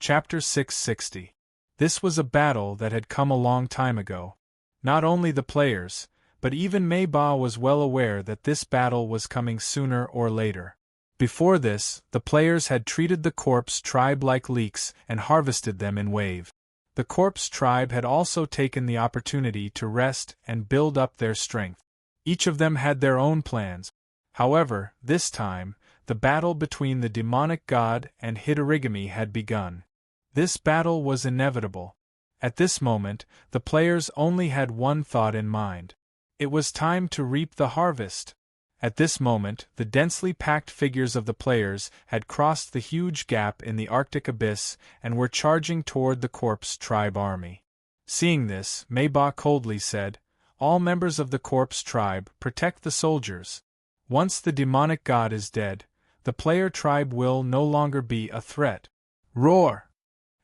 Chapter 660. This was a battle that had come a long time ago. Not only the players, but even Mei Ba was well aware that this battle was coming sooner or later. Before this, the players had treated the corpse tribe like leeks and harvested them in wave. The corpse tribe had also taken the opportunity to rest and build up their strength. Each of them had their own plans. However, this time, the battle between the demonic god and Hitorigami had begun. This battle was inevitable. At this moment, the players only had one thought in mind. It was time to reap the harvest. At this moment, the densely packed figures of the players had crossed the huge gap in the Arctic abyss and were charging toward the corpse tribe army. Seeing this, Mei Ba coldly said, "All members of the corpse tribe, protect the soldiers. Once the demonic god is dead, the player tribe will no longer be a threat." Roar!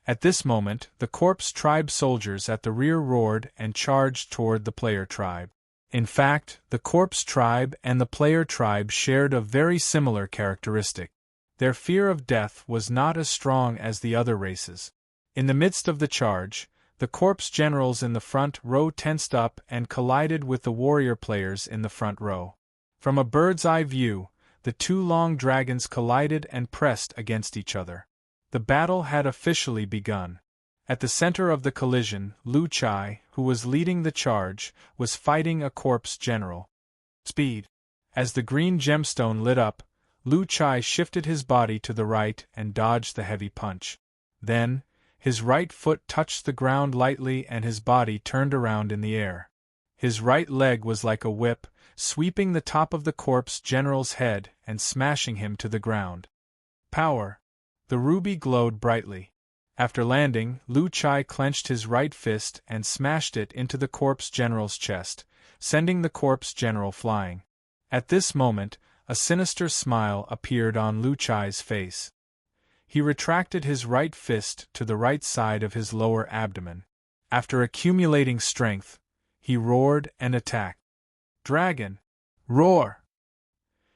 At this moment, the corpse tribe soldiers at the rear roared and charged toward the player tribe. In fact, the corpse tribe and the player tribe shared a very similar characteristic. Their fear of death was not as strong as the other races. In the midst of the charge, the corpse generals in the front row tensed up and collided with the warrior players in the front row. From a bird's-eye view, the two long dragons collided and pressed against each other. The battle had officially begun. At the center of the collision, Lu Chai, who was leading the charge, was fighting a corpse general. Speed. As the green gemstone lit up, Lu Chai shifted his body to the right and dodged the heavy punch. Then, his right foot touched the ground lightly and his body turned around in the air. His right leg was like a whip, sweeping the top of the corpse general's head and smashing him to the ground. Power. The ruby glowed brightly. After landing, Lu Chai clenched his right fist and smashed it into the corpse general's chest, sending the corpse general flying. At this moment, a sinister smile appeared on Lu Chai's face. He retracted his right fist to the right side of his lower abdomen. After accumulating strength, he roared and attacked. Dragon! Roar!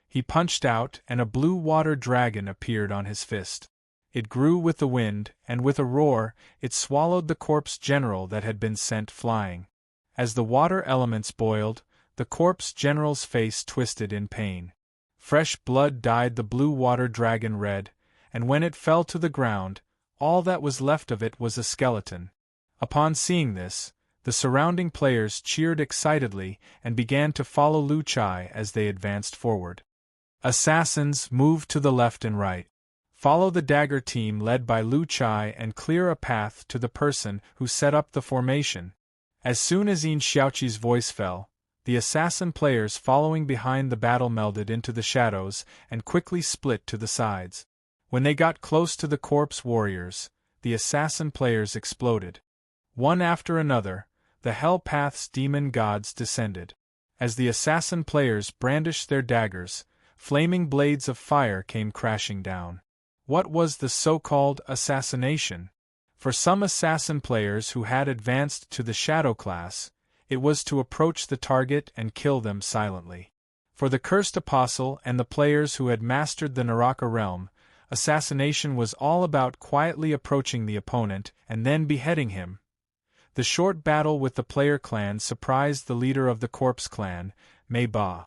He punched out and a blue water dragon appeared on his fist. It grew with the wind, and with a roar, it swallowed the corpse general that had been sent flying. As the water elements boiled, the corpse general's face twisted in pain. Fresh blood dyed the blue water dragon red, and when it fell to the ground, all that was left of it was a skeleton. Upon seeing this, the surrounding players cheered excitedly and began to follow Lu Chai as they advanced forward. Assassins, move to the left and right. Follow the dagger team led by Lu Chai and clear a path to the person who set up the formation. As soon as Yin Xiaoqi's voice fell, the assassin players following behind the battle melded into the shadows and quickly split to the sides. When they got close to the corpse warriors, the assassin players exploded. One after another, the Hell Path's demon gods descended. As the assassin players brandished their daggers, flaming blades of fire came crashing down. What was the so-called assassination? For some assassin players who had advanced to the shadow class, it was to approach the target and kill them silently. For the cursed apostle and the players who had mastered the Naraka realm, assassination was all about quietly approaching the opponent and then beheading him. The short battle with the player clan surprised the leader of the corpse clan, Mei Ba.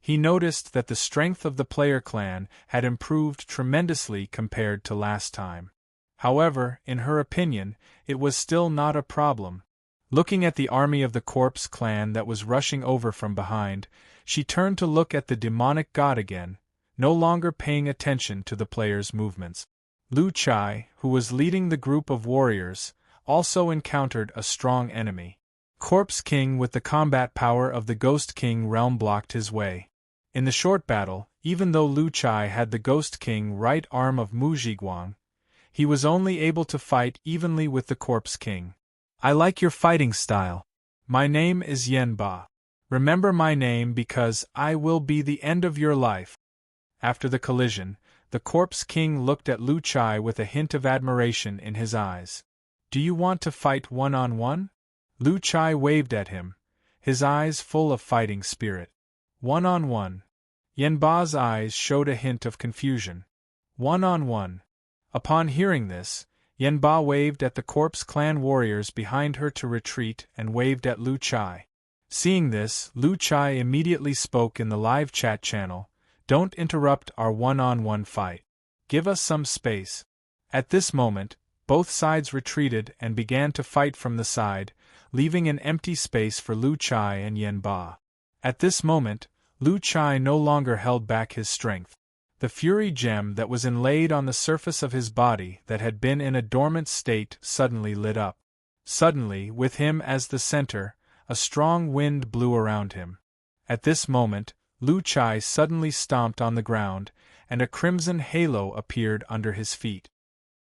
He noticed that the strength of the player clan had improved tremendously compared to last time. However, in her opinion, it was still not a problem. Looking at the army of the corpse clan that was rushing over from behind, she turned to look at the demonic god again, no longer paying attention to the players' movements. Lu Chai, who was leading the group of warriors, also encountered a strong enemy. Corpse King with the combat power of the Ghost King realm blocked his way. In the short battle, even though Lu Chai had the Ghost King right arm of Mu Zhiguang, he was only able to fight evenly with the Corpse King. I like your fighting style. My name is Yen Ba. Remember my name because I will be the end of your life. After the collision, the Corpse King looked at Lu Chai with a hint of admiration in his eyes. Do you want to fight one-on-one? Lu Chai waved at him, his eyes full of fighting spirit. One-on-one. Yen Ba's eyes showed a hint of confusion. One-on-one. Upon hearing this, Yen Ba waved at the corpse clan warriors behind her to retreat and waved at Lu Chai. Seeing this, Lu Chai immediately spoke in the live chat channel, "Don't interrupt our one-on-one fight. Give us some space." At this moment, both sides retreated and began to fight from the side, leaving an empty space for Lu Chai and Yen Ba. At this moment, Lu Chai no longer held back his strength. The fury gem that was inlaid on the surface of his body that had been in a dormant state suddenly lit up. Suddenly, with him as the center, a strong wind blew around him. At this moment, Lu Chai suddenly stomped on the ground, and a crimson halo appeared under his feet.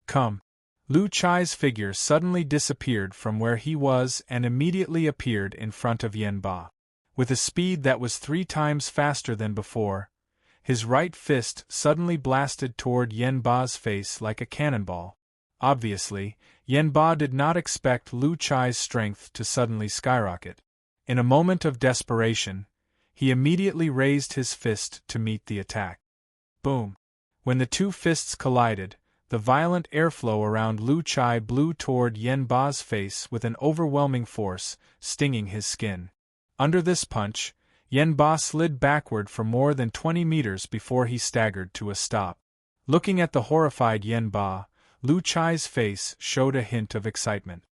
"Come!" Lu Chai's figure suddenly disappeared from where he was and immediately appeared in front of Yen Ba. With a speed that was 3 times faster than before, his right fist suddenly blasted toward Yen Ba's face like a cannonball. Obviously, Yen Ba did not expect Lu Chai's strength to suddenly skyrocket. In a moment of desperation, he immediately raised his fist to meet the attack. Boom! When the two fists collided, the violent airflow around Lu Chai blew toward Yen Ba's face with an overwhelming force, stinging his skin. Under this punch, Yen Ba slid backward for more than 20 meters before he staggered to a stop. Looking at the horrified Yen Ba, Lu Chai's face showed a hint of excitement.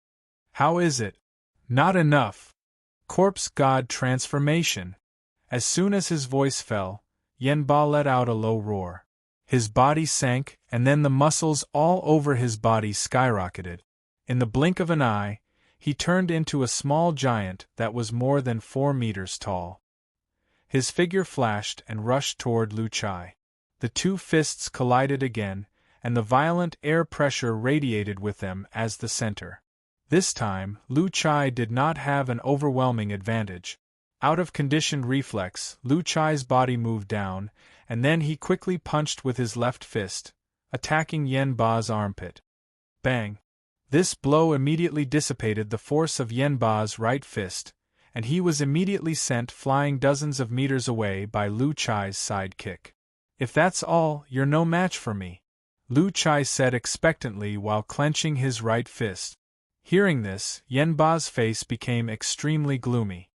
"How is it? Not enough! Corpse God transformation!" As soon as his voice fell, Yen Ba let out a low roar. His body sank, and then the muscles all over his body skyrocketed. In the blink of an eye, he turned into a small giant that was more than 4 meters tall. His figure flashed and rushed toward Lu Chai. The two fists collided again, and the violent air pressure radiated with them as the center. This time, Lu Chai did not have an overwhelming advantage. Out of conditioned reflex, Lu Chai's body moved down, and then he quickly punched with his left fist, attacking Yen Ba's armpit. Bang! This blow immediately dissipated the force of Yen Ba's right fist, and he was immediately sent flying dozens of meters away by Lu Chai's side kick. "If that's all, you're no match for me," Lu Chai said expectantly while clenching his right fist. Hearing this, Yen Ba's face became extremely gloomy.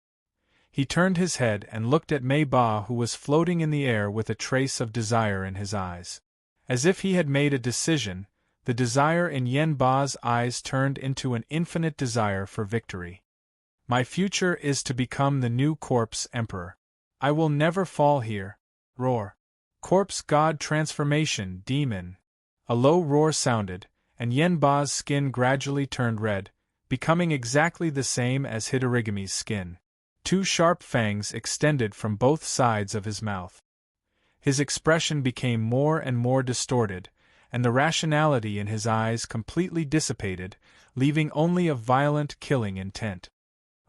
He turned his head and looked at Mei Ba, who was floating in the air with a trace of desire in his eyes. As if he had made a decision, the desire in Yen Ba's eyes turned into an infinite desire for victory. "My future is to become the new Corpse Emperor. I will never fall here." Roar. "Corpse God transformation, demon." A low roar sounded, and Yen Ba's skin gradually turned red, becoming exactly the same as Hidorigami's skin. 2 sharp fangs extended from both sides of his mouth. His expression became more and more distorted, and the rationality in his eyes completely dissipated, leaving only a violent killing intent.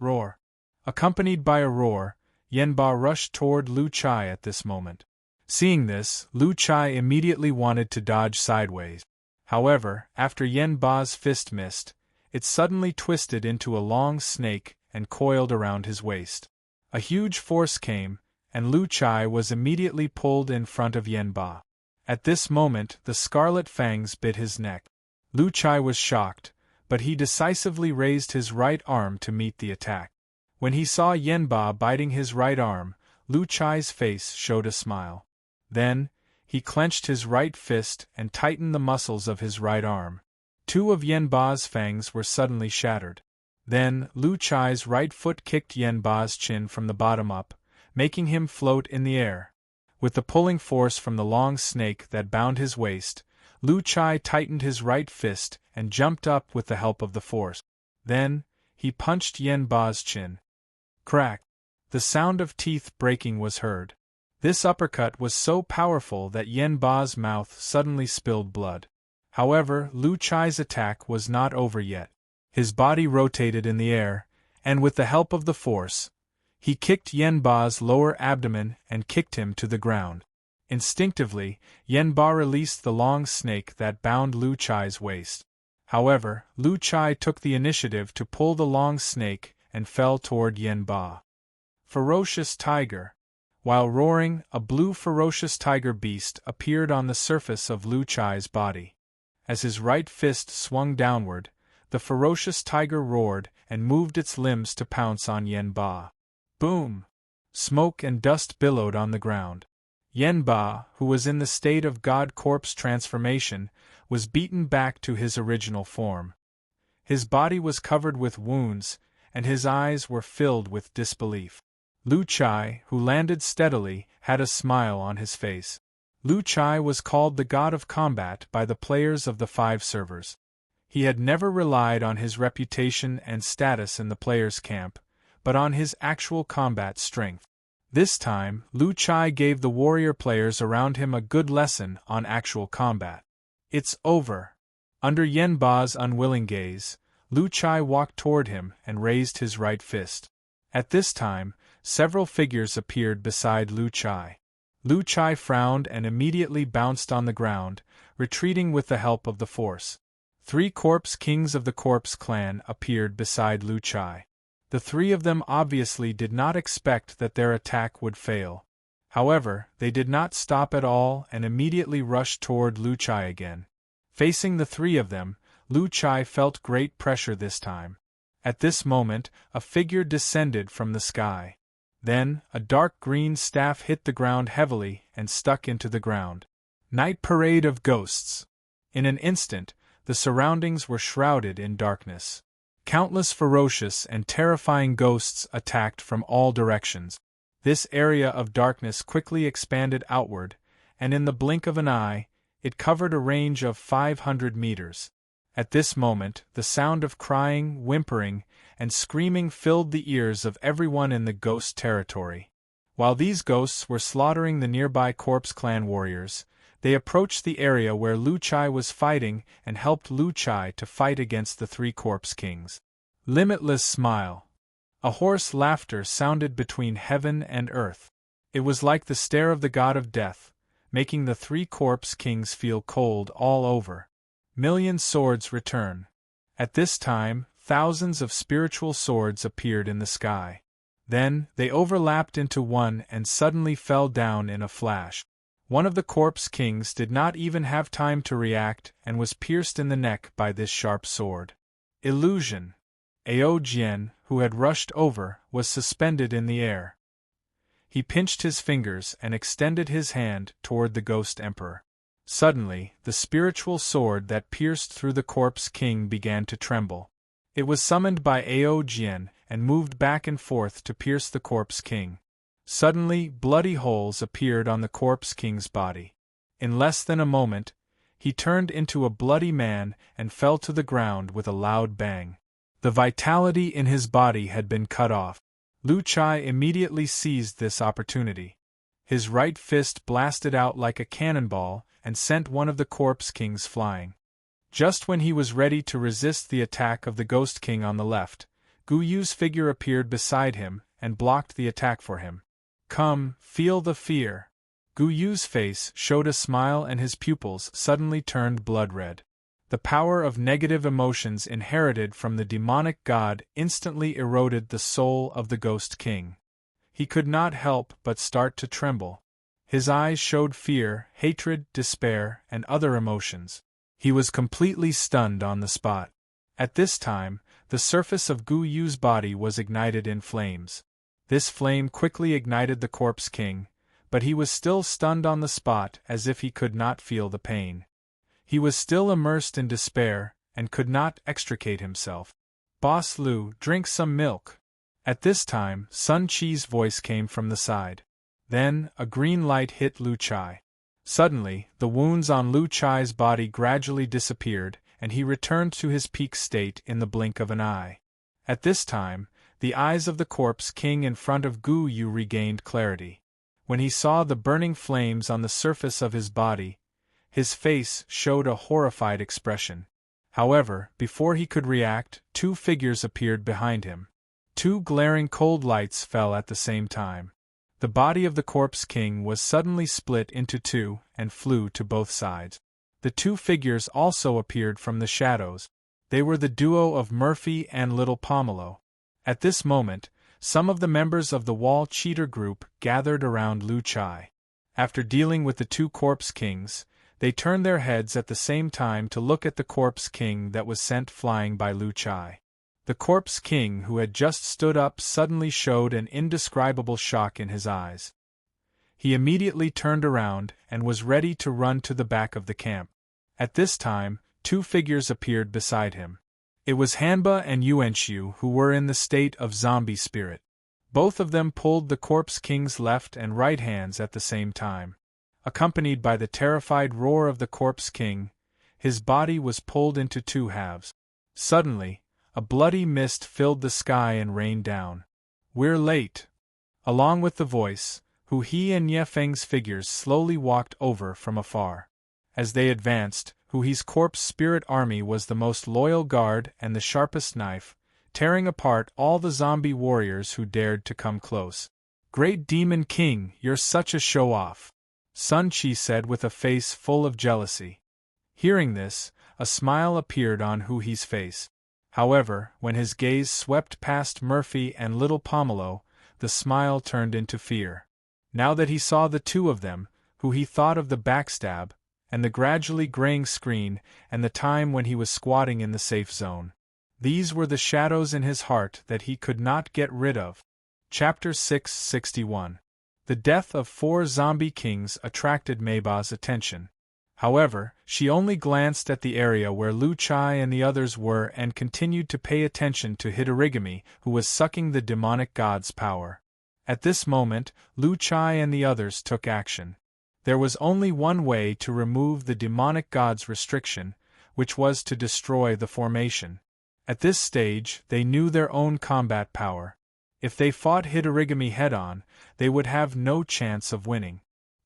Roar. Accompanied by a roar, Yen Ba rushed toward Lu Chai at this moment. Seeing this, Lu Chai immediately wanted to dodge sideways. However, after Yen Ba's fist missed, it suddenly twisted into a long snake and coiled around his waist. A huge force came, and Lu Chai was immediately pulled in front of Yen Ba. At this moment, the scarlet fangs bit his neck. Lu Chai was shocked, but he decisively raised his right arm to meet the attack. When he saw Yen Ba biting his right arm, Lu Chai's face showed a smile. Then, he clenched his right fist and tightened the muscles of his right arm. 2 of Yen Ba's fangs were suddenly shattered. Then, Lu Chai's right foot kicked Yen Ba's chin from the bottom up, making him float in the air. With the pulling force from the long snake that bound his waist, Lu Chai tightened his right fist and jumped up with the help of the force. Then, he punched Yen Ba's chin. Crack! The sound of teeth breaking was heard. This uppercut was so powerful that Yen Ba's mouth suddenly spilled blood. However, Lu Chai's attack was not over yet. His body rotated in the air, and with the help of the force, he kicked Yen Ba's lower abdomen and kicked him to the ground. Instinctively, Yen Ba released the long snake that bound Lu Chai's waist. However, Lu Chai took the initiative to pull the long snake and fell toward Yen Ba. Ferocious tiger. While roaring, a blue ferocious tiger beast appeared on the surface of Lu Chai's body. As his right fist swung downward, the ferocious tiger roared and moved its limbs to pounce on Yen Ba. Boom! Smoke and dust billowed on the ground. Yen Ba, who was in the state of god corpse transformation, was beaten back to his original form. His body was covered with wounds, and his eyes were filled with disbelief. Lu Chai, who landed steadily, had a smile on his face. Lu Chai was called the god of combat by the players of the 5 servers. He had never relied on his reputation and status in the players' camp, but on his actual combat strength. This time, Lu Chai gave the warrior players around him a good lesson on actual combat. It's over. Under Yen Ba's unwilling gaze, Lu Chai walked toward him and raised his right fist. At this time, several figures appeared beside Lu Chai. Lu Chai frowned and immediately bounced on the ground, retreating with the help of the force. 3 corpse kings of the corpse clan appeared beside Lu Chai. The 3 of them obviously did not expect that their attack would fail. However, they did not stop at all and immediately rushed toward Lu Chai again. Facing the 3 of them, Lu Chai felt great pressure this time. At this moment, a figure descended from the sky. Then, a dark green staff hit the ground heavily and stuck into the ground. Night Parade of Ghosts. In an instant, the surroundings were shrouded in darkness. Countless ferocious and terrifying ghosts attacked from all directions. This area of darkness quickly expanded outward, and in the blink of an eye, it covered a range of 500 meters. At this moment, the sound of crying, whimpering, and screaming filled the ears of everyone in the ghost territory. While these ghosts were slaughtering the nearby corpse clan warriors, they approached the area where Lu Chai was fighting and helped Lu Chai to fight against the 3 corpse kings. Limitless smile. A hoarse laughter sounded between heaven and earth. It was like the stare of the god of death, making the 3 corpse kings feel cold all over. Million swords return. At this time, thousands of spiritual swords appeared in the sky. Then, they overlapped into one and suddenly fell down in a flash. One of the corpse kings did not even have time to react and was pierced in the neck by this sharp sword. Illusion. Ao Jian, who had rushed over, was suspended in the air. He pinched his fingers and extended his hand toward the ghost emperor. Suddenly, the spiritual sword that pierced through the corpse king began to tremble. It was summoned by Ao Jian and moved back and forth to pierce the corpse king. Suddenly, bloody holes appeared on the corpse king's body. In less than a moment, he turned into a bloody man and fell to the ground with a loud bang. The vitality in his body had been cut off. Lu Chai immediately seized this opportunity. His right fist blasted out like a cannonball and sent one of the corpse kings flying. Just when he was ready to resist the attack of the ghost king on the left, Gu Yu's figure appeared beside him and blocked the attack for him. Come, feel the fear. Gu Yu's face showed a smile and his pupils suddenly turned blood-red. The power of negative emotions inherited from the demonic god instantly eroded the soul of the ghost king. He could not help but start to tremble. His eyes showed fear, hatred, despair, and other emotions. He was completely stunned on the spot. At this time, the surface of Gu Yu's body was ignited in flames. This flame quickly ignited the corpse king, but he was still stunned on the spot as if he could not feel the pain. He was still immersed in despair and could not extricate himself. Boss Lu, drink some milk. At this time, Sun Qi's voice came from the side. Then, a green light hit Lu Chai. Suddenly, the wounds on Lu Chai's body gradually disappeared, and he returned to his peak state in the blink of an eye. At this time, the eyes of the corpse king in front of Gu Yu regained clarity. When he saw the burning flames on the surface of his body, his face showed a horrified expression. However, before he could react, 2 figures appeared behind him. 2 glaring cold lights fell at the same time. The body of the corpse king was suddenly split into 2 and flew to both sides. The 2 figures also appeared from the shadows. They were the duo of Murphy and Little Pomelo. At this moment, some of the members of the Wall Cheater group gathered around Lu Chai. After dealing with the 2 corpse kings, They turned their heads at the same time to look at the Corpse King that was sent flying by Lu Chai. The Corpse King, who had just stood up, suddenly showed an indescribable shock in his eyes. He immediately turned around and was ready to run to the back of the camp. At this time, two figures appeared beside him. It was Hanba and Yuanxiu, who were in the state of zombie spirit. Both of them pulled the Corpse King's left and right hands at the same time. Accompanied by the terrified roar of the Corpse King, his body was pulled into two halves. Suddenly, a bloody mist filled the sky and rained down. "We're late." Along with the voice, Hu He and Ye Feng's figures slowly walked over from afar. As they advanced, Hu He's corpse spirit army was the most loyal guard and the sharpest knife, tearing apart all the zombie warriors who dared to come close. "Great Demon King, you're such a show-off," Sun Chi said with a face full of jealousy. Hearing this, a smile appeared on Hu He's face. However, when his gaze swept past Murphy and little Pomelo, the smile turned into fear. Now that he saw the two of them, Hu He thought of the backstab, and the gradually graying screen, and the time when he was squatting in the safe zone. These were the shadows in his heart that he could not get rid of. Chapter 661. The death of 4 zombie kings attracted Meiba's attention. However, she only glanced at the area where Lu Chai and the others were and continued to pay attention to Hitorigami, who was sucking the demonic god's power. At this moment, Lu Chai and the others took action. There was only one way to remove the demonic god's restriction, which was to destroy the formation. At this stage, they knew their own combat power. If they fought Hitorigami head-on, they would have no chance of winning.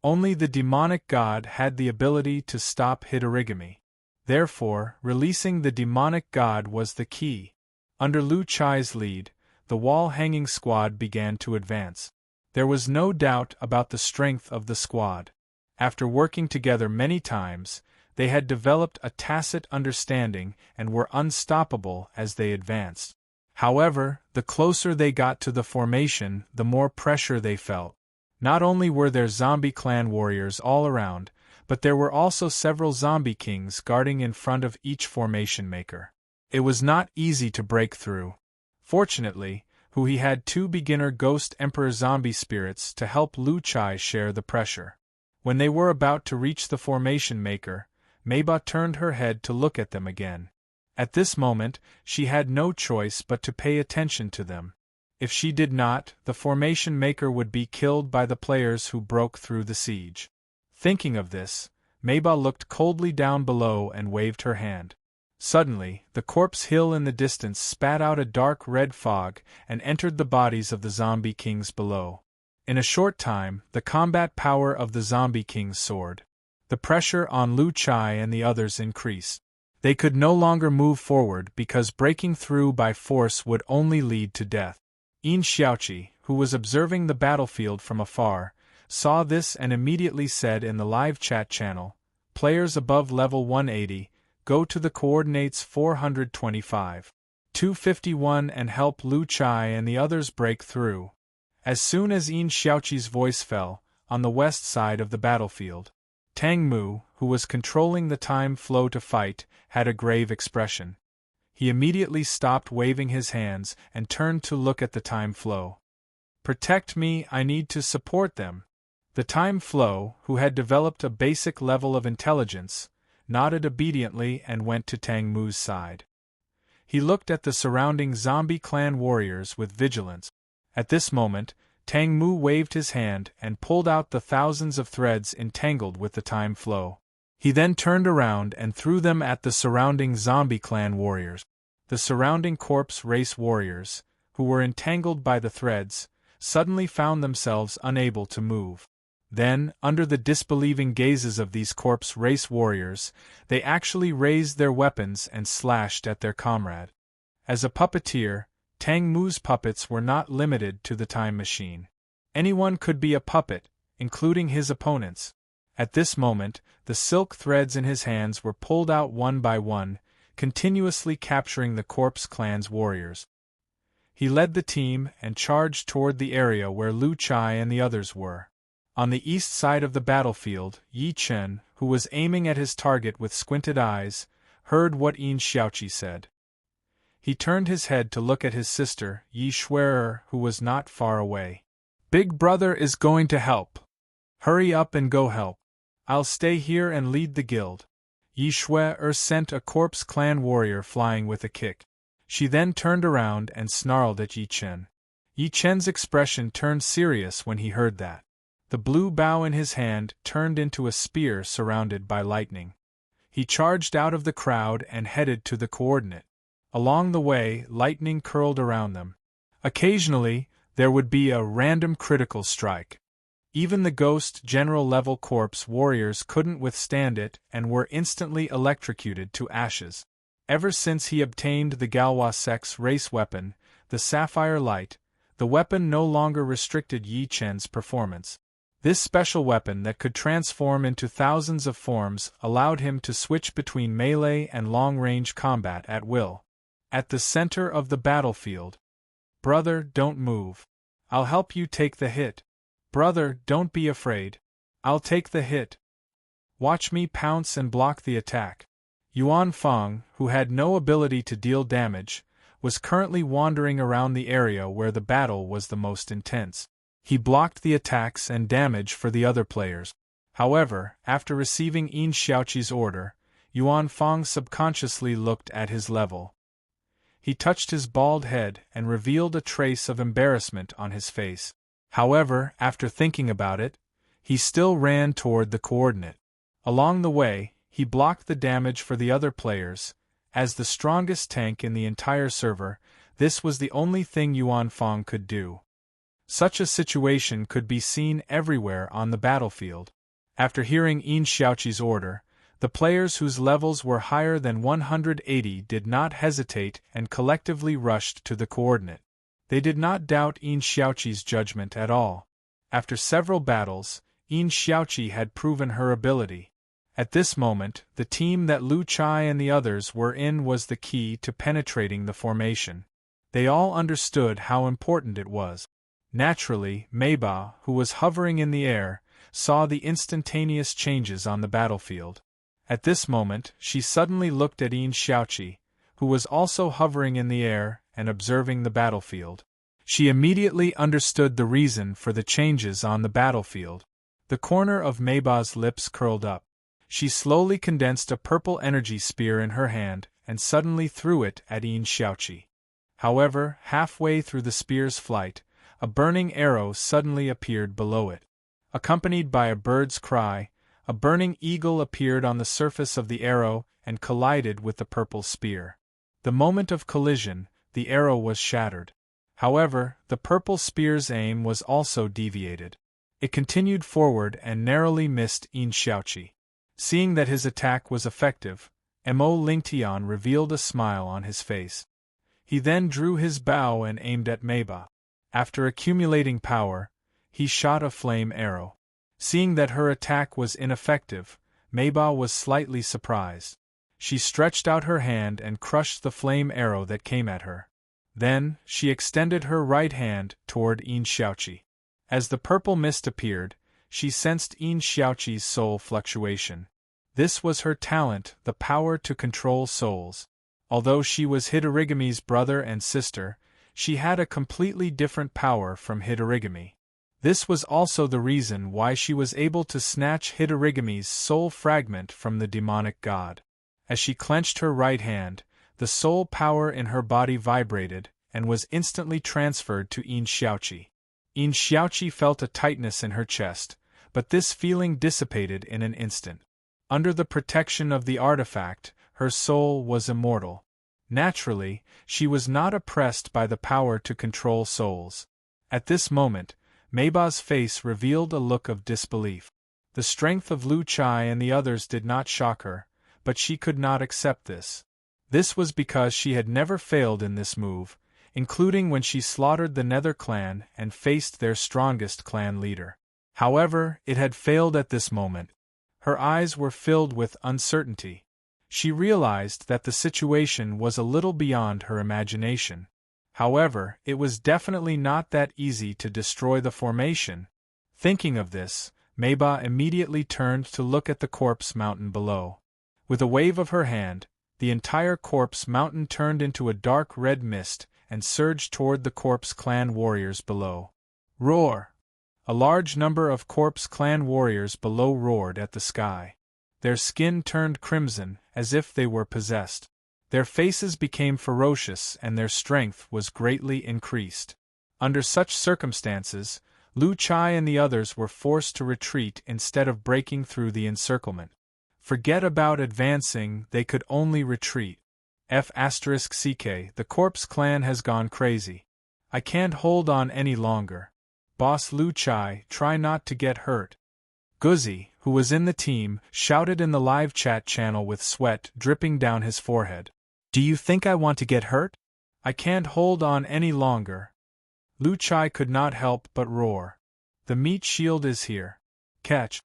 Only the demonic god had the ability to stop Hitorigami. Therefore, releasing the demonic god was the key. Under Lu Chai's lead, the wall-hanging squad began to advance. There was no doubt about the strength of the squad. After working together many times, they had developed a tacit understanding and were unstoppable as they advanced. However, the closer they got to the formation, the more pressure they felt. Not only were there zombie clan warriors all around, but there were also several zombie kings guarding in front of each formation maker. It was not easy to break through. Fortunately, Hu He had 2 beginner Ghost Emperor zombie spirits to help Lu Chai share the pressure. When they were about to reach the formation maker, Meiba turned her head to look at them again. At this moment, she had no choice but to pay attention to them. If she did not, the formation maker would be killed by the players who broke through the siege. Thinking of this, Meiba looked coldly down below and waved her hand. Suddenly, the corpse hill in the distance spat out a dark red fog and entered the bodies of the zombie kings below. In a short time, the combat power of the zombie kings soared. The pressure on Lu Chai and the others increased. They could no longer move forward because breaking through by force would only lead to death. Yin Xiaoqi, who was observing the battlefield from afar, saw this and immediately said in the live chat channel, "Players above level 180, go to the coordinates 425, 251 and help Lu Chai and the others break through." As soon as Yin Xiaoqi's voice fell, on the west side of the battlefield, Tang Mu, who was controlling the time flow to fight, had a grave expression. He immediately stopped waving his hands and turned to look at the time flow. "Protect me, I need to support them." The time flow, who had developed a basic level of intelligence, nodded obediently and went to Tang Mu's side. He looked at the surrounding zombie clan warriors with vigilance. At this moment, Tang Mu waved his hand and pulled out the thousands of threads entangled with the time flow. He then turned around and threw them at the surrounding zombie clan warriors. The surrounding corpse race warriors, who were entangled by the threads, suddenly found themselves unable to move. Then, under the disbelieving gazes of these corpse race warriors, they actually raised their weapons and slashed at their comrade. As a puppeteer, Tang Mu's puppets were not limited to the time machine. Anyone could be a puppet, including his opponents. At this moment, the silk threads in his hands were pulled out one by one, continuously capturing the corpse clan's warriors. He led the team and charged toward the area where Lu Chai and the others were. On the east side of the battlefield, Yi Chen, who was aiming at his target with squinted eyes, heard what Yin Xiaoqi said. He turned his head to look at his sister, Yi Shuer, who was not far away. "Big brother is going to help. Hurry up and go help. I'll stay here and lead the guild." Yi Shuer sent a corpse clan warrior flying with a kick. She then turned around and snarled at Yi Chen. Yi Chen's expression turned serious when he heard that. The blue bow in his hand turned into a spear surrounded by lightning. He charged out of the crowd and headed to the coordinate. Along the way, lightning curled around them. Occasionally, there would be a random critical strike. Even the ghost general-level corpse warriors couldn't withstand it and were instantly electrocuted to ashes. Ever since he obtained the Galwa Sect's race weapon, the Sapphire Light, the weapon no longer restricted Yi Chen's performance. This special weapon that could transform into thousands of forms allowed him to switch between melee and long-range combat at will. At the center of the battlefield. "Brother, don't move. I'll help you take the hit. Brother, don't be afraid. I'll take the hit. Watch me pounce and block the attack." Yuan Fang, who had no ability to deal damage, was currently wandering around the area where the battle was the most intense. He blocked the attacks and damage for the other players. However, after receiving Yin Xiaoqi's order, Yuan Fang subconsciously looked at his level. He touched his bald head and revealed a trace of embarrassment on his face. However, after thinking about it, he still ran toward the coordinate. Along the way, he blocked the damage for the other players. As the strongest tank in the entire server, this was the only thing Yuan Fang could do. Such a situation could be seen everywhere on the battlefield. After hearing Yin Xiaoqi's order, the players whose levels were higher than 180 did not hesitate and collectively rushed to the coordinate. They did not doubt Yin Xiaoqi's judgment at all. After several battles, Yin Xiaoqi had proven her ability. At this moment, the team that Lu Chai and the others were in was the key to penetrating the formation. They all understood how important it was. Naturally, Meiba, who was hovering in the air, saw the instantaneous changes on the battlefield. At this moment, she suddenly looked at Yin Xiaoqi, who was also hovering in the air and observing the battlefield. She immediately understood the reason for the changes on the battlefield. The corner of Meiba's lips curled up. She slowly condensed a purple energy spear in her hand and suddenly threw it at Yin Xiaoqi. However, halfway through the spear's flight, a burning arrow suddenly appeared below it. Accompanied by a bird's cry, a burning eagle appeared on the surface of the arrow and collided with the purple spear. The moment of collision, the arrow was shattered. However, the purple spear's aim was also deviated. It continued forward and narrowly missed Yin Xiaoqi. Seeing that his attack was effective, Mo Lingtian revealed a smile on his face. He then drew his bow and aimed at Meiba. After accumulating power, he shot a flame arrow. Seeing that her attack was ineffective, Meiba was slightly surprised. She stretched out her hand and crushed the flame arrow that came at her. Then, she extended her right hand toward Yin Xiaoqi. As the purple mist appeared, she sensed Yin Xiaoqi's soul fluctuation. This was her talent, the power to control souls. Although she was Hidorigami's brother and sister, she had a completely different power from Hidorigami. This was also the reason why she was able to snatch Hidorigami's soul fragment from the demonic god. As she clenched her right hand, the soul power in her body vibrated and was instantly transferred to Yin Xiaoqi. Yin Xiaoqi felt a tightness in her chest, but this feeling dissipated in an instant. Under the protection of the artifact, her soul was immortal. Naturally, she was not oppressed by the power to control souls. At this moment, Meiba's face revealed a look of disbelief. The strength of Lu Chai and the others did not shock her, but she could not accept this. This was because she had never failed in this move, including when she slaughtered the Nether clan and faced their strongest clan leader. However, it had failed at this moment. Her eyes were filled with uncertainty. She realized that the situation was a little beyond her imagination. However, it was definitely not that easy to destroy the formation. Thinking of this, Meiba immediately turned to look at the corpse mountain below. With a wave of her hand, the entire corpse mountain turned into a dark red mist and surged toward the corpse clan warriors below. Roar! A large number of corpse clan warriors below roared at the sky. Their skin turned crimson, as if they were possessed. Their faces became ferocious and their strength was greatly increased. Under such circumstances, Lu Chai and the others were forced to retreat instead of breaking through the encirclement. Forget about advancing, they could only retreat. F***ck, the corpse clan has gone crazy. I can't hold on any longer. Boss Lu Chai, try not to get hurt. Guzzi, who was in the team, shouted in the live chat channel with sweat dripping down his forehead. Do you think I want to get hurt? I can't hold on any longer. Lu Chai could not help but roar. The meat shield is here. Catch.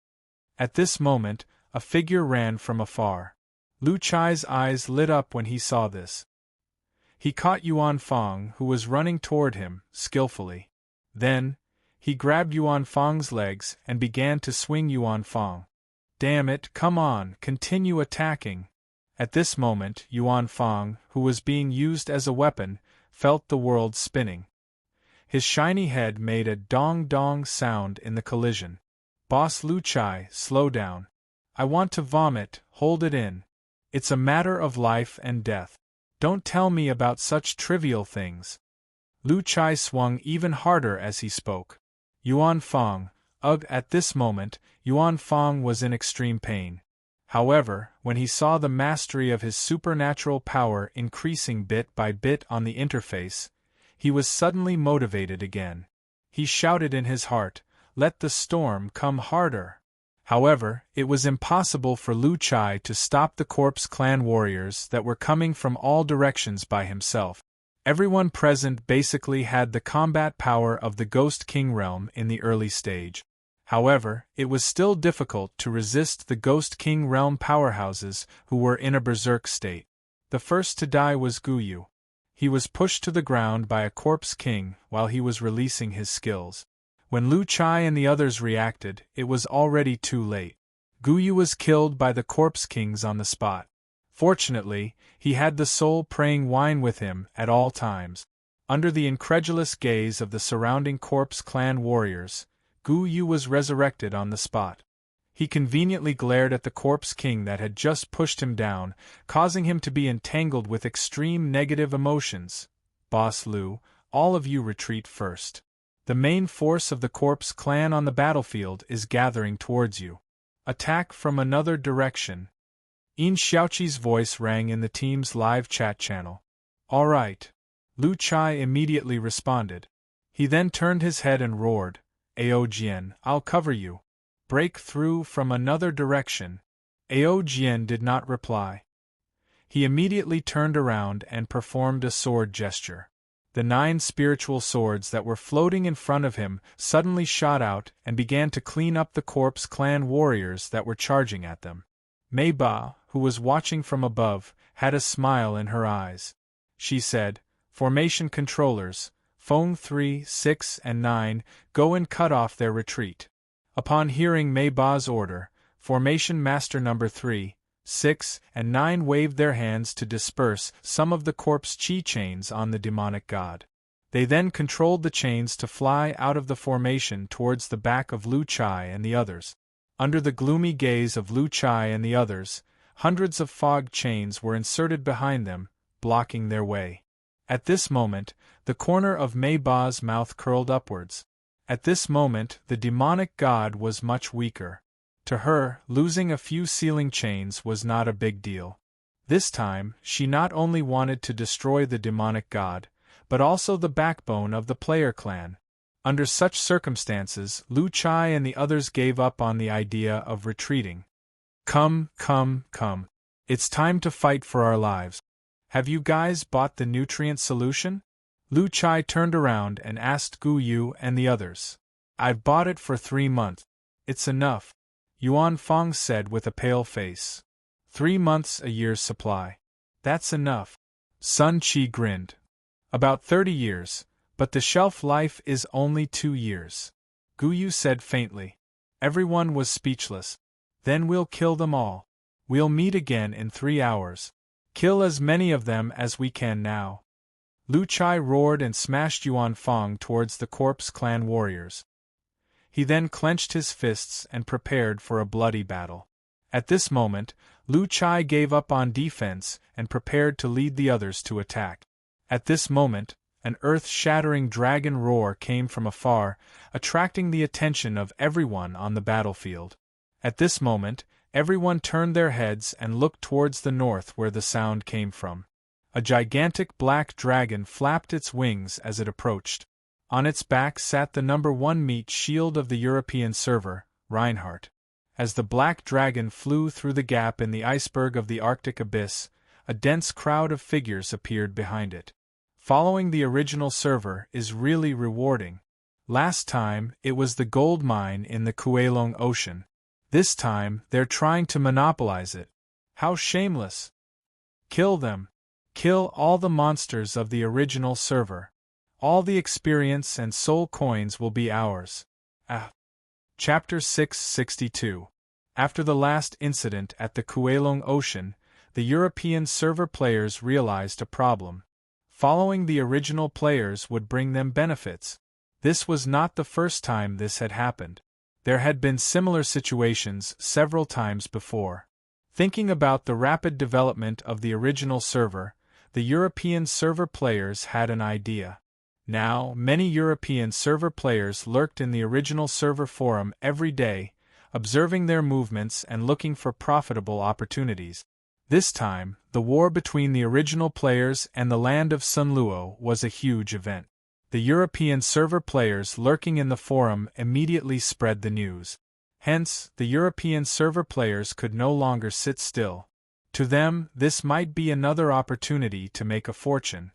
At this moment, a figure ran from afar. Lu Chai's eyes lit up when he saw this. He caught Yuan Fong, who was running toward him, skillfully. Then, he grabbed Yuan Fong's legs and began to swing Yuan Fong. Damn it, come on, continue attacking. At this moment, Yuan Fong, who was being used as a weapon, felt the world spinning. His shiny head made a dong-dong sound in the collision. Boss Lu Chai, slow down. I want to vomit, hold it in. It's a matter of life and death. Don't tell me about such trivial things. Lu Chai swung even harder as he spoke. Yuan Fong, ugh, at this moment, Yuan Fong was in extreme pain. However, when he saw the mastery of his supernatural power increasing bit by bit on the interface, he was suddenly motivated again. He shouted in his heart, "Let the storm come harder." However, it was impossible for Lu Chai to stop the corpse clan warriors that were coming from all directions by himself. Everyone present basically had the combat power of the Ghost King realm in the early stage. However, it was still difficult to resist the Ghost King realm powerhouses who were in a berserk state. The first to die was Guyu. He was pushed to the ground by a corpse king while he was releasing his skills. When Lu Chai and the others reacted, it was already too late. Guyu was killed by the corpse kings on the spot. Fortunately, he had the soul-praying wine with him at all times. Under the incredulous gaze of the surrounding corpse clan warriors, Guyu was resurrected on the spot. He conveniently glared at the corpse king that had just pushed him down, causing him to be entangled with extreme negative emotions. Boss Lu, all of you retreat first. The main force of the corpse clan on the battlefield is gathering towards you. Attack from another direction. In Xiaoqi's voice rang in the team's live chat channel. All right. Lu Chai immediately responded. He then turned his head and roared, Ao Jian, I'll cover you. Break through from another direction. Ao Jian did not reply. He immediately turned around and performed a sword gesture. The 9 spiritual swords that were floating in front of him suddenly shot out and began to clean up the corpse clan warriors that were charging at them. Mei Ba, who was watching from above, had a smile in her eyes. She said, Formation controllers, Phone 3, 6, and 9, go and cut off their retreat. Upon hearing Mei Ba's order, Formation Master number 3, 6, and 9 waved their hands to disperse some of the corpse chi chains on the demonic god. They then controlled the chains to fly out of the formation towards the back of Lu Chai and the others. Under the gloomy gaze of Lu Chai and the others, hundreds of fog chains were inserted behind them, blocking their way. At this moment, the corner of Mei Ba's mouth curled upwards. At this moment, the demonic god was much weaker. To her, losing a few sealing chains was not a big deal. This time, she not only wanted to destroy the demonic god, but also the backbone of the player clan. Under such circumstances, Lu Chai and the others gave up on the idea of retreating. Come. It's time to fight for our lives. Have you guys bought the nutrient solution? Lu Chai turned around and asked Guyu and the others. I've bought it for 3 months. It's enough, Yuan Fong said with a pale face. 3 months a year's supply. That's enough. Sun Chi grinned. About 30 years, but the shelf life is only 2 years. Guyu said faintly. Everyone was speechless. Then we'll kill them all. We'll meet again in 3 hours. Kill as many of them as we can now. Lu Chai roared and smashed Yuan Fong towards the corpse clan warriors. He then clenched his fists and prepared for a bloody battle. At this moment, Lu Chai gave up on defense and prepared to lead the others to attack. At this moment, an earth-shattering dragon roar came from afar, attracting the attention of everyone on the battlefield. At this moment, everyone turned their heads and looked towards the north where the sound came from. A gigantic black dragon flapped its wings as it approached. On its back sat the number 1 meat shield of the European server, Reinhardt. As the black dragon flew through the gap in the iceberg of the Arctic abyss, a dense crowd of figures appeared behind it. Following the original server is really rewarding. Last time, it was the gold mine in the Kuelong Ocean. This time, they're trying to monopolize it. How shameless! Kill them! Kill all the monsters of the original server. All the experience and soul coins will be ours. Chapter 662. After the last incident at the Kuelong Ocean, the European server players realized a problem. Following the original players would bring them benefits. This was not the first time this had happened. There had been similar situations several times before. Thinking about the rapid development of the original server, the European server players had an idea. Now, many European server players lurked in the original server forum every day, observing their movements and looking for profitable opportunities. This time, the war between the original players and the land of Sunluo was a huge event. The European server players lurking in the forum immediately spread the news. Hence, the European server players could no longer sit still. To them, this might be another opportunity to make a fortune.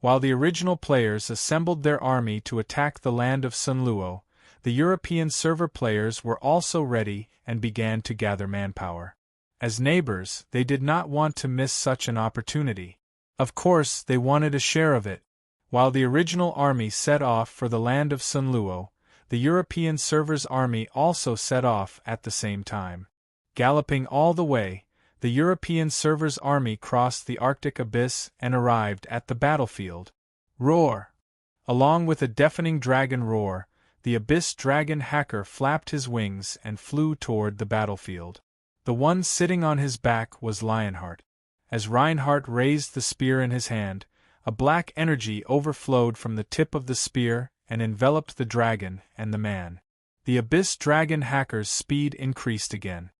While the original players assembled their army to attack the land of Sunluo, the European server players were also ready and began to gather manpower. As neighbors, they did not want to miss such an opportunity. Of course, they wanted a share of it. While the original army set off for the land of Sunluo, the European server's army also set off at the same time. Galloping all the way, the European server's army crossed the Arctic abyss and arrived at the battlefield. Roar! Along with a deafening dragon roar, the abyss dragon hacker flapped his wings and flew toward the battlefield. The one sitting on his back was Lionheart. As Reinhardt raised the spear in his hand, a black energy overflowed from the tip of the spear and enveloped the dragon and the man. The abyss dragon hacker's speed increased again.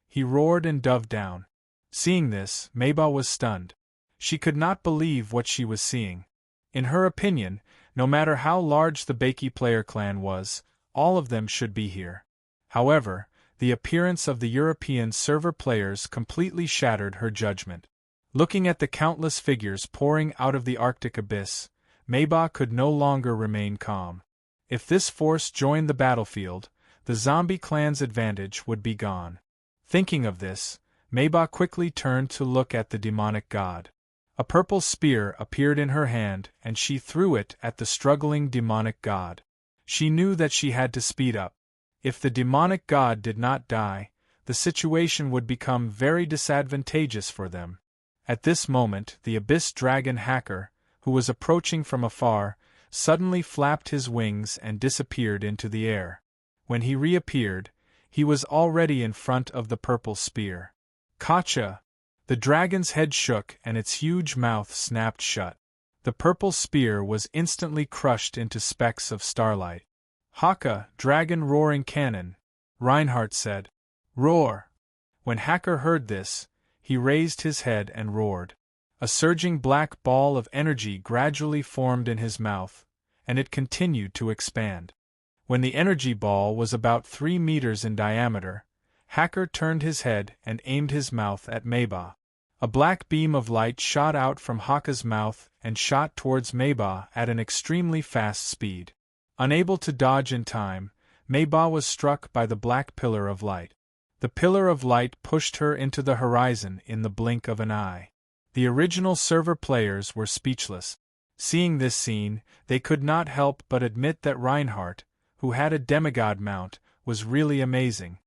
He roared and dove down. Seeing this, Meiba was stunned. She could not believe what she was seeing. In her opinion, no matter how large the Beiki player clan was, all of them should be here. However, the appearance of the European server players completely shattered her judgment. Looking at the countless figures pouring out of the Arctic abyss, Meiba could no longer remain calm. If this force joined the battlefield, the zombie clan's advantage would be gone. Thinking of this, Meiba quickly turned to look at the demonic god. A purple spear appeared in her hand and she threw it at the struggling demonic god. She knew that she had to speed up. If the demonic god did not die, the situation would become very disadvantageous for them. At this moment, the abyss dragon hacker, who was approaching from afar, suddenly flapped his wings and disappeared into the air. When he reappeared, he was already in front of the purple spear. Kacha! The dragon's head shook and its huge mouth snapped shut. The purple spear was instantly crushed into specks of starlight. Haka, dragon roaring cannon, Reinhardt said. Roar! When Hacker heard this, he raised his head and roared. A surging black ball of energy gradually formed in his mouth, and it continued to expand. When the energy ball was about 3 meters in diameter, Hacker turned his head and aimed his mouth at Meiba. A black beam of light shot out from Haka's mouth and shot towards Meiba at an extremely fast speed. Unable to dodge in time, Meiba was struck by the black pillar of light. The pillar of light pushed her into the horizon in the blink of an eye. The original server players were speechless. Seeing this scene, they could not help but admit that Reinhardt, who had a demigod mount, was really amazing.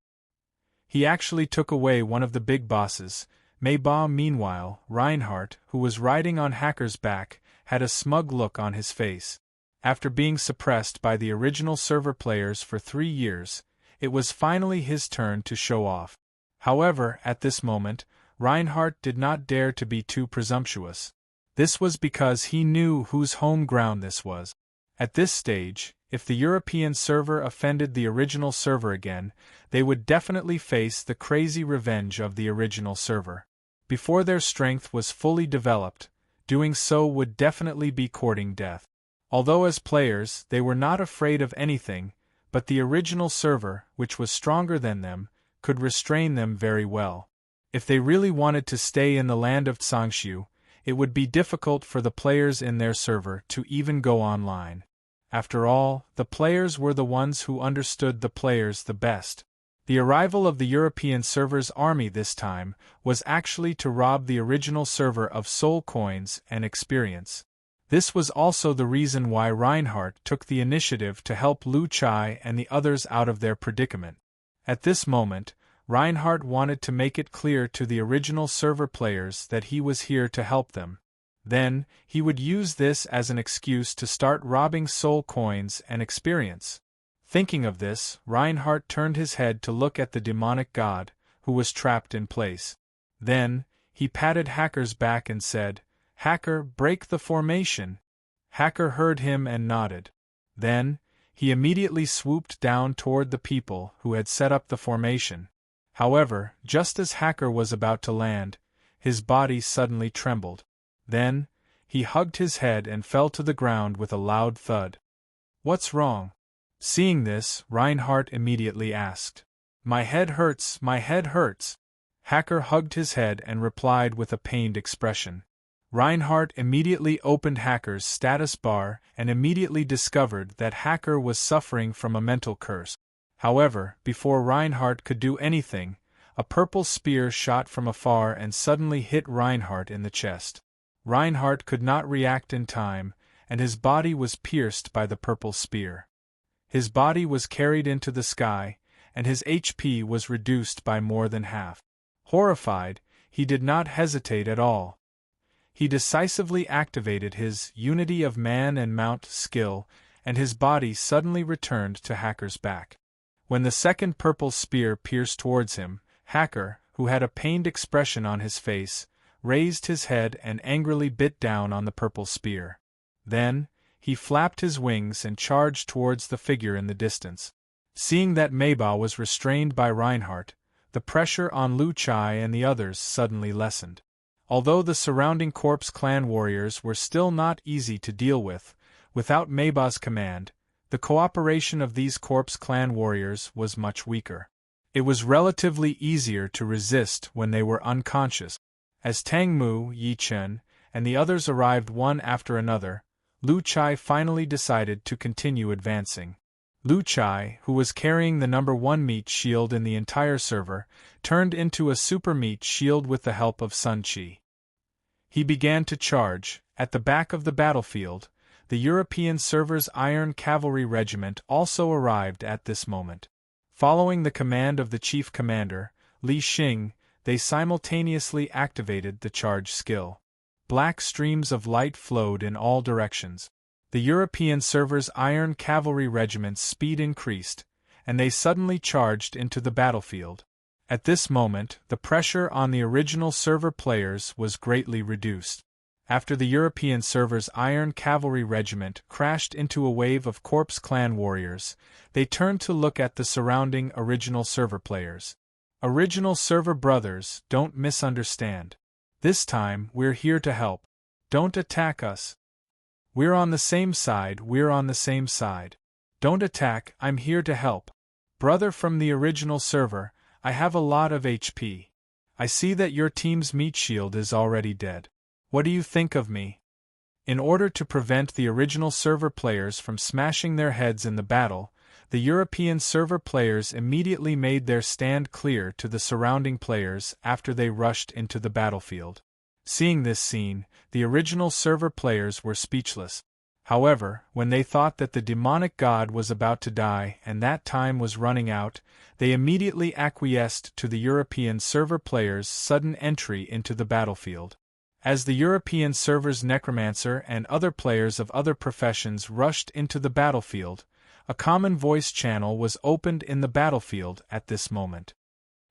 He actually took away one of the big bosses. Mayba. Meanwhile, Reinhardt, who was riding on Hacker's back, had a smug look on his face. After being suppressed by the original server players for 3 years, it was finally his turn to show off. However, at this moment, Reinhardt did not dare to be too presumptuous. This was because he knew whose home ground this was. At this stage, if the European server offended the original server again, they would definitely face the crazy revenge of the original server. Before their strength was fully developed, doing so would definitely be courting death. Although as players they were not afraid of anything, but the original server, which was stronger than them, could restrain them very well. If they really wanted to stay in the land of Tsangshu, it would be difficult for the players in their server to even go online. After all, the players were the ones who understood the players the best. The arrival of the European server's army this time was actually to rob the original server of soul coins and experience. This was also the reason why Reinhardt took the initiative to help Lu Chai and the others out of their predicament. At this moment, Reinhardt wanted to make it clear to the original server players that he was here to help them. Then, he would use this as an excuse to start robbing soul coins and experience. Thinking of this, Reinhardt turned his head to look at the demonic god, who was trapped in place. Then, he patted Hacker's back and said, "Hacker, break the formation." Hacker heard him and nodded. Then, he immediately swooped down toward the people who had set up the formation. However, just as Hacker was about to land, his body suddenly trembled. Then, he hugged his head and fell to the ground with a loud thud. "What's wrong?" Seeing this, Reinhardt immediately asked. "My head hurts, my head hurts." Hacker hugged his head and replied with a pained expression. Reinhardt immediately opened Hacker's status bar and immediately discovered that Hacker was suffering from a mental curse. However, before Reinhardt could do anything, a purple spear shot from afar and suddenly hit Reinhardt in the chest. Reinhardt could not react in time, and his body was pierced by the purple spear. His body was carried into the sky, and his HP was reduced by more than half. Horrified, he did not hesitate at all. He decisively activated his Unity of Man and Mount skill, and his body suddenly returned to Hacker's back. When the second purple spear pierced towards him, Hacker, who had a pained expression on his face, raised his head and angrily bit down on the purple spear. Then, he flapped his wings and charged towards the figure in the distance. Seeing that Mayba was restrained by Reinhardt, the pressure on Lu Chai and the others suddenly lessened. Although the surrounding Corpse Clan warriors were still not easy to deal with, without Mayba's command, the cooperation of these Corpse Clan warriors was much weaker. It was relatively easier to resist when they were unconscious. As Tang Mu, Yi Chen, and the others arrived one after another, Lu Chai finally decided to continue advancing. Lu Chai, who was carrying the number 1 meat shield in the entire server, turned into a super meat shield with the help of Sun Chi. He began to charge. At the back of the battlefield, the European server's Iron Cavalry Regiment also arrived at this moment. Following the command of the chief commander, Li Xing, they simultaneously activated the charge skill. Black streams of light flowed in all directions. The European server's Iron Cavalry Regiment's speed increased, and they suddenly charged into the battlefield. At this moment, the pressure on the original server players was greatly reduced. After the European server's Iron Cavalry Regiment crashed into a wave of Corpse Clan warriors, they turned to look at the surrounding original server players. Original server brothers, don't misunderstand. This time, we're here to help. Don't attack us. We're on the same side, we're on the same side. Don't attack, I'm here to help. Brother from the original server, I have a lot of HP. I see that your team's meat shield is already dead. What do you think of me? In order to prevent the original server players from smashing their heads in the battle, the European server players immediately made their stand clear to the surrounding players after they rushed into the battlefield. Seeing this scene, the original server players were speechless. However, when they thought that the demonic god was about to die and that time was running out, they immediately acquiesced to the European server players' sudden entry into the battlefield. As the European server's necromancer and other players of other professions rushed into the battlefield, a common voice channel was opened in the battlefield at this moment.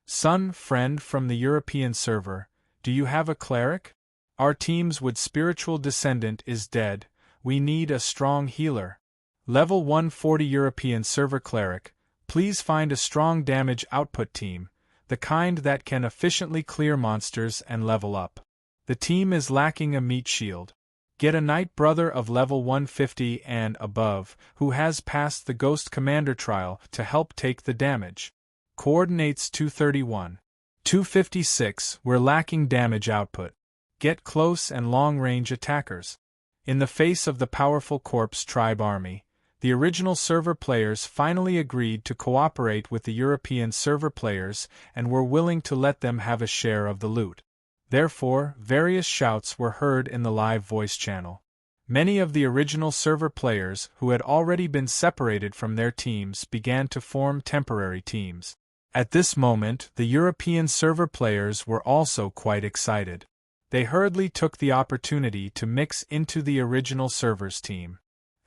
Son, friend from the European server, do you have a cleric? Our team's wood spiritual descendant is dead. We need a strong healer. Level 140 European server cleric, please find a strong damage output team, the kind that can efficiently clear monsters and level up. The team is lacking a meat shield. Get a knight brother of level 150 and above, who has passed the Ghost Commander trial to help take the damage. Coordinates 231. 256, we're lacking damage output. Get close and long-range attackers. In the face of the powerful Corpse Tribe army, the original server players finally agreed to cooperate with the European server players and were willing to let them have a share of the loot. Therefore, various shouts were heard in the live voice channel. Many of the original server players who had already been separated from their teams began to form temporary teams. At this moment, the European server players were also quite excited. They hurriedly took the opportunity to mix into the original server's team.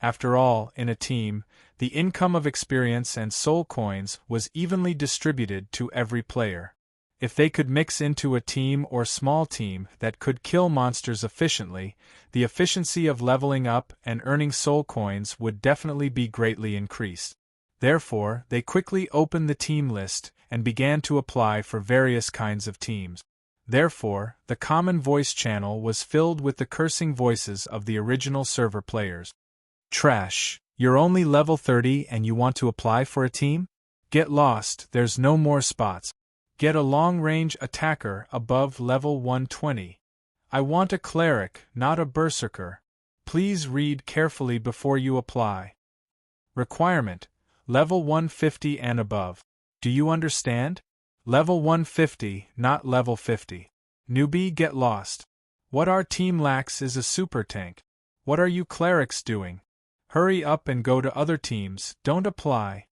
After all, in a team, the income of experience and soul coins was evenly distributed to every player. If they could mix into a team or small team that could kill monsters efficiently, the efficiency of leveling up and earning soul coins would definitely be greatly increased. Therefore, they quickly opened the team list and began to apply for various kinds of teams. Therefore, the common voice channel was filled with the cursing voices of the original server players. Trash! You're only level 30 and you want to apply for a team? Get lost, there's no more spots. Get a long-range attacker above level 120. I want a cleric, not a berserker. Please read carefully before you apply. Requirement: level 150 and above. Do you understand? Level 150, not level 50. Newbie, get lost. What our team lacks is a super tank. What are you clerics doing? Hurry up and go to other teams, don't apply.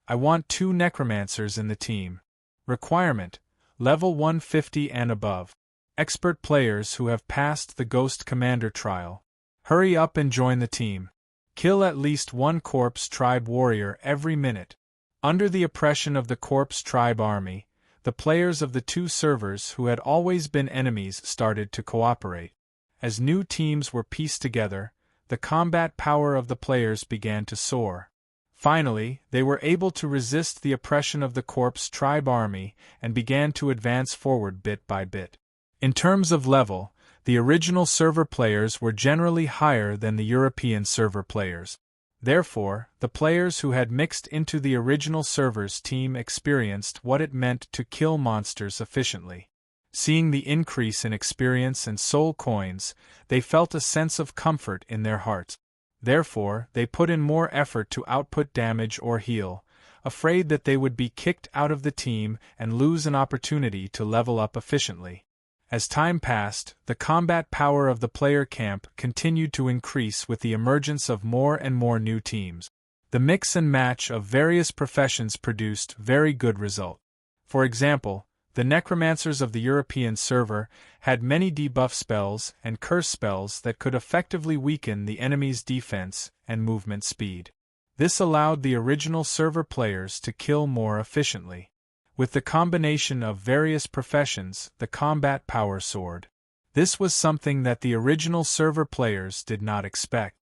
I want 2 necromancers in the team. Requirement: level 150 and above. Expert players who have passed the Ghost Commander trial. Hurry up and join the team. Kill at least 1 Corpse Tribe warrior every minute. Under the oppression of the Corpse Tribe army, the players of the 2 servers who had always been enemies started to cooperate. As new teams were pieced together, the combat power of the players began to soar. Finally, they were able to resist the oppression of the Corpse Tribe army and began to advance forward bit by bit. In terms of level, the original server players were generally higher than the European server players. Therefore, the players who had mixed into the original server's team experienced what it meant to kill monsters efficiently. Seeing the increase in experience and soul coins, they felt a sense of comfort in their hearts. Therefore, they put in more effort to output damage or heal, afraid that they would be kicked out of the team and lose an opportunity to level up efficiently. As time passed, the combat power of the player camp continued to increase with the emergence of more and more new teams. The mix and match of various professions produced very good result. For example, the necromancers of the European server had many debuff spells and curse spells that could effectively weaken the enemy's defense and movement speed. This allowed the original server players to kill more efficiently. With the combination of various professions, the combat power soared. This was something that the original server players did not expect.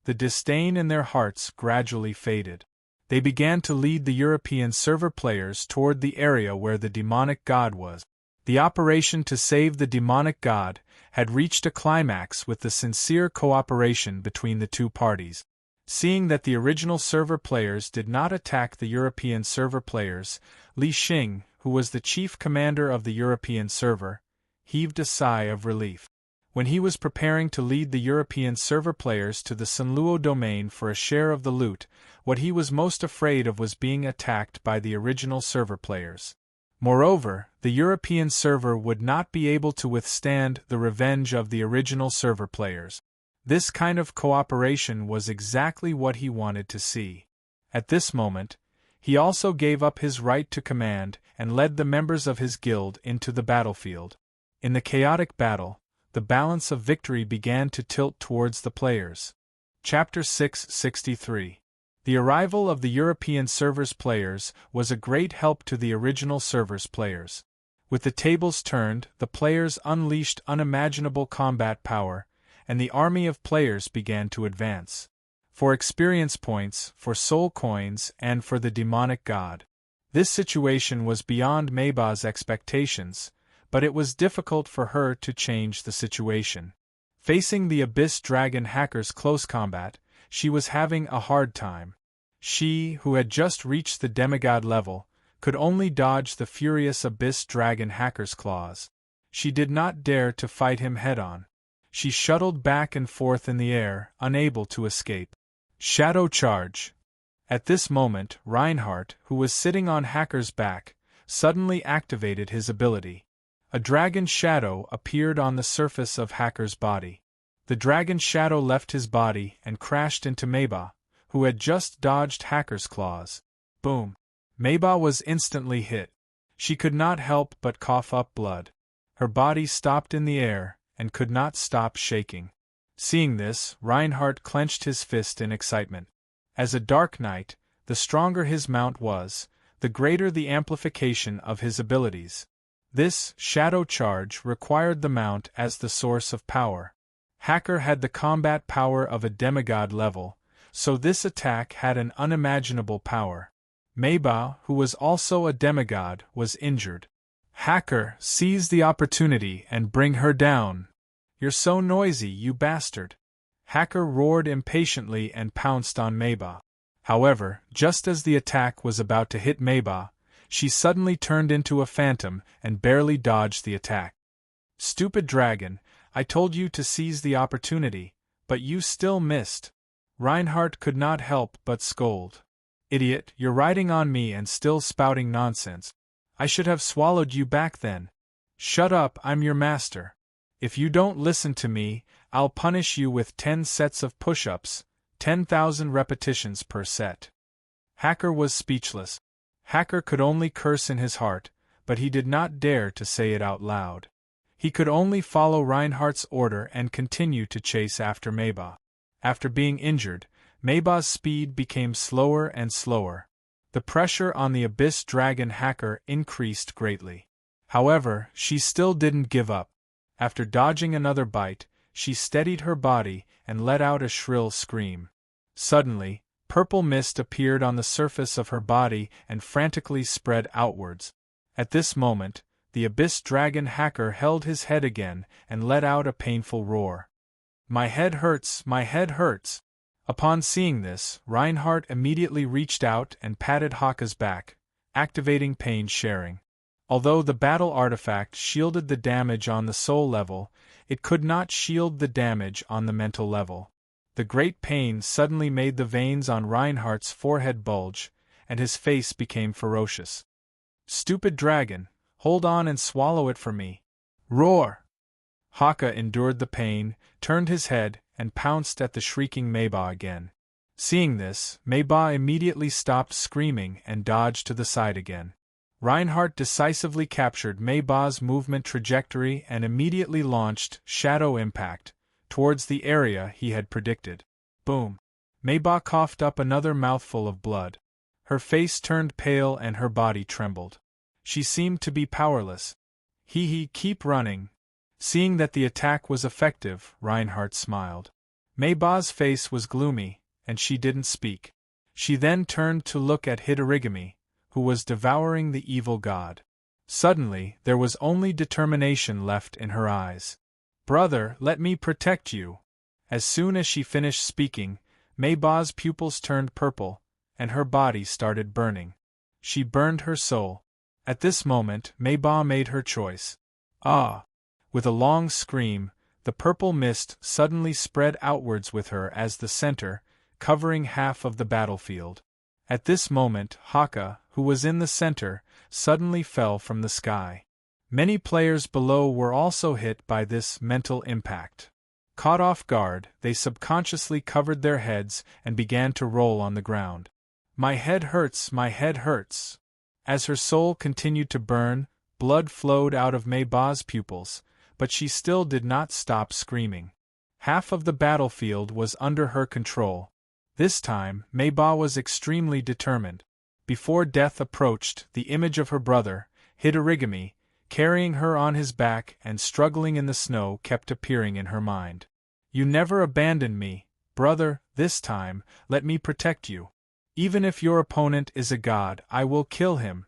The disdain in their hearts gradually faded. They began to lead the European server players toward the area where the demonic god was. The operation to save the demonic god had reached a climax with the sincere cooperation between the 2 parties. Seeing that the original server players did not attack the European server players, Li Xing, who was the chief commander of the European server, heaved a sigh of relief. When he was preparing to lead the European server players to the Sanluo domain for a share of the loot, what he was most afraid of was being attacked by the original server players. Moreover, the European server would not be able to withstand the revenge of the original server players. This kind of cooperation was exactly what he wanted to see. At this moment, he also gave up his right to command and led the members of his guild into the battlefield. In the chaotic battle, the balance of victory began to tilt towards the players. Chapter 663. The arrival of the European servers players was a great help to the original servers players. With the tables turned, the players unleashed unimaginable combat power, and the army of players began to advance. For experience points, for soul coins, and for the demonic god. This situation was beyond Maybach's expectations, but it was difficult for her to change the situation. Facing the Abyss Dragon hackers close combat, she was having a hard time. She, who had just reached the demigod level, could only dodge the furious Abyss Dragon hacker's claws. She did not dare to fight him head-on. She shuttled back and forth in the air, unable to escape. Shadow Charge. At this moment, Reinhardt, who was sitting on Hacker's back, suddenly activated his ability. A dragon shadow appeared on the surface of Hacker's body. The dragon shadow left his body and crashed into Maybach, who had just dodged Hacker's claws. Boom! Maybach was instantly hit. She could not help but cough up blood. Her body stopped in the air and could not stop shaking. Seeing this, Reinhardt clenched his fist in excitement. As a Dark Knight, the stronger his mount was, the greater the amplification of his abilities. This Shadow Charge required the mount as the source of power. Hacker had the combat power of a demigod level, so this attack had an unimaginable power. Maybach, who was also a demigod, was injured. Hacker, seize the opportunity and bring her down. You're so noisy, you bastard. Hacker roared impatiently and pounced on Maybach. However, just as the attack was about to hit Maybach, she suddenly turned into a phantom and barely dodged the attack. Stupid dragon, I told you to seize the opportunity, but you still missed. Reinhardt could not help but scold. Idiot, you're riding on me and still spouting nonsense. I should have swallowed you back then. Shut up, I'm your master. If you don't listen to me, I'll punish you with 10 sets of push-ups, 10,000 repetitions per set. Hacker was speechless. Hacker could only curse in his heart, but he did not dare to say it out loud. He could only follow Reinhardt's order and continue to chase after Maybach. After being injured, Maybach's speed became slower and slower. The pressure on the Abyss Dragon hacker increased greatly. However, she still didn't give up. After dodging another bite, she steadied her body and let out a shrill scream. Suddenly, purple mist appeared on the surface of her body and frantically spread outwards. At this moment, the Abyss Dragon hacker held his head again and let out a painful roar. My head hurts, my head hurts. Upon seeing this, Reinhardt immediately reached out and patted Haka's back, activating pain sharing. Although the battle artifact shielded the damage on the soul level, it could not shield the damage on the mental level. The great pain suddenly made the veins on Reinhardt's forehead bulge, and his face became ferocious. Stupid dragon, hold on and swallow it for me. Roar! Haka endured the pain, turned his head, and pounced at the shrieking Maybach again. Seeing this, Maybach immediately stopped screaming and dodged to the side again. Reinhardt decisively captured Maybach's movement trajectory and immediately launched Shadow Impact towards the area he had predicted. Boom! Maybach coughed up another mouthful of blood. Her face turned pale and her body trembled. She seemed to be powerless. Keep running. Seeing that the attack was effective, Reinhardt smiled. Maybach's face was gloomy, and she didn't speak. She then turned to look at Hidorigami, who was devouring the evil god. Suddenly, there was only determination left in her eyes. Brother, let me protect you. As soon as she finished speaking, Maybach's pupils turned purple, and her body started burning. She burned her soul. At this moment, Maybach made her choice. Ah! With a long scream, the purple mist suddenly spread outwards with her as the center, covering half of the battlefield. At this moment, Haka, who was in the center, suddenly fell from the sky. Many players below were also hit by this mental impact. Caught off guard, they subconsciously covered their heads and began to roll on the ground. My head hurts, my head hurts. As her soul continued to burn, blood flowed out of Maybach's pupils, but she still did not stop screaming. Half of the battlefield was under her control. This time, Maybach was extremely determined. Before death approached, the image of her brother, Hidorigami, carrying her on his back and struggling in the snow, kept appearing in her mind. You never abandoned me, brother, this time, let me protect you. Even if your opponent is a god, I will kill him.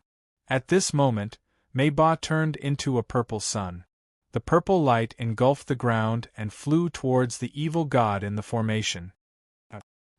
At this moment, Maybach turned into a purple sun. The purple light engulfed the ground and flew towards the evil god in the formation.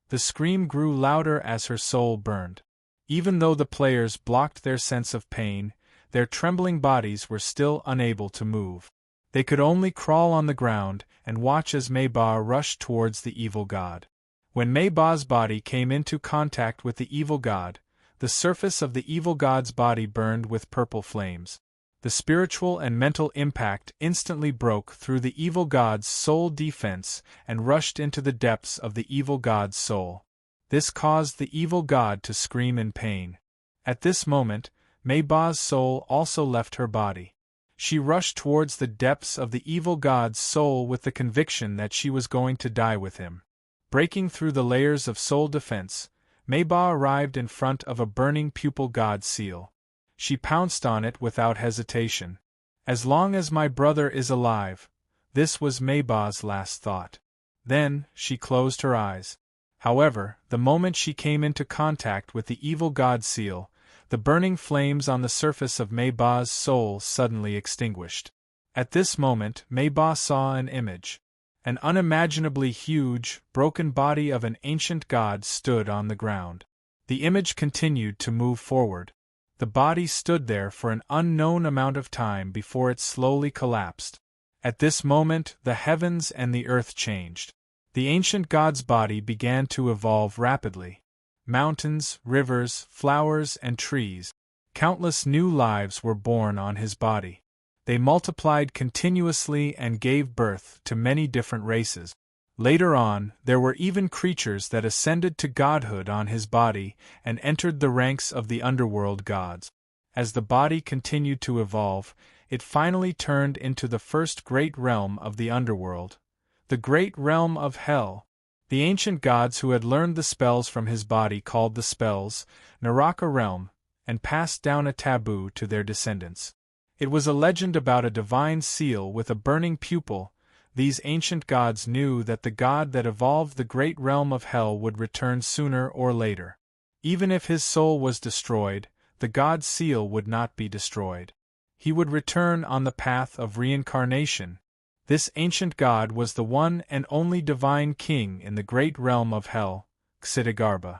The scream grew louder as her soul burned. Even though the players blocked their sense of pain, their trembling bodies were still unable to move. They could only crawl on the ground and watch as Maybach rushed towards the evil god. When Maybach's body came into contact with the evil god, the surface of the evil god's body burned with purple flames. The spiritual and mental impact instantly broke through the evil god's soul defense and rushed into the depths of the evil god's soul. This caused the evil god to scream in pain. At this moment, Maybach's soul also left her body. She rushed towards the depths of the evil god's soul with the conviction that she was going to die with him. Breaking through the layers of soul defense, Maybach arrived in front of a burning pupil god seal. She pounced on it without hesitation. As long as my brother is alive, this was Maybach's last thought. Then, she closed her eyes. However, the moment she came into contact with the evil god seal, the burning flames on the surface of Maybach's soul suddenly extinguished. At this moment, Maybach saw an image. An unimaginably huge, broken body of an ancient god stood on the ground. The image continued to move forward. The body stood there for an unknown amount of time before it slowly collapsed. At this moment, the heavens and the earth changed. The ancient god's body began to evolve rapidly. Mountains, rivers, flowers, and trees. Countless new lives were born on his body. They multiplied continuously and gave birth to many different races. Later on, there were even creatures that ascended to godhood on his body and entered the ranks of the underworld gods. As the body continued to evolve, it finally turned into the first great realm of the underworld, the great realm of Hell. The ancient gods who had learned the spells from his body called the spells Naraka realm, and passed down a taboo to their descendants. It was a legend about a divine seal with a burning pupil. These ancient gods knew that the god that evolved the great realm of Hell would return sooner or later. Even if his soul was destroyed, the god's seal would not be destroyed. He would return on the path of reincarnation. This ancient god was the one and only divine king in the great realm of Hell, Xitigarbha.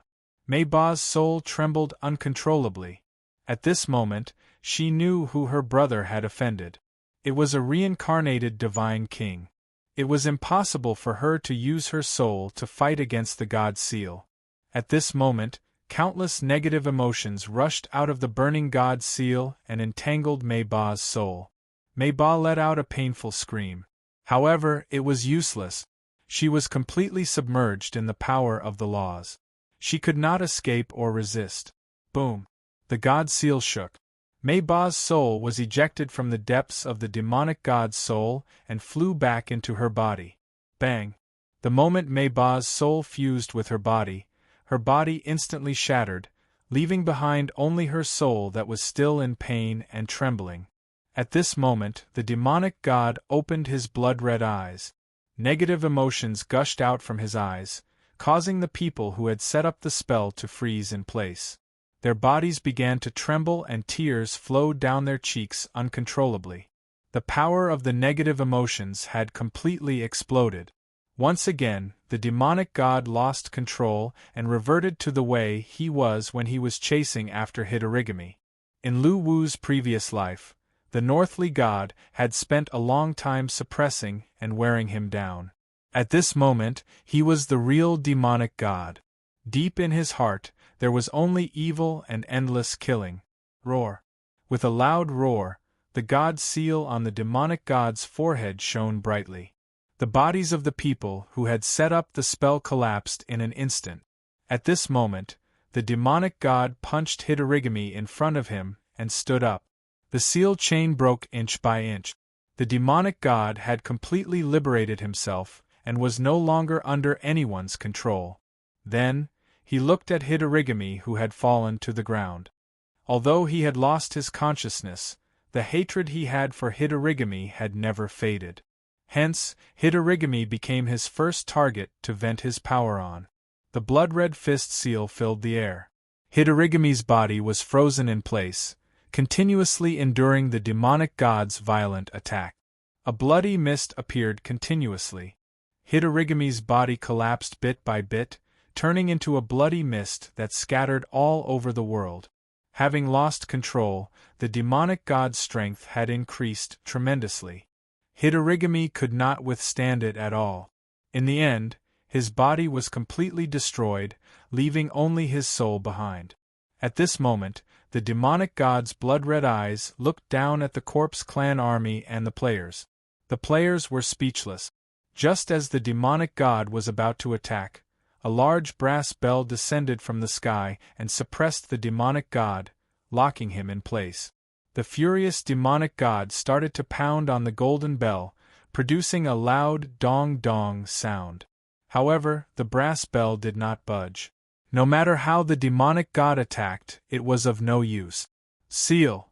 Maybach's soul trembled uncontrollably. At this moment, she knew who her brother had offended. It was a reincarnated divine king. It was impossible for her to use her soul to fight against the god's seal. At this moment, countless negative emotions rushed out of the burning god's seal and entangled Maybach's soul. Maybach let out a painful scream. However, it was useless. She was completely submerged in the power of the laws. She could not escape or resist. Boom! The god's seal shook. Maybach's soul was ejected from the depths of the demonic god's soul and flew back into her body. Bang! The moment Maybach's soul fused with her body instantly shattered, leaving behind only her soul that was still in pain and trembling. At this moment, the demonic god opened his blood-red eyes. Negative emotions gushed out from his eyes, causing the people who had set up the spell to freeze in place. Their bodies began to tremble and tears flowed down their cheeks uncontrollably. The power of the negative emotions had completely exploded. Once again, the demonic god lost control and reverted to the way he was when he was chasing after Hidorigami. In Lu Wu's previous life, the Northly god had spent a long time suppressing and wearing him down. At this moment, he was the real demonic god. Deep in his heart, there was only evil and endless killing. Roar! With a loud roar, the god's seal on the demonic god's forehead shone brightly. The bodies of the people who had set up the spell collapsed in an instant. At this moment, the demonic god punched Hitorigami in front of him and stood up. The seal chain broke inch by inch. The demonic god had completely liberated himself and was no longer under anyone's control. Then, he looked at Hitorigami, who had fallen to the ground. Although he had lost his consciousness, the hatred he had for Hitorigami had never faded. Hence, Hitorigami became his first target to vent his power on. The blood-red fist seal filled the air. Hitorigami's body was frozen in place, continuously enduring the demonic god's violent attack. A bloody mist appeared continuously. Hitorigami's body collapsed bit by bit, turning into a bloody mist that scattered all over the world. Having lost control, the demonic god's strength had increased tremendously. Hitorigami could not withstand it at all. In the end, his body was completely destroyed, leaving only his soul behind. At this moment, the demonic god's blood-red eyes looked down at the Corpse Clan army and the players. The players were speechless. Just as the demonic god was about to attack, a large brass bell descended from the sky and suppressed the demonic god, locking him in place. The furious demonic god started to pound on the golden bell, producing a loud dong-dong sound. However, the brass bell did not budge. No matter how the demonic god attacked, it was of no use. Seal!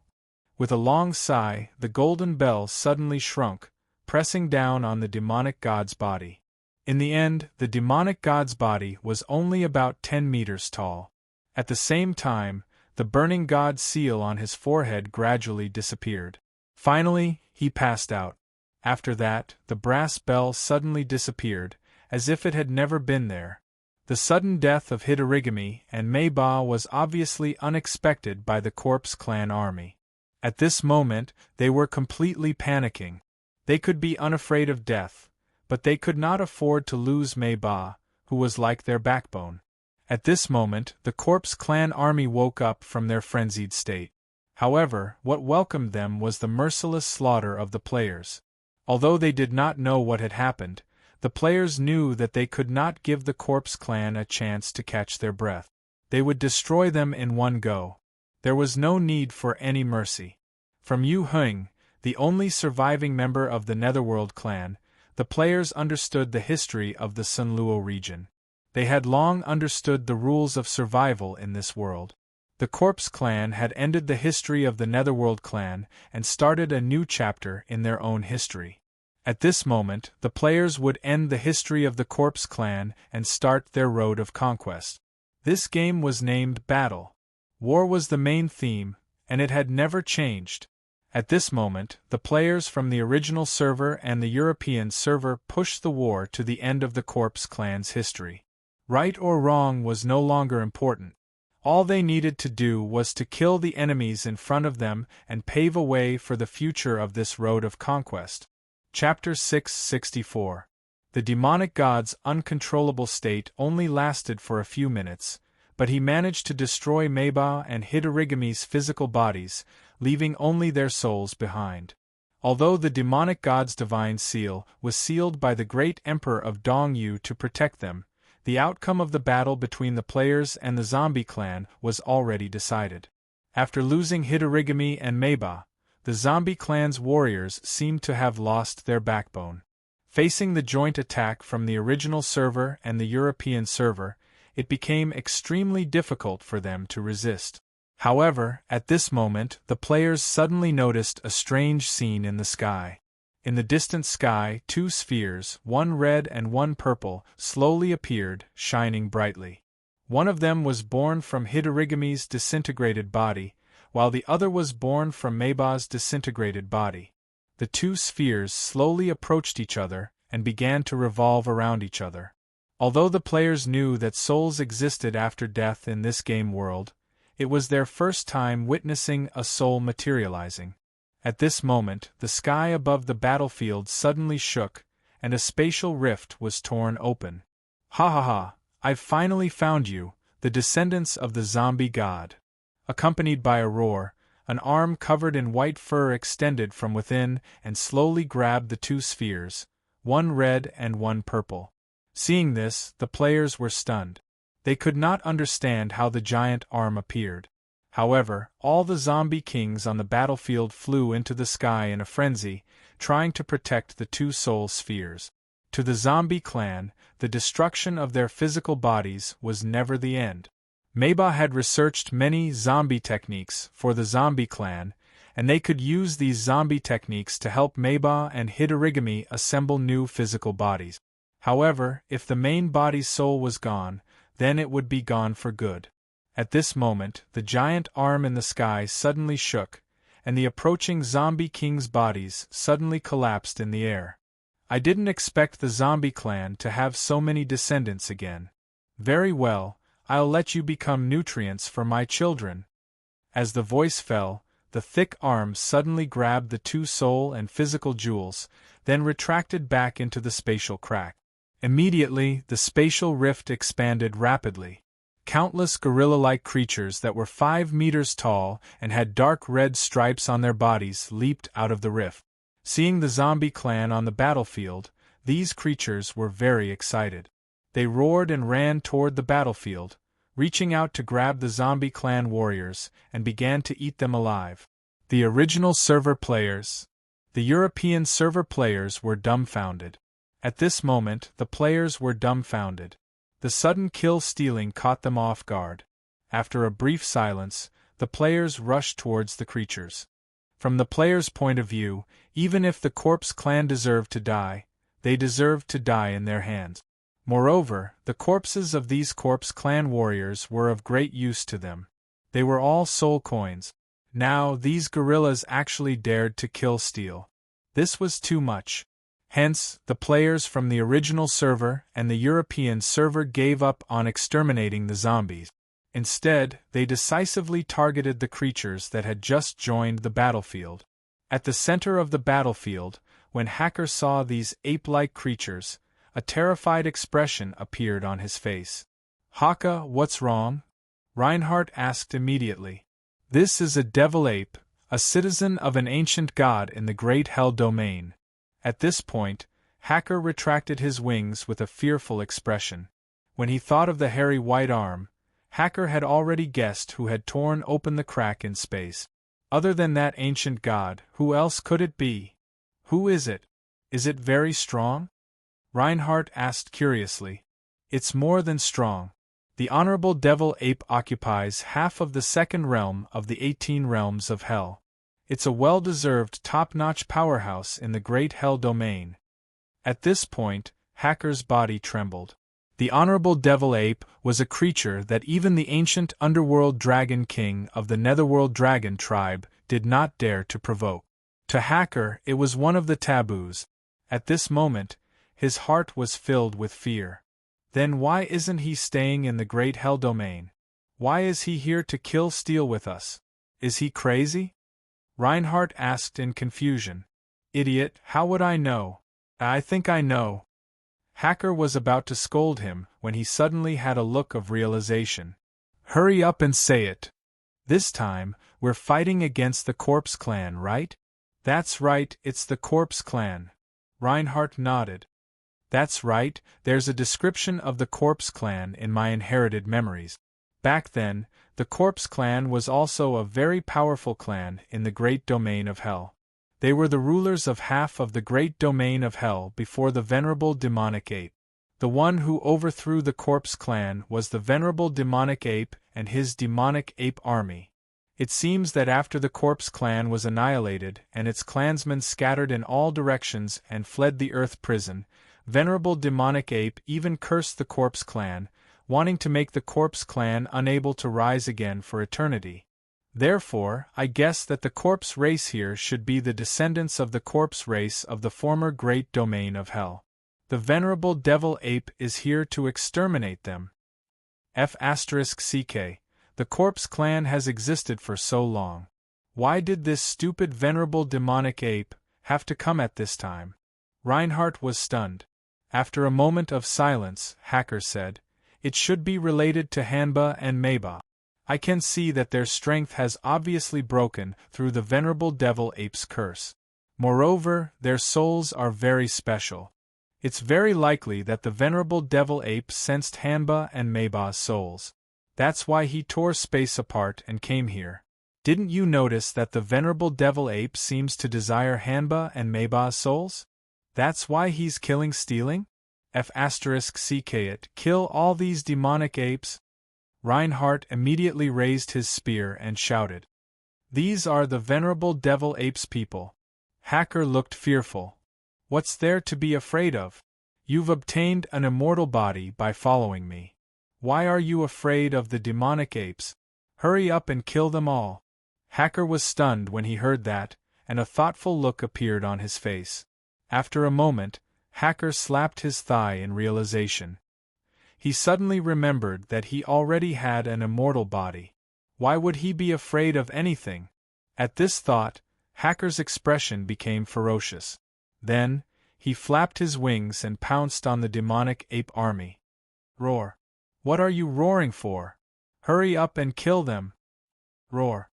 With a long sigh, the golden bell suddenly shrunk, pressing down on the demonic god's body. In the end, the demonic god's body was only about 10 meters tall. At the same time, the burning god's seal on his forehead gradually disappeared. Finally, he passed out. After that, the brass bell suddenly disappeared, as if it had never been there. The sudden death of Hitorigami and Meiba was obviously unexpected by the Corpse Clan army. At this moment, they were completely panicking. They could be unafraid of death, but they could not afford to lose Meiba, who was like their backbone. At this moment, the Corpse Clan army woke up from their frenzied state. However, what welcomed them was the merciless slaughter of the players. Although they did not know what had happened, the players knew that they could not give the Corpse Clan a chance to catch their breath. They would destroy them in one go. There was no need for any mercy. From Yu Heng, the only surviving member of the Netherworld clan, the players understood the history of the Sunluo region. They had long understood the rules of survival in this world. The Corpse Clan had ended the history of the Netherworld clan and started a new chapter in their own history. At this moment, the players would end the history of the Corpse Clan and start their road of conquest. This game was named Battle. War was the main theme, and it had never changed. At this moment, the players from the original server and the European server pushed the war to the end of the Corpse Clan's history. Right or wrong was no longer important. All they needed to do was to kill the enemies in front of them and pave a way for the future of this road of conquest. Chapter 664. The demonic god's uncontrollable state only lasted for a few minutes, but he managed to destroy Meiba and Hitorigami's physical bodies, leaving only their souls behind. Although the demonic god's divine seal was sealed by the great emperor of Dongyu to protect them, the outcome of the battle between the players and the zombie clan was already decided. After losing Hitorigami and Meiba, the zombie clan's warriors seemed to have lost their backbone. Facing the joint attack from the original server and the European server, it became extremely difficult for them to resist. However, at this moment, the players suddenly noticed a strange scene in the sky. In the distant sky, two spheres, one red and one purple, slowly appeared, shining brightly. One of them was born from Hitorigami's disintegrated body, while the other was born from Meiba's disintegrated body. The two spheres slowly approached each other and began to revolve around each other. Although the players knew that souls existed after death in this game world, it was their first time witnessing a soul materializing. At this moment, the sky above the battlefield suddenly shook, and a spatial rift was torn open. Ha ha ha, I've finally found you, the descendants of the zombie god. Accompanied by a roar, an arm covered in white fur extended from within and slowly grabbed the two spheres, one red and one purple. Seeing this, the players were stunned. They could not understand how the giant arm appeared. However, all the zombie kings on the battlefield flew into the sky in a frenzy, trying to protect the two soul spheres. To the zombie clan, the destruction of their physical bodies was never the end. Meiba had researched many zombie techniques for the zombie clan, and they could use these zombie techniques to help Meiba and Hidorigami assemble new physical bodies. However, if the main body's soul was gone, then it would be gone for good. At this moment, the giant arm in the sky suddenly shook, and the approaching zombie king's bodies suddenly collapsed in the air. I didn't expect the zombie clan to have so many descendants again. Very well, I'll let you become nutrients for my children. As the voice fell, the thick arms suddenly grabbed the two soul and physical jewels, then retracted back into the spatial crack. Immediately, the spatial rift expanded rapidly. Countless gorilla-like creatures that were 5 meters tall and had dark red stripes on their bodies leaped out of the rift. Seeing the zombie clan on the battlefield, these creatures were very excited. They roared and ran toward the battlefield, reaching out to grab the zombie clan warriors, and began to eat them alive. The original server players. The European server players were dumbfounded. At this moment, the players were dumbfounded. The sudden kill-stealing caught them off guard. After a brief silence, the players rushed towards the creatures. From the players' point of view, even if the corpse clan deserved to die, they deserved to die in their hands. Moreover, the corpses of these corpse clan warriors were of great use to them. They were all soul coins. Now, these gorillas actually dared to kill-steal. This was too much. Hence, the players from the original server and the European server gave up on exterminating the zombies. Instead, they decisively targeted the creatures that had just joined the battlefield. At the center of the battlefield, when Hacker saw these ape-like creatures, a terrified expression appeared on his face. "Haka, what's wrong?" Reinhardt asked immediately. "This is a devil ape, a citizen of an ancient god in the Great Hell domain." At this point, Hacker retracted his wings with a fearful expression. When he thought of the hairy white arm, Hacker had already guessed who had torn open the crack in space. Other than that ancient god, who else could it be? Who is it? Is it very strong? Reinhardt asked curiously. It's more than strong. The Honorable Devil Ape occupies half of the second realm of the 18 realms of Hell. It's a well-deserved top-notch powerhouse in the Great Hell domain. At this point, Hacker's body trembled. The Honorable Devil Ape was a creature that even the ancient underworld dragon king of the Netherworld dragon tribe did not dare to provoke. To Hacker, it was one of the taboos. At this moment, his heart was filled with fear. Then why isn't he staying in the Great Hell domain? Why is he here to kill-steal with us? Is he crazy? Reinhardt asked in confusion. Idiot, how would I know? I think I know. Hacker was about to scold him when he suddenly had a look of realization. Hurry up and say it. This time, we're fighting against the Corpse Clan, right? That's right, it's the Corpse Clan. Reinhardt nodded. That's right, there's a description of the Corpse Clan in my inherited memories. Back then, the Corpse Clan was also a very powerful clan in the Great Domain of Hell. They were the rulers of half of the Great Domain of Hell before the Venerable Demonic Ape. The one who overthrew the Corpse Clan was the Venerable Demonic Ape and his Demonic Ape army. It seems that after the Corpse Clan was annihilated and its clansmen scattered in all directions and fled the Earth Prison, Venerable Demonic Ape even cursed the Corpse Clan, wanting to make the Corpse Clan unable to rise again for eternity. Therefore, I guess that the corpse race here should be the descendants of the corpse race of the former Great Domain of Hell. The Venerable Devil Ape is here to exterminate them. F***CK. The Corpse Clan has existed for so long. Why did this stupid Venerable Demonic Ape have to come at this time? Reinhardt was stunned. After a moment of silence, Hacker said, It should be related to Hanba and Meiba. I can see that their strength has obviously broken through the Venerable Devil Ape's curse. Moreover, their souls are very special. It's very likely that the venerable devil ape sensed Hanba and Mayba's souls. That's why he tore space apart and came here. Didn't you notice that the venerable devil ape seems to desire Hanba and Mayba's souls? That's why he's stealing? F***ck kill all these demonic apes? Reinhardt immediately raised his spear and shouted. These are the venerable devil ape's people. Hacker looked fearful. What's there to be afraid of? You've obtained an immortal body by following me. Why are you afraid of the demonic apes? Hurry up and kill them all. Hacker was stunned when he heard that, and a thoughtful look appeared on his face. After a moment, Hacker slapped his thigh in realization. He suddenly remembered that he already had an immortal body. Why would he be afraid of anything? At this thought, Hacker's expression became ferocious. Then, he flapped his wings and pounced on the demonic ape army. Roar! What are you roaring for? Hurry up and kill them! Roar!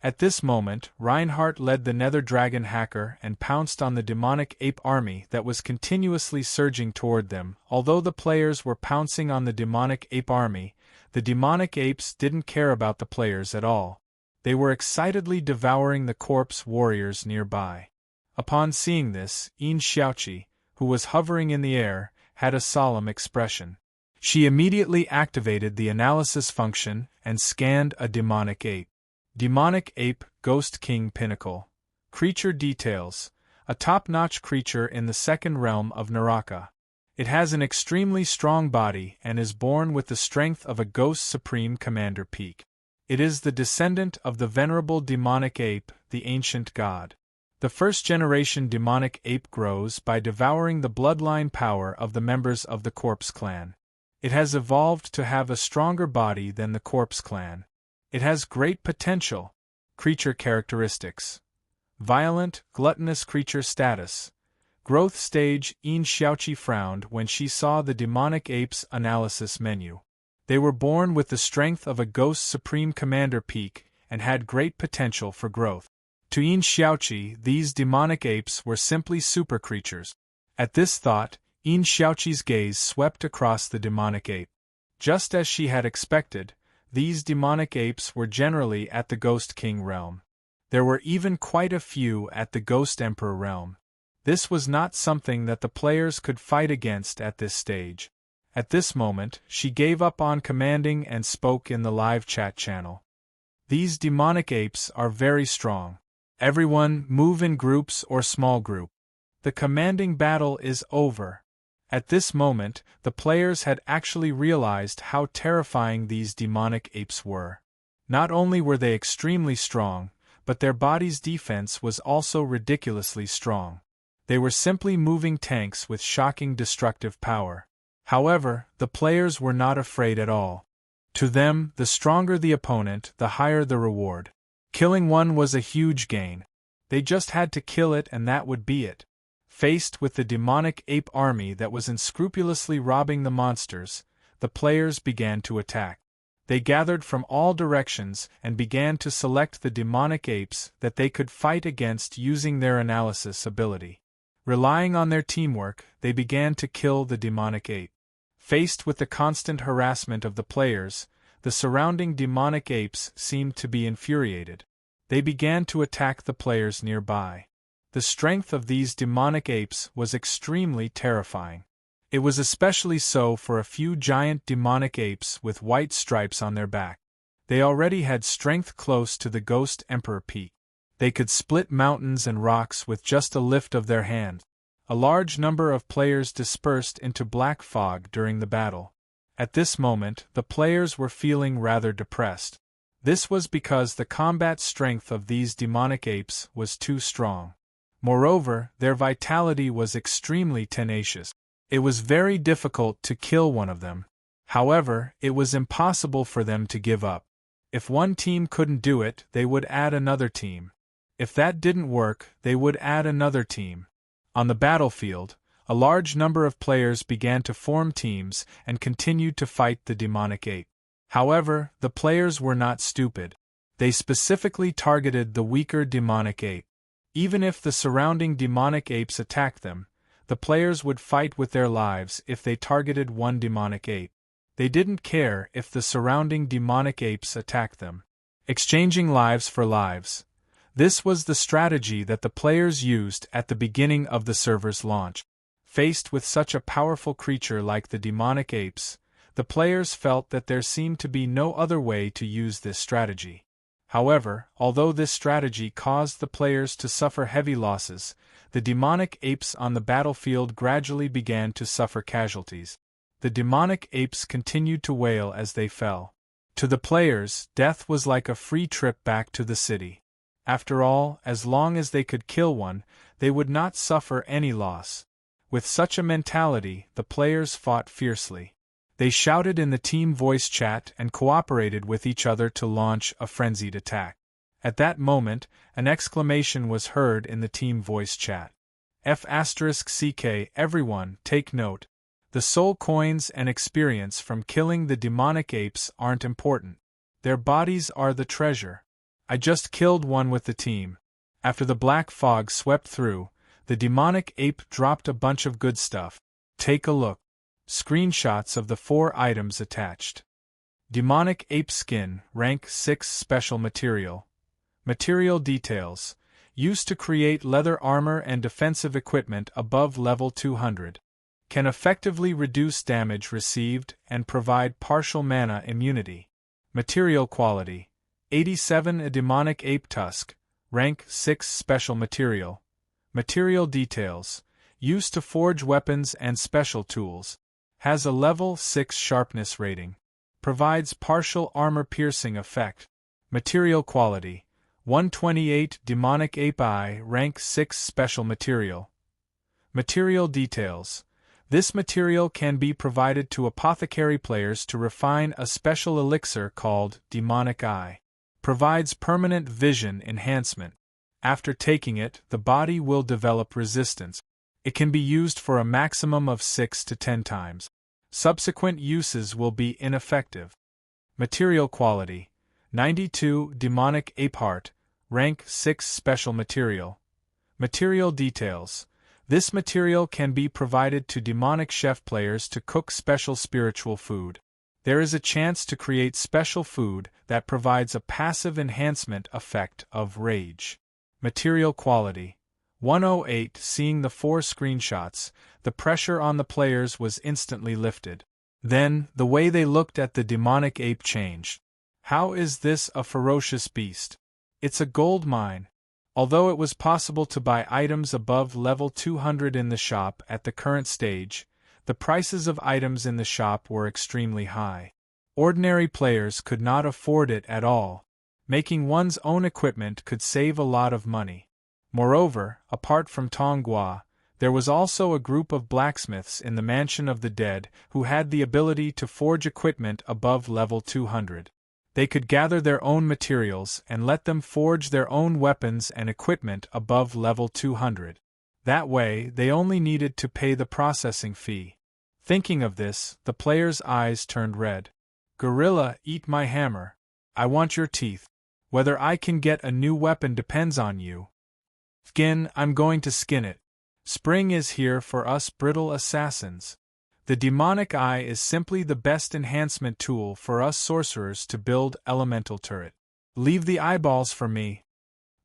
At this moment, Reinhardt led the nether dragon Hacker and pounced on the demonic ape army that was continuously surging toward them. Although the players were pouncing on the demonic ape army, the demonic apes didn't care about the players at all. They were excitedly devouring the corpse warriors nearby. Upon seeing this, Yin Xiaoqi, who was hovering in the air, had a solemn expression. She immediately activated the analysis function and scanned a demonic ape. Demonic ape, Ghost King Pinnacle. Creature details: a top-notch creature in the second realm of Naraka. It has an extremely strong body and is born with the strength of a Ghost Supreme Commander Peak. It is the descendant of the venerable demonic ape, the ancient god. The first-generation demonic ape grows by devouring the bloodline power of the members of the Corpse Clan. It has evolved to have a stronger body than the Corpse Clan. It has great potential. Creature characteristics: violent, gluttonous creature status. Growth stage: Yin Xiaoqi frowned when she saw the demonic ape's analysis menu. They were born with the strength of a Ghost Supreme Commander Peak and had great potential for growth. To Yin Xiaoqi, these demonic apes were simply super creatures. At this thought, Yin Xiaoqi's gaze swept across the demonic ape. Just as she had expected, these demonic apes were generally at the Ghost King realm. There were even quite a few at the Ghost Emperor realm. This was not something that the players could fight against at this stage. At this moment, she gave up on commanding and spoke in the live chat channel. These demonic apes are very strong. Everyone, move in groups or small group. The commanding battle is over. At this moment, the players had actually realized how terrifying these demonic apes were. Not only were they extremely strong, but their body's defense was also ridiculously strong. They were simply moving tanks with shocking destructive power. However, the players were not afraid at all. To them, the stronger the opponent, the higher the reward. Killing one was a huge gain. They just had to kill it and that would be it. Faced with the demonic ape army that was unscrupulously robbing the monsters, the players began to attack. They gathered from all directions and began to select the demonic apes that they could fight against using their analysis ability. Relying on their teamwork, they began to kill the demonic ape. Faced with the constant harassment of the players, the surrounding demonic apes seemed to be infuriated. They began to attack the players nearby. The strength of these demonic apes was extremely terrifying. It was especially so for a few giant demonic apes with white stripes on their back. They already had strength close to the Ghost Emperor Peak. They could split mountains and rocks with just a lift of their hand. A large number of players dispersed into black fog during the battle. At this moment, the players were feeling rather depressed. This was because the combat strength of these demonic apes was too strong. Moreover, their vitality was extremely tenacious. It was very difficult to kill one of them. However, it was impossible for them to give up. If one team couldn't do it, they would add another team. If that didn't work, they would add another team. On the battlefield, a large number of players began to form teams and continued to fight the demonic ape. However, the players were not stupid. They specifically targeted the weaker demonic ape. Even if the surrounding demonic apes attacked them, The players would fight with their lives if they targeted one demonic ape. They didn't care if the surrounding demonic apes attacked them. Exchanging lives for lives. This was the strategy that the players used at the beginning of the server's launch. Faced with such a powerful creature like the demonic apes, the players felt that there seemed to be no other way to use this strategy. However, although this strategy caused the players to suffer heavy losses, the demonic apes on the battlefield gradually began to suffer casualties. The demonic apes continued to wail as they fell. To the players, death was like a free trip back to the city. After all, as long as they could kill one, they would not suffer any loss. With such a mentality, the players fought fiercely. They shouted in the team voice chat and cooperated with each other to launch a frenzied attack. At that moment, an exclamation was heard in the team voice chat. F***CK everyone, take note. The soul coins and experience from killing the demonic apes aren't important. Their bodies are the treasure. I just killed one with the team. After the black fog swept through, the demonic ape dropped a bunch of good stuff. Take a look. Screenshots of the 4 items attached. Demonic ape skin, rank 6 special material. Material details. Used to create leather armor and defensive equipment above level 200. Can effectively reduce damage received and provide partial mana immunity. Material quality. 87 A demonic ape tusk, rank 6 special material. Material details. Used to forge weapons and special tools. Has a level 6 sharpness rating. Provides partial armor piercing effect. Material quality. 128 Demonic Ape Eye, rank 6 special material. Material details. This material can be provided to apothecary players to refine a special elixir called Demonic Eye. Provides permanent vision enhancement. After taking it, the body will develop resistance. It can be used for a maximum of 6 to 10 times. Subsequent uses will be ineffective. Material quality. 92 Demonic Ape Heart, rank 6 special material. Material details. This material can be provided to demonic chef players to cook special spiritual food. There is a chance to create special food that provides a passive enhancement effect of rage. Material quality. 108 Seeing the 4 screenshots, the pressure on the players was instantly lifted. Then, the way they looked at the demonic ape changed. How is this a ferocious beast? It's a gold mine. Although it was possible to buy items above level 200 in the shop at the current stage, the prices of items in the shop were extremely high. Ordinary players could not afford it at all. Making one's own equipment could save a lot of money. Moreover, apart from Tonghua, there was also a group of blacksmiths in the Mansion of the Dead who had the ability to forge equipment above level 200. They could gather their own materials and let them forge their own weapons and equipment above level 200. That way, they only needed to pay the processing fee. Thinking of this, the player's eyes turned red. Gorilla, eat my hammer. I want your teeth. Whether I can get a new weapon depends on you. Skin, I'm going to skin it. Spring is here for us brittle assassins. The demonic eye is simply the best enhancement tool for us sorcerers to build elemental turret. Leave the eyeballs for me.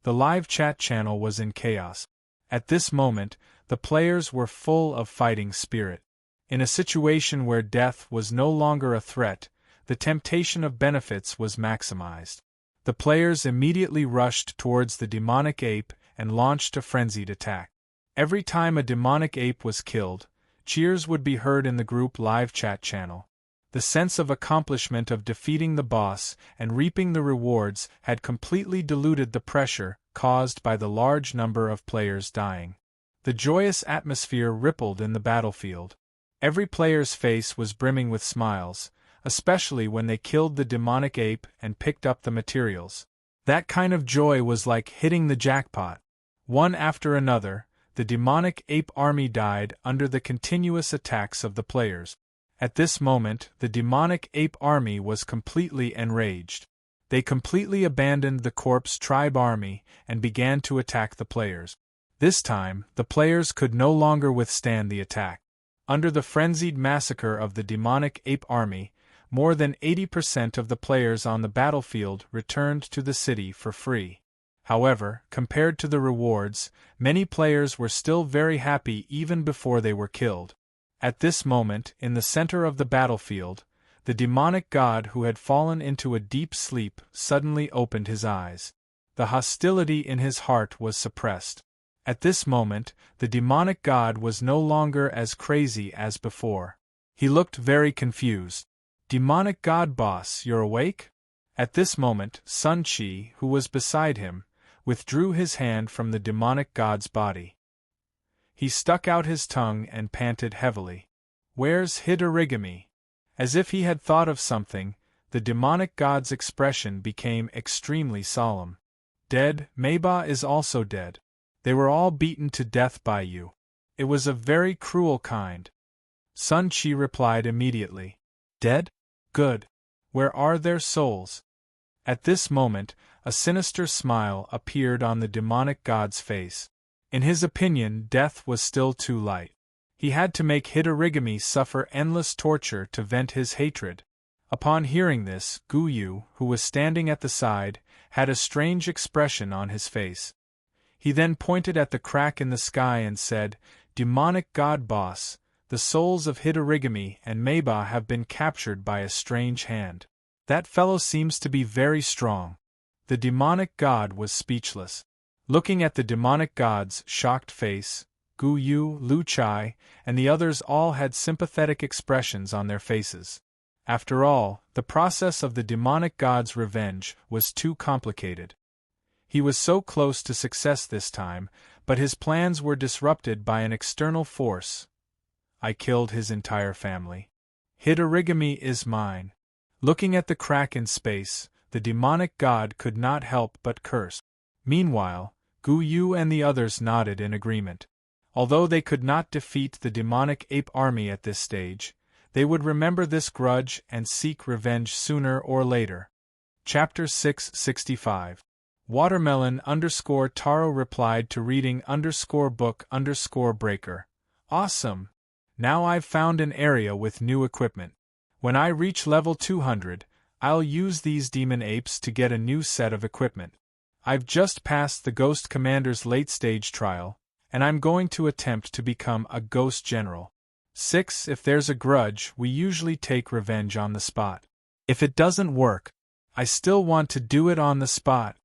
The live chat channel was in chaos. At this moment, the players were full of fighting spirit. In a situation where death was no longer a threat, the temptation of benefits was maximized. The players immediately rushed towards the demonic ape and launched a frenzied attack. Every time a demonic ape was killed, cheers would be heard in the group live chat channel. The sense of accomplishment of defeating the boss and reaping the rewards had completely diluted the pressure caused by the large number of players dying. The joyous atmosphere rippled in the battlefield. Every player's face was brimming with smiles, especially when they killed the demonic ape and picked up the materials. That kind of joy was like hitting the jackpot. One after another, the demonic ape army died under the continuous attacks of the players. At this moment, the demonic ape army was completely enraged. They completely abandoned the corpse tribe army and began to attack the players. This time, the players could no longer withstand the attack. Under the frenzied massacre of the demonic ape army, more than 80% of the players on the battlefield returned to the city for free. However, compared to the rewards, many players were still very happy even before they were killed. At this moment, in the center of the battlefield, the demonic god who had fallen into a deep sleep suddenly opened his eyes. The hostility in his heart was suppressed. At this moment, the demonic god was no longer as crazy as before. He looked very confused. "Demonic god boss, you're awake?" At this moment, Sun Chi, who was beside him, withdrew his hand from the demonic god's body. He stuck out his tongue and panted heavily. "Where's Hidorigami?" As if he had thought of something, the demonic god's expression became extremely solemn. "Dead, Meiba is also dead. They were all beaten to death by you. It was a very cruel kind." Sun Chi replied immediately. "Dead? Good. Where are their souls?" At this moment, a sinister smile appeared on the demonic god's face. In his opinion, death was still too light. He had to make Hidorigami suffer endless torture to vent his hatred. Upon hearing this, Guyu, who was standing at the side, had a strange expression on his face. He then pointed at the crack in the sky and said, "Demonic god boss, the souls of Hidorigami and Meiba have been captured by a strange hand. That fellow seems to be very strong." The demonic god was speechless. Looking at the demonic god's shocked face, Gu Yu, Lu Chai, and the others all had sympathetic expressions on their faces. After all, the process of the demonic god's revenge was too complicated. He was so close to success this time, but his plans were disrupted by an external force. "I killed his entire family. Hidorigami is mine." Looking at the crack in space, the demonic god could not help but curse. Meanwhile, Gu Yu and the others nodded in agreement. Although they could not defeat the demonic ape army at this stage, they would remember this grudge and seek revenge sooner or later. Chapter 665. Watermelon_Taro replied to reading_book_breaker. "Awesome! Now I've found an area with new equipment. When I reach level 200, I'll use these demon apes to get a new set of equipment. I've just passed the Ghost Commander's late-stage trial, and I'm going to attempt to become a Ghost General. 6. If there's a grudge, we usually take revenge on the spot. If it doesn't work, I still want to do it on the spot.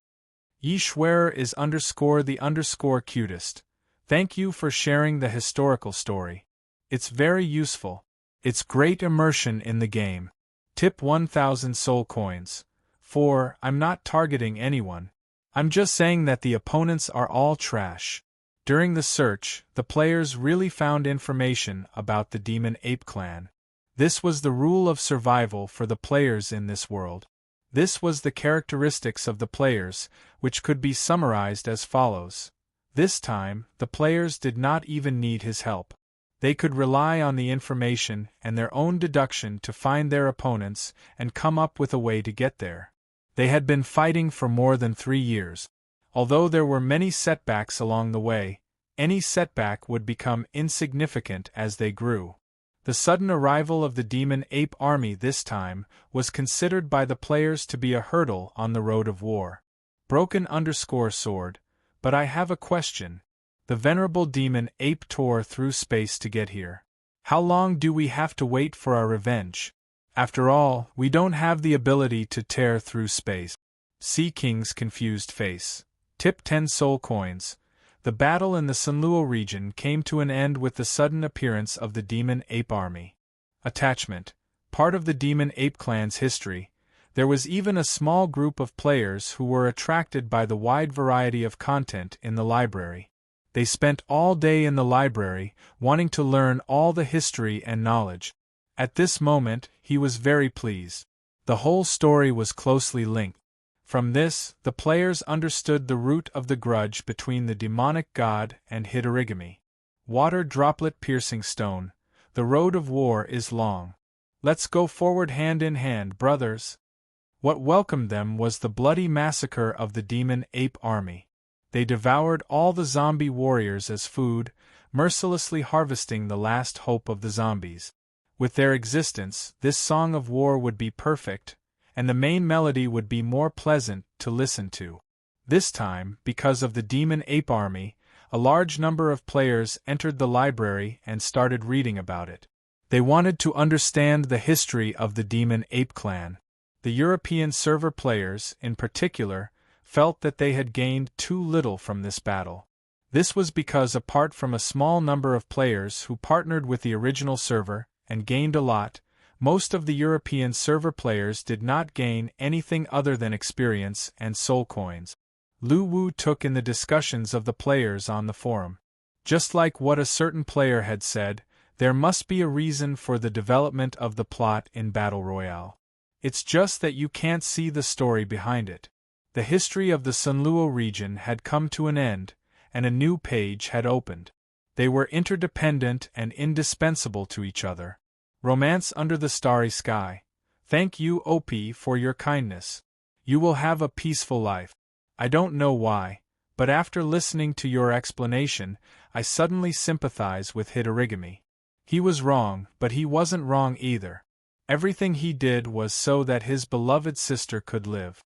Yishwerer is _the cutest. Thank you for sharing the historical story. It's very useful. It's great immersion in the game. Tip 1,000 soul coins. 4. I'm not targeting anyone. I'm just saying that the opponents are all trash. During the search, the players really found information about the Demon Ape Clan. This was the rule of survival for the players in this world. This was the characteristics of the players, which could be summarized as follows. This time, the players did not even need his help. They could rely on the information and their own deduction to find their opponents and come up with a way to get there. They had been fighting for more than 3 years. Although there were many setbacks along the way, any setback would become insignificant as they grew. The sudden arrival of the Demon Ape Army this time was considered by the players to be a hurdle on the road of war. Broken_sword, but I have a question. The venerable Demon Ape tore through space to get here. How long do we have to wait for our revenge? After all, we don't have the ability to tear through space. Sea King's confused face. Tip 10 soul coins. The battle in the Sunluo region came to an end with the sudden appearance of the Demon Ape Army. Attachment. Part of the Demon Ape Clan's history, there was even a small group of players who were attracted by the wide variety of content in the library. They spent all day in the library, wanting to learn all the history and knowledge. At this moment, he was very pleased. The whole story was closely linked. From this, the players understood the root of the grudge between the demonic god and Hidorigami. Water droplet piercing stone. The road of war is long. Let's go forward hand in hand, brothers. What welcomed them was the bloody massacre of the Demon Ape Army. They devoured all the zombie warriors as food, mercilessly harvesting the last hope of the zombies. With their existence, this song of war would be perfect, and the main melody would be more pleasant to listen to. This time, because of the demon ape army, a large number of players entered the library and started reading about it. They wanted to understand the history of the demon ape clan. The European server players, in particular, felt that they had gained too little from this battle. This was because apart from a small number of players who partnered with the original server and gained a lot, most of the European server players did not gain anything other than experience and soul coins. Lu Wu took in the discussions of the players on the forum. Just like what a certain player had said, there must be a reason for the development of the plot in Battle Royale. It's just that you can't see the story behind it. The history of the Sunluo region had come to an end, and a new page had opened. They were interdependent and indispensable to each other. Romance under the starry sky. Thank you, OP, for your kindness. You will have a peaceful life. I don't know why, but after listening to your explanation, I suddenly sympathize with Hidorigami. He was wrong, but he wasn't wrong either. Everything he did was so that his beloved sister could live.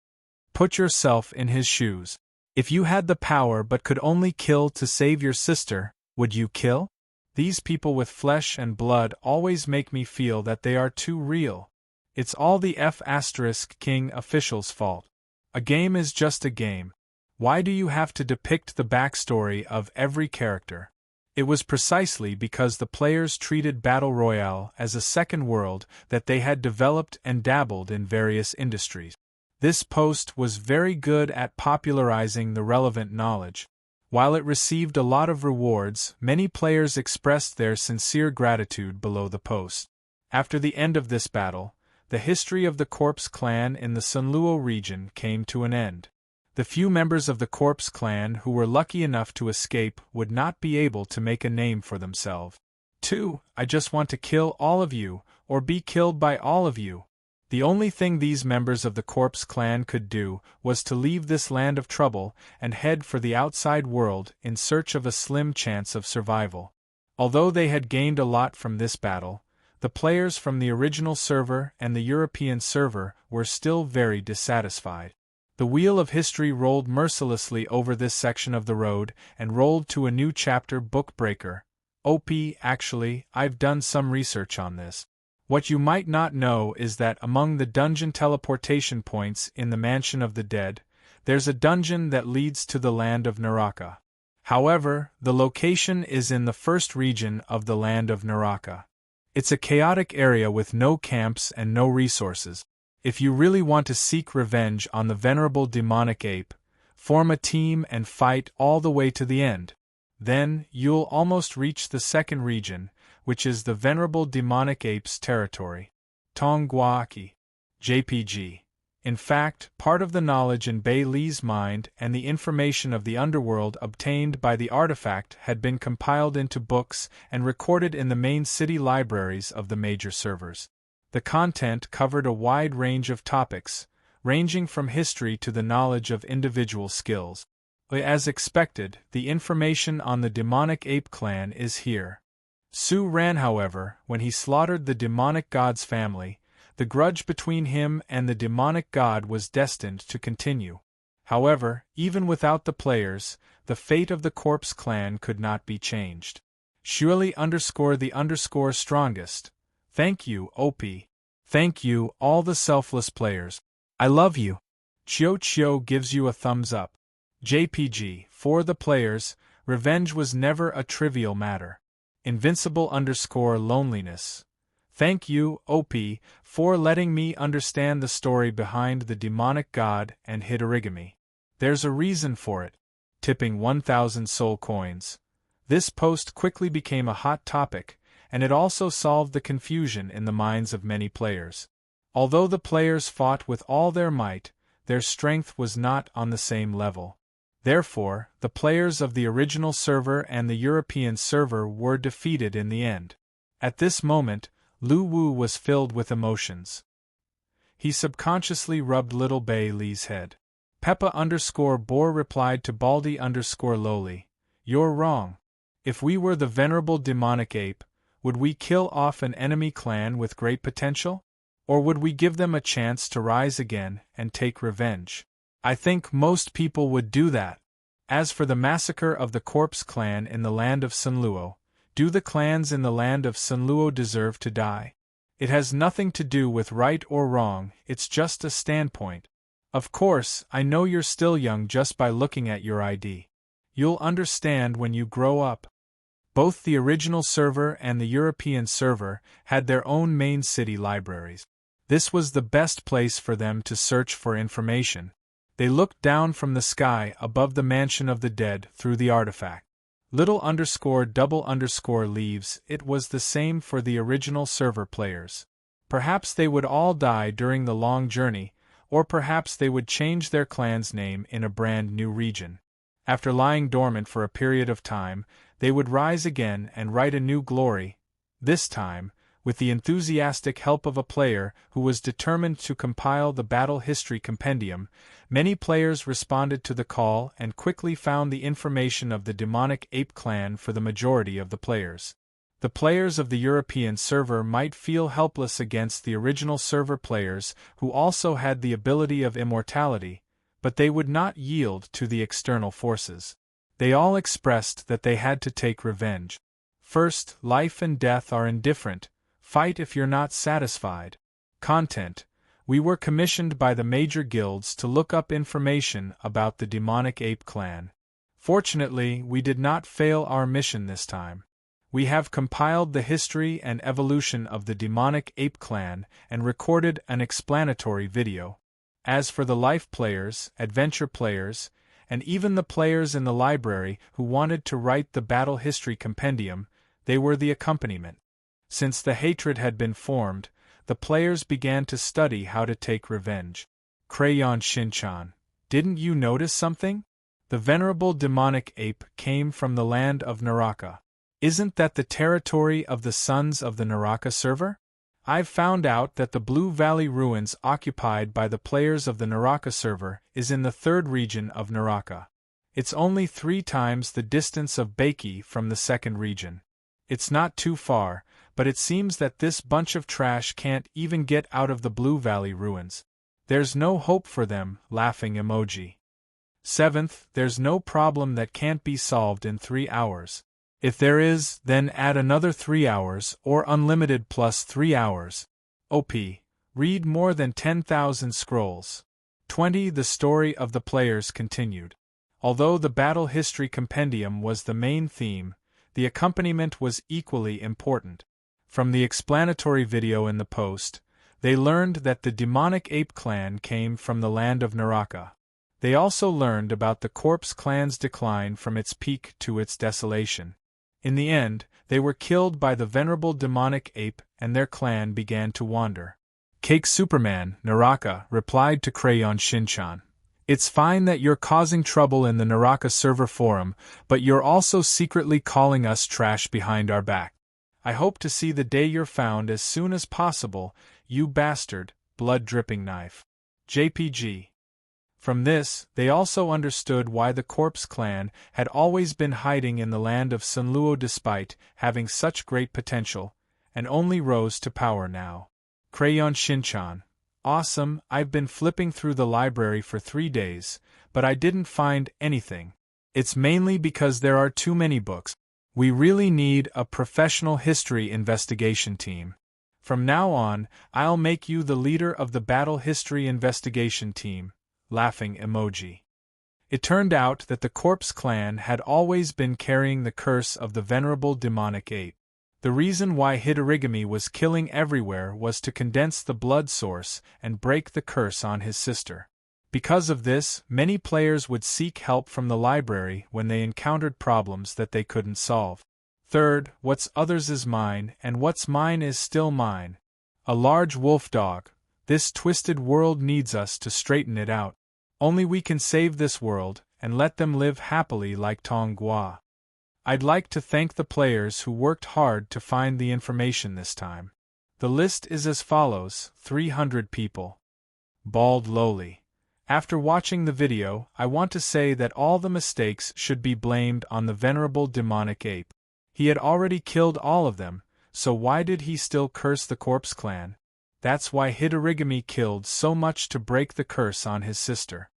Put yourself in his shoes. If you had the power but could only kill to save your sister, would you kill? These people with flesh and blood always make me feel that they are too real. It's all the F*King officials' fault. A game is just a game. Why do you have to depict the backstory of every character? It was precisely because the players treated Battle Royale as a second world that they had developed and dabbled in various industries. This post was very good at popularizing the relevant knowledge. While it received a lot of rewards, many players expressed their sincere gratitude below the post. After the end of this battle, the history of the Corpse Clan in the Sunluo region came to an end. The few members of the Corpse Clan who were lucky enough to escape would not be able to make a name for themselves. 2. I just want to kill all of you, or be killed by all of you. The only thing these members of the Corpse Clan could do was to leave this land of trouble and head for the outside world in search of a slim chance of survival. Although they had gained a lot from this battle, the players from the original server and the European server were still very dissatisfied. The wheel of history rolled mercilessly over this section of the road and rolled to a new chapter. Bookbreaker. OP, actually, I've done some research on this. What you might not know is that among the dungeon teleportation points in the Mansion of the Dead, there's a dungeon that leads to the land of Naraka. However, the location is in the first region of the land of Naraka. It's a chaotic area with no camps and no resources. If you really want to seek revenge on the venerable demonic ape, form a team and fight all the way to the end. Then, you'll almost reach the second region, which is the venerable demonic ape's territory. Tongguaki. JPG. In fact, part of the knowledge in Bei Li's mind and the information of the underworld obtained by the artifact had been compiled into books and recorded in the main city libraries of the major servers. The content covered a wide range of topics, ranging from history to the knowledge of individual skills. As expected, the information on the demonic ape clan is here. Su ran, however, when he slaughtered the demonic god's family. The grudge between him and the demonic god was destined to continue. However, even without the players, the fate of the Corpse Clan could not be changed. Shirley_the_strongest. Thank you, OP. Thank you, all the selfless players. I love you. Chio gives you a thumbs up. JPG. For the players, revenge was never a trivial matter. Invincible_loneliness. Thank you, OP, for letting me understand the story behind the demonic god and Hidorigami. There's a reason for it. Tipping 1,000 soul coins. This post quickly became a hot topic, and it also solved the confusion in the minds of many players. Although the players fought with all their might, their strength was not on the same level. Therefore, the players of the original server and the European server were defeated in the end. At this moment, Lu Wu was filled with emotions. He subconsciously rubbed little Bei Li's head. Peppa_Boar replied to Baldy_Lowly, "You're wrong. If we were the venerable demonic ape, would we kill off an enemy clan with great potential? Or would we give them a chance to rise again and take revenge? I think most people would do that. As for the massacre of the Corpse clan in the land of Sunluo, do the clans in the land of Sunluo deserve to die? It has nothing to do with right or wrong, it's just a standpoint. Of course, I know you're still young just by looking at your ID. You'll understand when you grow up." Both the original server and the European server had their own main city libraries. This was the best place for them to search for information. They looked down from the sky above the mansion of the dead through the artifact. __leaves, it was the same for the original server players. Perhaps they would all die during the long journey, or perhaps they would change their clan's name in a brand new region. After lying dormant for a period of time, they would rise again and write a new glory, this time, with the enthusiastic help of a player who was determined to compile the Battle History Compendium. Many players responded to the call and quickly found the information of the demonic ape clan for the majority of the players. The players of the European server might feel helpless against the original server players who also had the ability of immortality, but they would not yield to the external forces. They all expressed that they had to take revenge. First, life and death are indifferent. Fight if you're not satisfied. Content: we were commissioned by the major guilds to look up information about the demonic ape clan. Fortunately, we did not fail our mission this time. We have compiled the history and evolution of the demonic ape clan and recorded an explanatory video. As for the life players, adventure players, and even the players in the library who wanted to write the Battle History Compendium, they were the accompaniment. Since the hatred had been formed, the players began to study how to take revenge. Crayon Shinchan, didn't you notice something? The venerable demonic ape came from the land of Naraka. Isn't that the territory of the Sons of the Naraka server? I've found out that the Blue Valley ruins occupied by the players of the Naraka server is in the 3rd region of Naraka. It's only 3 times the distance of Baki from the 2nd region. It's not too far, but it seems that this bunch of trash can't even get out of the Blue Valley ruins. There's no hope for them, laughing emoji. 7th, there's no problem that can't be solved in 3 hours. If there is, then add another 3 hours, or unlimited plus 3 hours. OP. Read more than 10,000 scrolls. 20. The story of the players continued. Although the Battle History Compendium was the main theme, the accompaniment was equally important. From the explanatory video in the post, they learned that the demonic ape clan came from the land of Naraka. They also learned about the Corpse clan's decline from its peak to its desolation. In the end, they were killed by the venerable demonic ape and their clan began to wander. Cake Superman, Naraka, replied to Crayon Shinchan. It's fine that you're causing trouble in the Naraka server forum, but you're also secretly calling us trash behind our back. I hope to see the day you're found as soon as possible, you bastard, blood-dripping knife. JPG. From this, they also understood why the Corpse clan had always been hiding in the land of Sunluo despite having such great potential, and only rose to power now. Crayon Shinchan. Awesome, I've been flipping through the library for 3 days, but I didn't find anything. It's mainly because there are too many books. We really need a professional history investigation team. From now on, I'll make you the leader of the Battle History Investigation Team. Laughing emoji. It turned out that the Corpse clan had always been carrying the curse of the venerable demonic ape. The reason why Hidorigami was killing everywhere was to condense the blood source and break the curse on his sister. Because of this, many players would seek help from the library when they encountered problems that they couldn't solve. Third, what's others is mine, and what's mine is still mine. A large wolf dog. This twisted world needs us to straighten it out. Only we can save this world, and let them live happily like Tong Gua. I'd like to thank the players who worked hard to find the information this time. The list is as follows: 300 people. Bald Lowly. After watching the video, I want to say that all the mistakes should be blamed on the venerable demonic ape. He had already killed all of them, so why did he still curse the corpse clan? That's why Hidorigami killed so much to break the curse on his sister.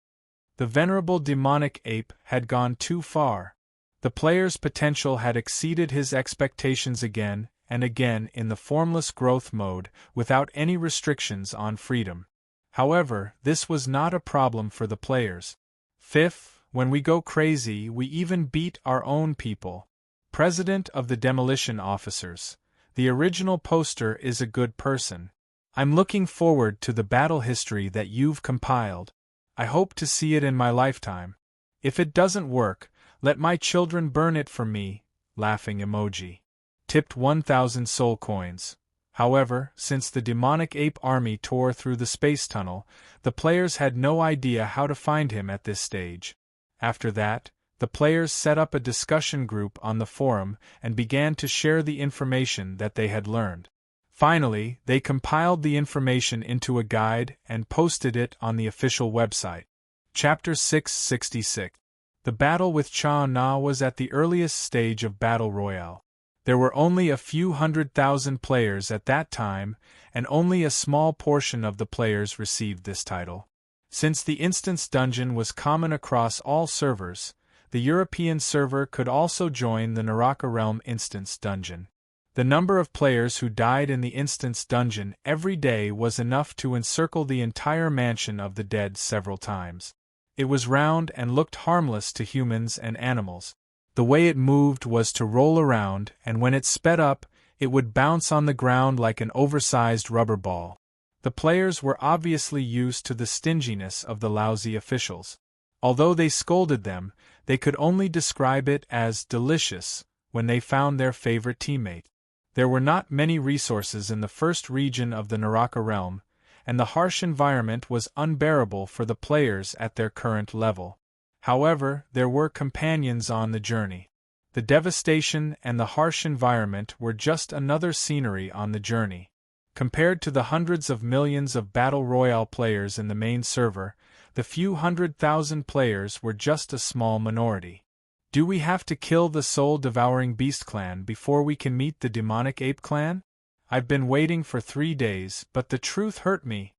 The venerable demonic ape had gone too far. The player's potential had exceeded his expectations again and again in the formless growth mode without any restrictions on freedom. However, this was not a problem for the players. Fifth, when we go crazy, we even beat our own people. President of the Demolition Officers. The original poster is a good person. I'm looking forward to the battle history that you've compiled. I hope to see it in my lifetime. If it doesn't work, let my children burn it for me, laughing emoji. Tipped 1,000 soul coins. However, since the demonic ape army tore through the space tunnel, the players had no idea how to find him at this stage. After that, the players set up a discussion group on the forum and began to share the information that they had learned. Finally, they compiled the information into a guide and posted it on the official website. Chapter 666. The battle with Cha Na was at the earliest stage of Battle Royale. There were only a few 100,000 players at that time, and only a small portion of the players received this title. Since the instance dungeon was common across all servers, the European server could also join the Naraka Realm instance dungeon. The number of players who died in the instance dungeon every day was enough to encircle the entire mansion of the dead several times. It was round and looked harmless to humans and animals. The way it moved was to roll around, and when it sped up, it would bounce on the ground like an oversized rubber ball. The players were obviously used to the stinginess of the lousy officials. Although they scolded them, they could only describe it as delicious when they found their favorite teammate. There were not many resources in the first region of the Naraka realm, and the harsh environment was unbearable for the players at their current level. However, there were companions on the journey. The devastation and the harsh environment were just another scenery on the journey. Compared to the hundreds of millions of Battle Royale players in the main server, the few 100,000 players were just a small minority. Do we have to kill the soul-devouring beast clan before we can meet the demonic ape clan? I've been waiting for 3 days, but the truth hurt me.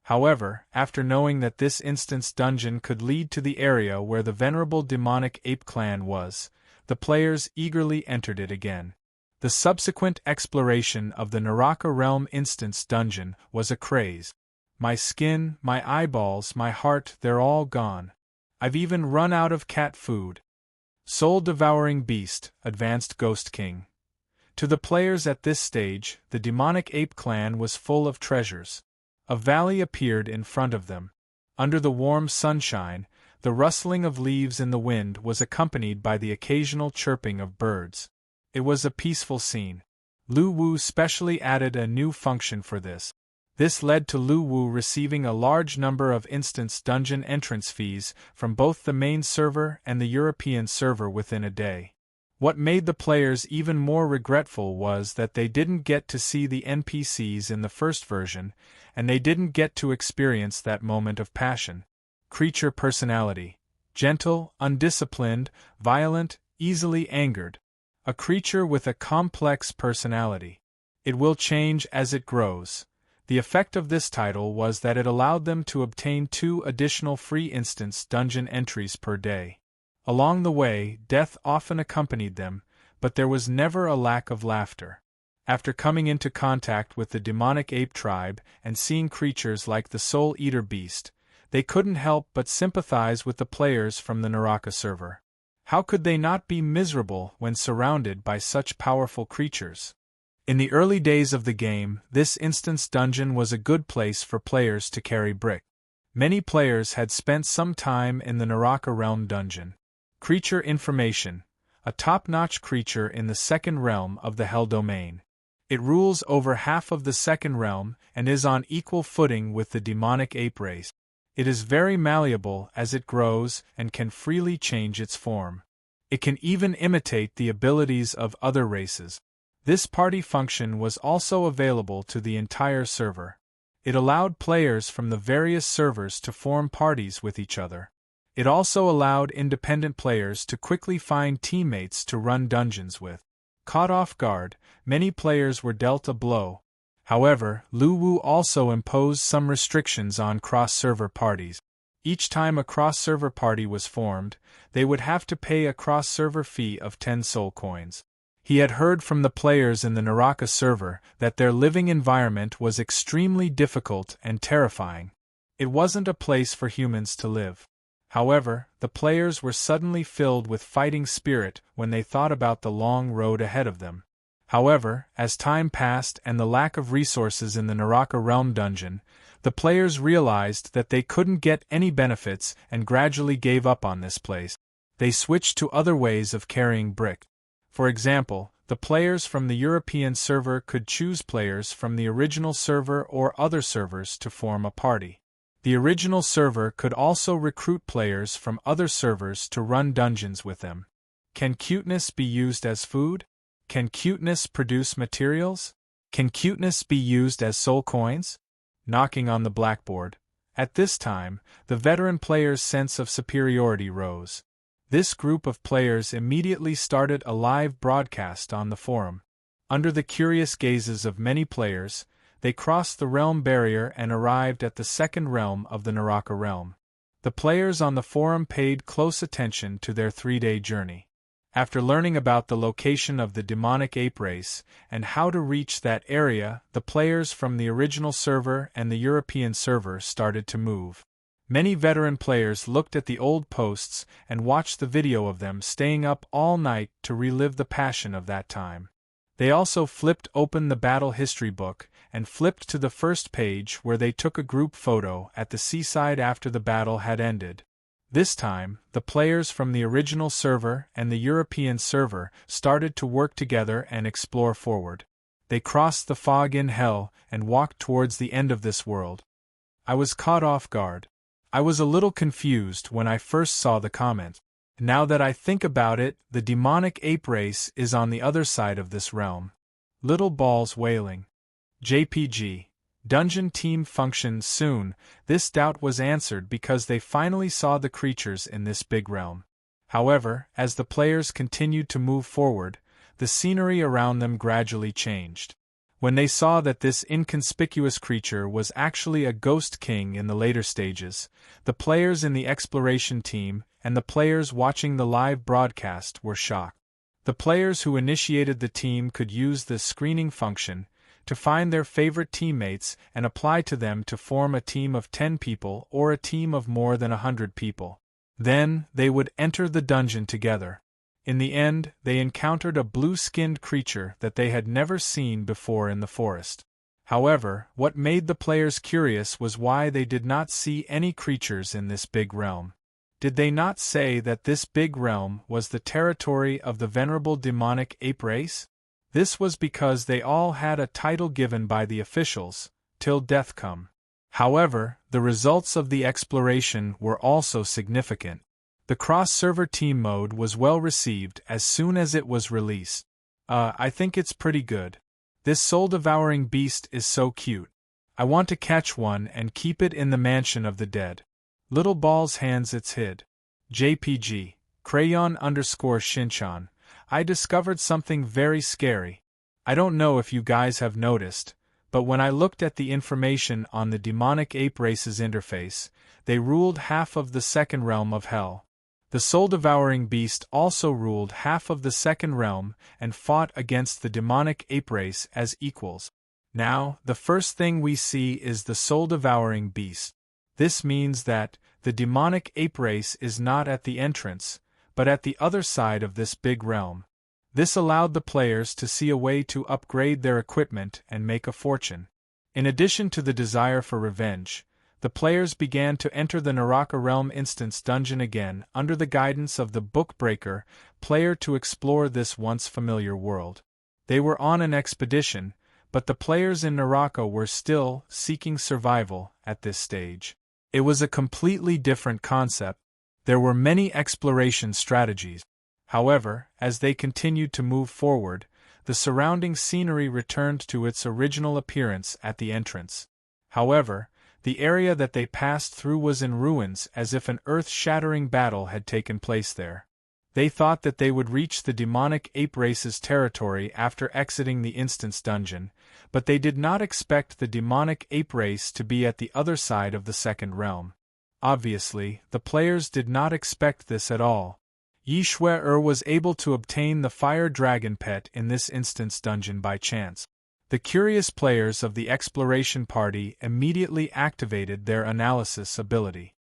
However, after knowing that this instance dungeon could lead to the area where the venerable demonic ape clan was, the players eagerly entered it again. The subsequent exploration of the Naraka Realm instance dungeon was a craze. My skin, my eyeballs, my heart, they're all gone. I've even run out of cat food. Soul-devouring beast, advanced Ghost King. To the players at this stage, the demonic ape clan was full of treasures. A valley appeared in front of them. Under the warm sunshine, the rustling of leaves in the wind was accompanied by the occasional chirping of birds. It was a peaceful scene. Lu Wu specially added a new function for this. This led to Lu Wu receiving a large number of instance dungeon entrance fees from both the main server and the European server within a day. What made the players even more regretful was that they didn't get to see the NPCs in the first version, and they didn't get to experience that moment of passion. Creature personality: gentle, undisciplined, violent, easily angered. A creature with a complex personality. It will change as it grows. The effect of this title was that it allowed them to obtain 2 additional free instance dungeon entries per day. Along the way, death often accompanied them, but there was never a lack of laughter. After coming into contact with the demonic ape tribe and seeing creatures like the soul-eater beast, they couldn't help but sympathize with the players from the Naraka server. How could they not be miserable when surrounded by such powerful creatures? In the early days of the game, this instance dungeon was a good place for players to carry brick. Many players had spent some time in the Naraka Realm dungeon. Creature information: a top-notch creature in the second realm of the Hell Domain. It rules over half of the second realm and is on equal footing with the demonic ape race. It is very malleable as it grows and can freely change its form. It can even imitate the abilities of other races. This party function was also available to the entire server. It allowed players from the various servers to form parties with each other. It also allowed independent players to quickly find teammates to run dungeons with. Caught off guard, many players were dealt a blow. However, Luwu also imposed some restrictions on cross-server parties. Each time a cross-server party was formed, they would have to pay a cross-server fee of 10 soul coins. He had heard from the players in the Naraka server that their living environment was extremely difficult and terrifying. It wasn't a place for humans to live. However, the players were suddenly filled with fighting spirit when they thought about the long road ahead of them. However, as time passed and the lack of resources in the Naraka Realm dungeon, the players realized that they couldn't get any benefits and gradually gave up on this place. They switched to other ways of carrying brick. For example, the players from the European server could choose players from the original server or other servers to form a party. The original server could also recruit players from other servers to run dungeons with them. Can cuteness be used as food? Can cuteness produce materials? Can cuteness be used as soul coins? Knocking on the blackboard. At this time, the veteran player's sense of superiority rose. This group of players immediately started a live broadcast on the forum. Under the curious gazes of many players, they crossed the realm barrier and arrived at the second realm of the Naraka realm. The players on the forum paid close attention to their 3-day journey. After learning about the location of the demonic ape race and how to reach that area, the players from the original server and the European server started to move. Many veteran players looked at the old posts and watched the video of them staying up all night to relive the passion of that time. They also flipped open the battle history book and flipped to the first page where they took a group photo at the seaside after the battle had ended. This time, the players from the original server and the European server started to work together and explore forward. They crossed the fog in hell and walked towards the end of this world. I was caught off guard. I was a little confused when I first saw the comment. Now that I think about it, the demonic ape race is on the other side of this realm. Little balls wailing. JPG. Dungeon team functions soon. This doubt was answered because they finally saw the creatures in this big realm. However, as the players continued to move forward, the scenery around them gradually changed. When they saw that this inconspicuous creature was actually a ghost king in the later stages, the players in the exploration team and the players watching the live broadcast were shocked. The players who initiated the team could use the screening function to find their favorite teammates and apply to them to form a team of 10 people or a team of more than 100 people. Then, they would enter the dungeon together. In the end, they encountered a blue-skinned creature that they had never seen before in the forest. However, what made the players curious was why they did not see any creatures in this big realm. Did they not say that this big realm was the territory of the venerable demonic ape race? This was because they all had a title given by the officials, till death come. However, the results of the exploration were also significant. The cross-server team mode was well received as soon as it was released. I think it's pretty good. This soul-devouring beast is so cute. I want to catch one and keep it in the mansion of the dead. Little Ball's hands it's hid. JPG. Crayon_Shinchan. I discovered something very scary. I don't know if you guys have noticed, but when I looked at the information on the demonic ape race's interface, they ruled half of the second realm of hell. The soul-devouring beast also ruled half of the second realm and fought against the demonic ape race as equals. Now, the first thing we see is the soul-devouring beast. This means that the demonic ape race is not at the entrance, but at the other side of this big realm. This allowed the players to see a way to upgrade their equipment and make a fortune. In addition to the desire for revenge, the players began to enter the Naraka Realm Instance Dungeon again under the guidance of the Bookbreaker player to explore this once familiar world. They were on an expedition, but the players in Naraka were still seeking survival at this stage. It was a completely different concept. There were many exploration strategies. However, as they continued to move forward, the surrounding scenery returned to its original appearance at the entrance. However, the area that they passed through was in ruins, as if an earth-shattering battle had taken place there. They thought that they would reach the demonic ape race's territory after exiting the instance dungeon, but they did not expect the demonic ape race to be at the other side of the second realm. Obviously, the players did not expect this at all. Yi Shui-er was able to obtain the fire dragon pet in this instance dungeon by chance. The curious players of the exploration party immediately activated their analysis ability.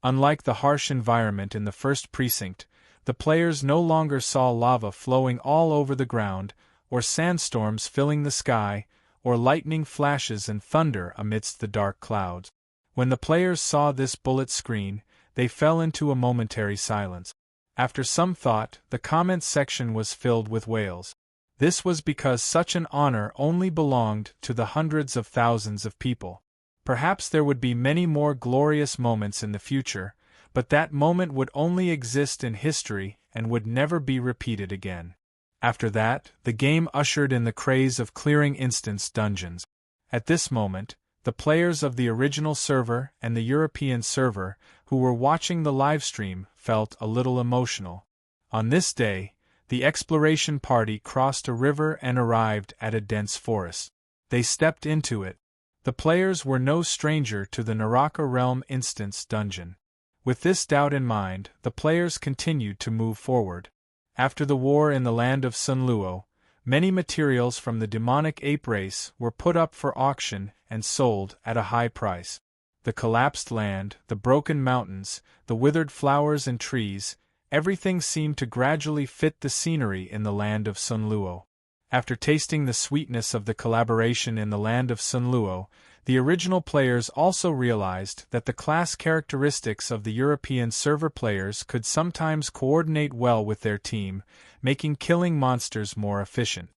Unlike the harsh environment in the first precinct, the players no longer saw lava flowing all over the ground, or sandstorms filling the sky, or lightning flashes and thunder amidst the dark clouds. When the players saw this bullet screen, they fell into a momentary silence. After some thought, the comments section was filled with wails. This was because such an honor only belonged to the hundreds of thousands of people. Perhaps there would be many more glorious moments in the future, but that moment would only exist in history and would never be repeated again. After that, the game ushered in the craze of clearing instance dungeons. At this moment, the players of the original server and the European server, who were watching the livestream, felt a little emotional. On this day, the exploration party crossed a river and arrived at a dense forest. They stepped into it. The players were no stranger to the Naraka Realm instance dungeon. With this doubt in mind, the players continued to move forward. After the war in the land of Sunluo, many materials from the demonic ape race were put up for auction and sold at a high price. The collapsed land, the broken mountains, the withered flowers and trees, everything seemed to gradually fit the scenery in the land of Sunluo. After tasting the sweetness of the collaboration in the land of Sunluo, the original players also realized that the class characteristics of the European server players could sometimes coordinate well with their team, making killing monsters more efficient.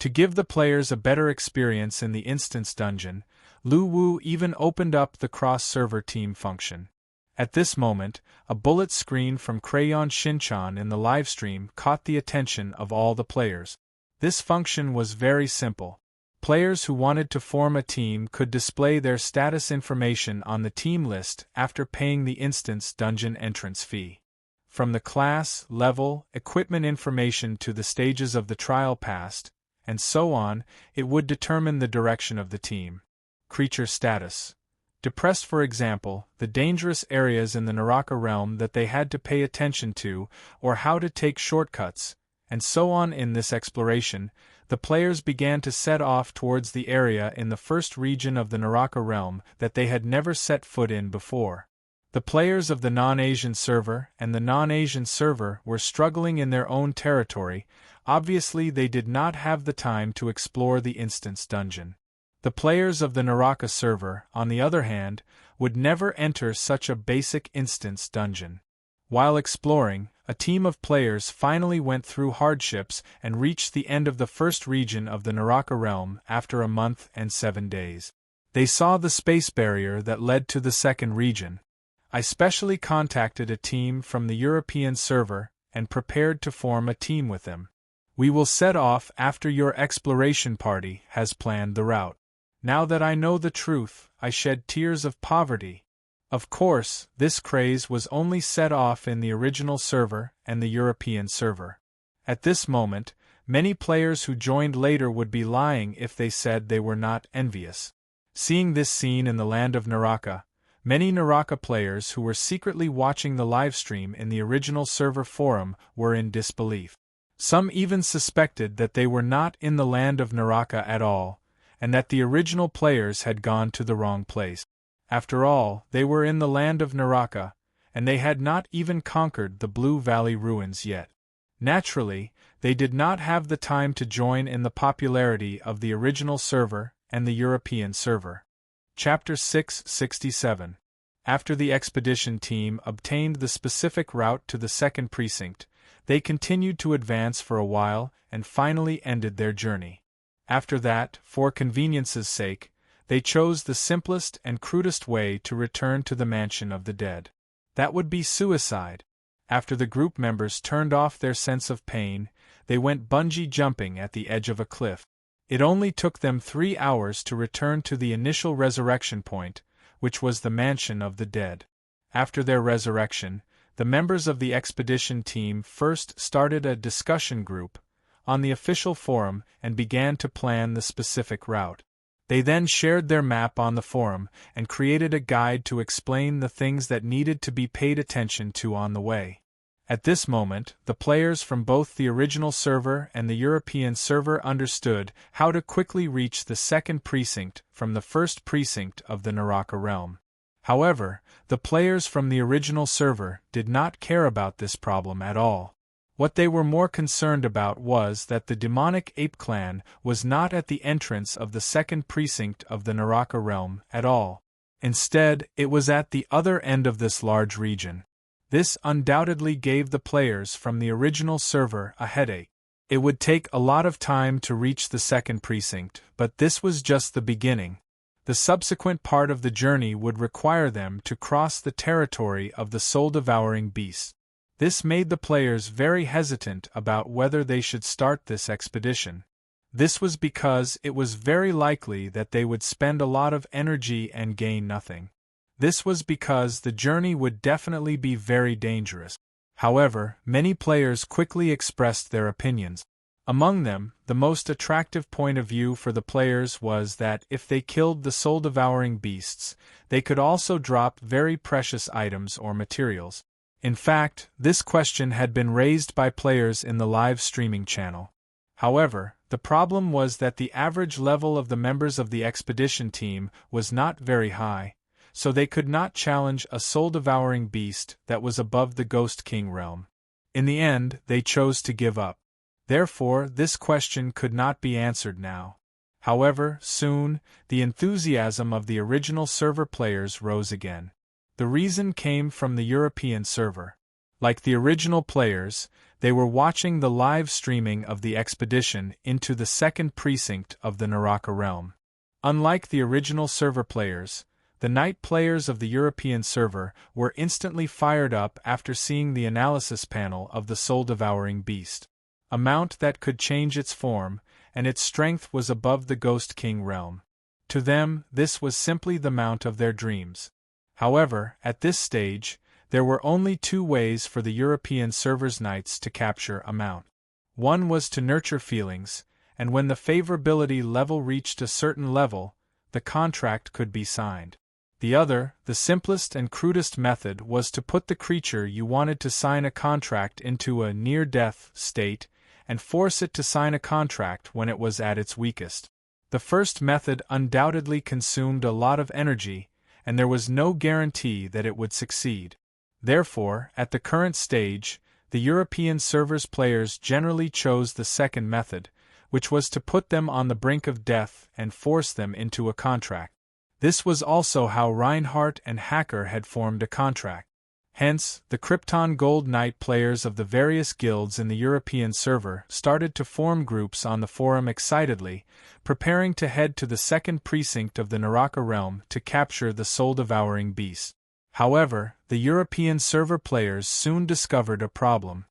To give the players a better experience in the instance dungeon, Lu Wu even opened up the cross-server team function. At this moment, a bullet screen from Crayon Shinchan in the livestream caught the attention of all the players. This function was very simple. Players who wanted to form a team could display their status information on the team list after paying the instance dungeon entrance fee. From the class, level, equipment information to the stages of the trial passed, and so on, it would determine the direction of the team. Creature status. Depressed, for example, the dangerous areas in the Naraka realm that they had to pay attention to, or how to take shortcuts, and so on. In this exploration, the players began to set off towards the area in the first region of the Naraka realm that they had never set foot in before. The players of the non-Asian server and the non-Asian server were struggling in their own territory. Obviously, they did not have the time to explore the instance dungeon. The players of the Naraka server, on the other hand, would never enter such a basic instance dungeon. While exploring, a team of players finally went through hardships and reached the end of the first region of the Naraka realm after a month and 7 days. They saw the space barrier that led to the second region. I specially contacted a team from the European server and prepared to form a team with them. We will set off after your exploration party has planned the route. Now that I know the truth, I shed tears of poverty. Of course, this craze was only set off in the original server and the European server. At this moment, many players who joined later would be lying if they said they were not envious. Seeing this scene in the land of Naraka, many Naraka players who were secretly watching the livestream in the original server forum were in disbelief. Some even suspected that they were not in the land of Naraka at all, and that the original players had gone to the wrong place. After all, they were in the land of Naraka, and they had not even conquered the Blue Valley ruins yet. Naturally, they did not have the time to join in the popularity of the original server and the European server. Chapter 667. After the expedition team obtained the specific route to the second precinct, they continued to advance for a while and finally ended their journey. After that, for convenience's sake, they chose the simplest and crudest way to return to the mansion of the dead. That would be suicide. After the group members turned off their sense of pain, they went bungee jumping at the edge of a cliff. It only took them 3 hours to return to the initial resurrection point, which was the mansion of the dead. After their resurrection, the members of the expedition team first started a discussion group on the official forum and began to plan the specific route. They then shared their map on the forum and created a guide to explain the things that needed to be paid attention to on the way. At this moment, the players from both the original server and the European server understood how to quickly reach the second precinct from the first precinct of the Naraka realm. However, the players from the original server did not care about this problem at all. What they were more concerned about was that the demonic ape clan was not at the entrance of the second precinct of the Naraka realm at all. Instead, it was at the other end of this large region. This undoubtedly gave the players from the original server a headache. It would take a lot of time to reach the second precinct, but this was just the beginning. The subsequent part of the journey would require them to cross the territory of the soul-devouring beast. This made the players very hesitant about whether they should start this expedition. This was because it was very likely that they would spend a lot of energy and gain nothing. This was because the journey would definitely be very dangerous. However, many players quickly expressed their opinions. Among them, the most attractive point of view for the players was that if they killed the soul-devouring beasts, they could also drop very precious items or materials. In fact, this question had been raised by players in the live streaming channel. However, the problem was that the average level of the members of the expedition team was not very high, so they could not challenge a soul-devouring beast that was above the Ghost King realm. In the end, they chose to give up. Therefore, this question could not be answered now. However, soon, the enthusiasm of the original server players rose again. The reason came from the European server. Like the original players, they were watching the live streaming of the expedition into the second precinct of the Naraka realm. Unlike the original server players, the night players of the European server were instantly fired up after seeing the analysis panel of the soul-devouring beast. A mount that could change its form, and its strength was above the Ghost King realm. To them, this was simply the mount of their dreams. However, at this stage, there were only 2 ways for the European server's knights to capture a mount. One was to nurture feelings, and when the favorability level reached a certain level, the contract could be signed. The other, the simplest and crudest method, was to put the creature you wanted to sign a contract into a near-death state and force it to sign a contract when it was at its weakest. The first method undoubtedly consumed a lot of energy, and there was no guarantee that it would succeed. Therefore, at the current stage, the European server's players generally chose the second method, which was to put them on the brink of death and force them into a contract. This was also how Reinhardt and Hacker had formed a contract. Hence, the Krypton Gold Knight players of the various guilds in the European server started to form groups on the forum excitedly, preparing to head to the second precinct of the Naraka realm to capture the soul-devouring beast. However, the European server players soon discovered a problem.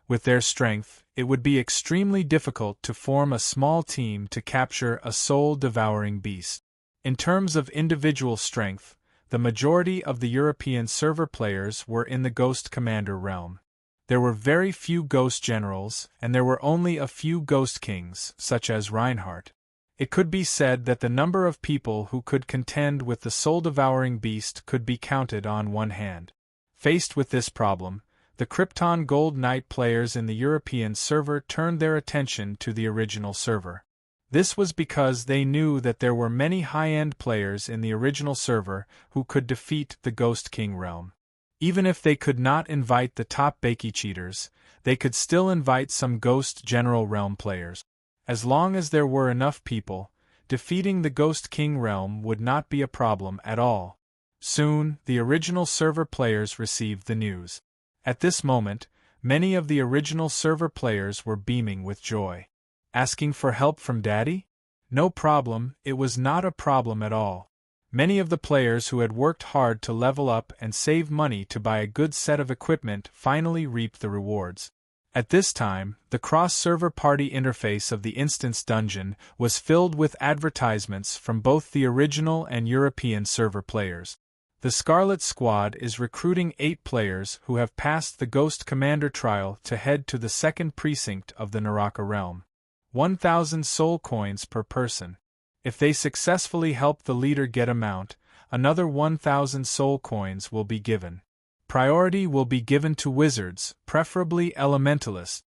With their strength, it would be extremely difficult to form a small team to capture a soul-devouring beast. In terms of individual strength, the majority of the European server players were in the Ghost Commander realm. There were very few Ghost Generals, and there were only a few Ghost Kings, such as Reinhardt. It could be said that the number of people who could contend with the soul-devouring beast could be counted on one hand. Faced with this problem, the Krypton Gold Knight players in the European server turned their attention to the original server. This was because they knew that there were many high-end players in the original server who could defeat the Ghost King realm. Even if they could not invite the top Baki cheaters, they could still invite some Ghost General realm players. As long as there were enough people, defeating the Ghost King realm would not be a problem at all. Soon, the original server players received the news. At this moment, many of the original server players were beaming with joy. Asking for help from Daddy? No problem, it was not a problem at all. Many of the players who had worked hard to level up and save money to buy a good set of equipment finally reaped the rewards. At this time, the cross-server party interface of the instance dungeon was filled with advertisements from both the original and European server players. The Scarlet Squad is recruiting 8 players who have passed the Ghost Commander trial to head to the second precinct of the Naraka realm. 1,000 soul coins per person. If they successfully help the leader get a mount, another 1,000 soul coins will be given. Priority will be given to wizards, preferably elementalists.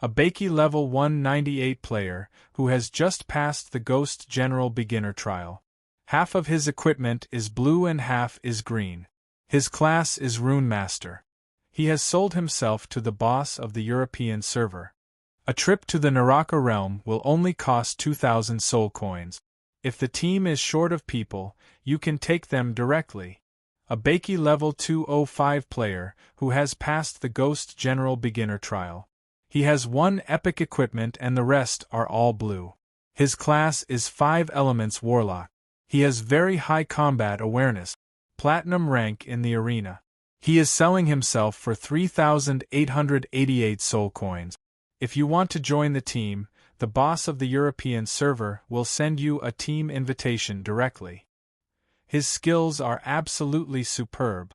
A Baki level 198 player, who has just passed the Ghost General beginner trial. Half of his equipment is blue and half is green. His class is Rune Master. He has sold himself to the boss of the European server. A trip to the Naraka realm will only cost 2,000 soul coins. If the team is short of people, you can take them directly. A Baki level 205 player, who has passed the Ghost General beginner trial. He has 1 epic equipment and the rest are all blue. His class is 5 elements warlock. He has very high combat awareness. Platinum rank in the arena. He is selling himself for 3,888 soul coins. If you want to join the team, the boss of the European server will send you a team invitation directly. His skills are absolutely superb.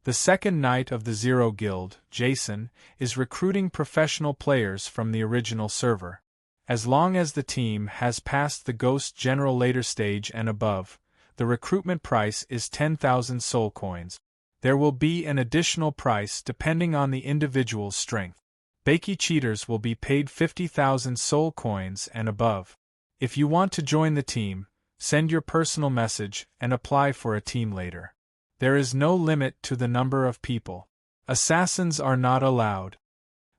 The second knight of the Zero Guild, Jason, is recruiting professional players from the original server. As long as the team has passed the Ghost General later stage and above, the recruitment price is 10,000 soul coins. There will be an additional price depending on the individual's strength. Baki cheaters will be paid 50,000 soul coins and above. If you want to join the team, send your personal message and apply for a team later. There is no limit to the number of people. Assassins are not allowed.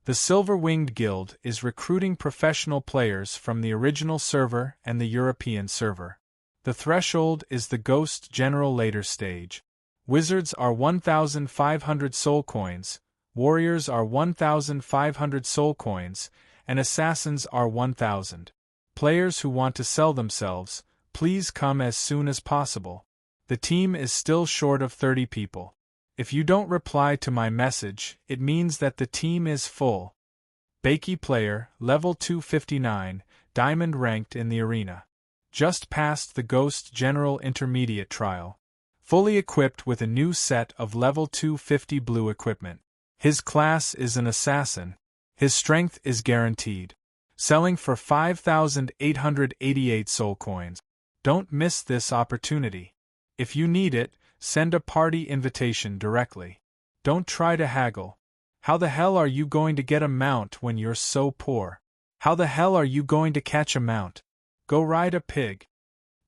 The Silver-Winged Guild is recruiting professional players from the original server and the European server. The threshold is the Ghost General later stage. Wizards are 1,500 soul coins, warriors are 1,500 soul coins, and assassins are 1,000. Players who want to sell themselves, please come as soon as possible. The team is still short of 30 people. If you don't reply to my message, it means that the team is full. Baki player, level 259, diamond ranked in the arena. Just passed the Ghost General intermediate trial. Fully equipped with a new set of level 250 blue equipment. His class is an assassin. His strength is guaranteed. Selling for 5,888 soul coins. Don't miss this opportunity. If you need it, send a party invitation directly. Don't try to haggle. How the hell are you going to get a mount when you're so poor? How the hell are you going to catch a mount? Go ride a pig.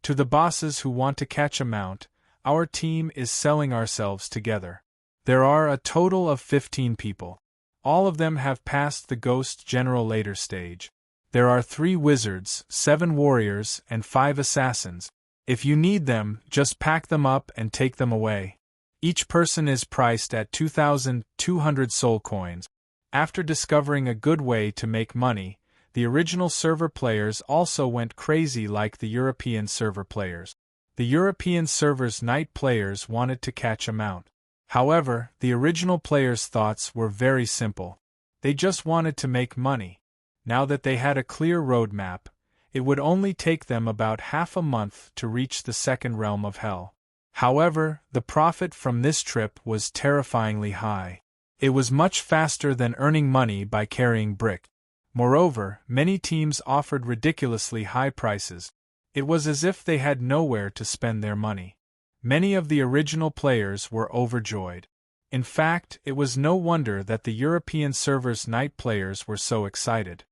To the bosses who want to catch a mount, our team is selling ourselves together. There are a total of 15 people. All of them have passed the Ghost General later stage. There are 3 wizards, 7 warriors, and 5 assassins. If you need them, just pack them up and take them away. Each person is priced at 2,200 soul coins. After discovering a good way to make money, the original server players also went crazy like the European server players. The European server's knight players wanted to catch a mount. However, the original players' thoughts were very simple. They just wanted to make money. Now that they had a clear roadmap, it would only take them about half a month to reach the second realm of hell. However, the profit from this trip was terrifyingly high. It was much faster than earning money by carrying brick. Moreover, many teams offered ridiculously high prices. It was as if they had nowhere to spend their money. Many of the original players were overjoyed. In fact, it was no wonder that the European server's knight players were so excited.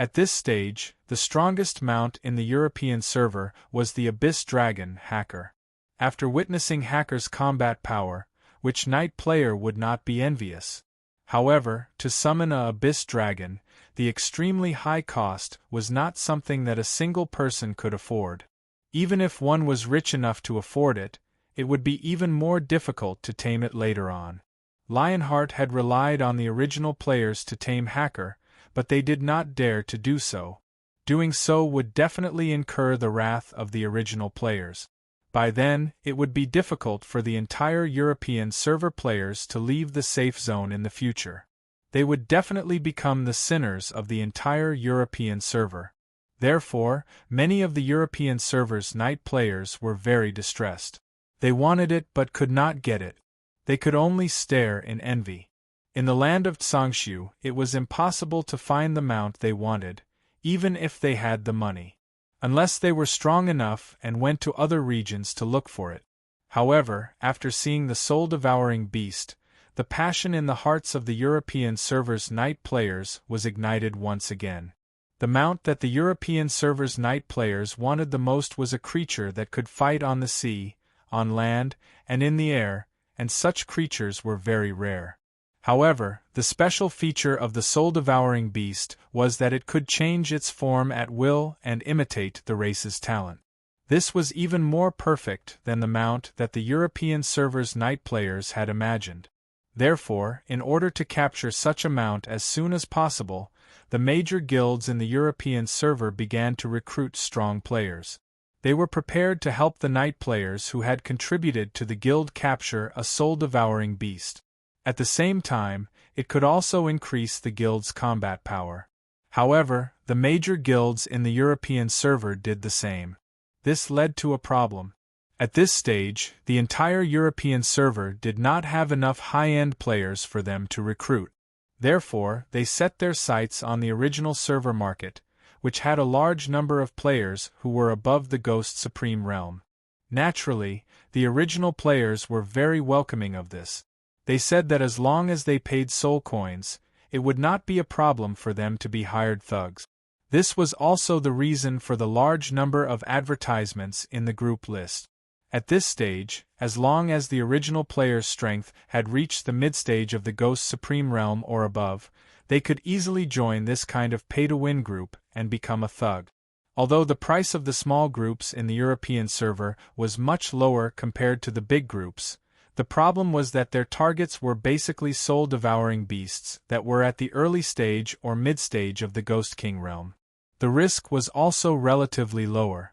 At this stage, the strongest mount in the European server was the Abyss Dragon Hacker. After witnessing Hacker's combat power, which knight player would not be envious? However, to summon a Abyss Dragon, the extremely high cost was not something that a single person could afford. Even if one was rich enough to afford it, it would be even more difficult to tame it later on. Lionheart had relied on the original players to tame Hacker, but they did not dare to do so. Doing so would definitely incur the wrath of the original players. By then, it would be difficult for the entire European server players to leave the safe zone in the future. they would definitely become the sinners of the entire European server. Therefore, many of the European server's night players were very distressed. They wanted it but could not get it. They could only stare in envy. In the land of Tsangshu, it was impossible to find the mount they wanted, even if they had the money, unless they were strong enough and went to other regions to look for it. However, after seeing the soul-devouring beast, the passion in the hearts of the European server's night players was ignited once again. The mount that the European server's night players wanted the most was a creature that could fight on the sea, on land, and in the air, and such creatures were very rare. However, the special feature of the soul-devouring beast was that it could change its form at will and imitate the race's talent. This was even more perfect than the mount that the European server's night players had imagined. Therefore, in order to capture such a mount as soon as possible, the major guilds in the European server began to recruit strong players. They were prepared to help the night players who had contributed to the guild capture a soul-devouring beast. At the same time, it could also increase the guild's combat power. However, the major guilds in the European server did the same. This led to a problem. At this stage, the entire European server did not have enough high-end players for them to recruit. Therefore, they set their sights on the original server market, which had a large number of players who were above the Ghost Supreme realm. Naturally, the original players were very welcoming of this. They said that as long as they paid soul coins, it would not be a problem for them to be hired thugs. This was also the reason for the large number of advertisements in the group list. At this stage, as long as the original player's strength had reached the mid-stage of the Ghost Supreme realm or above, they could easily join this kind of pay-to-win group and become a thug. Although the price of the small groups in the European server was much lower compared to the big groups, the problem was that their targets were basically soul-devouring beasts that were at the early stage or mid-stage of the Ghost King realm. The risk was also relatively lower.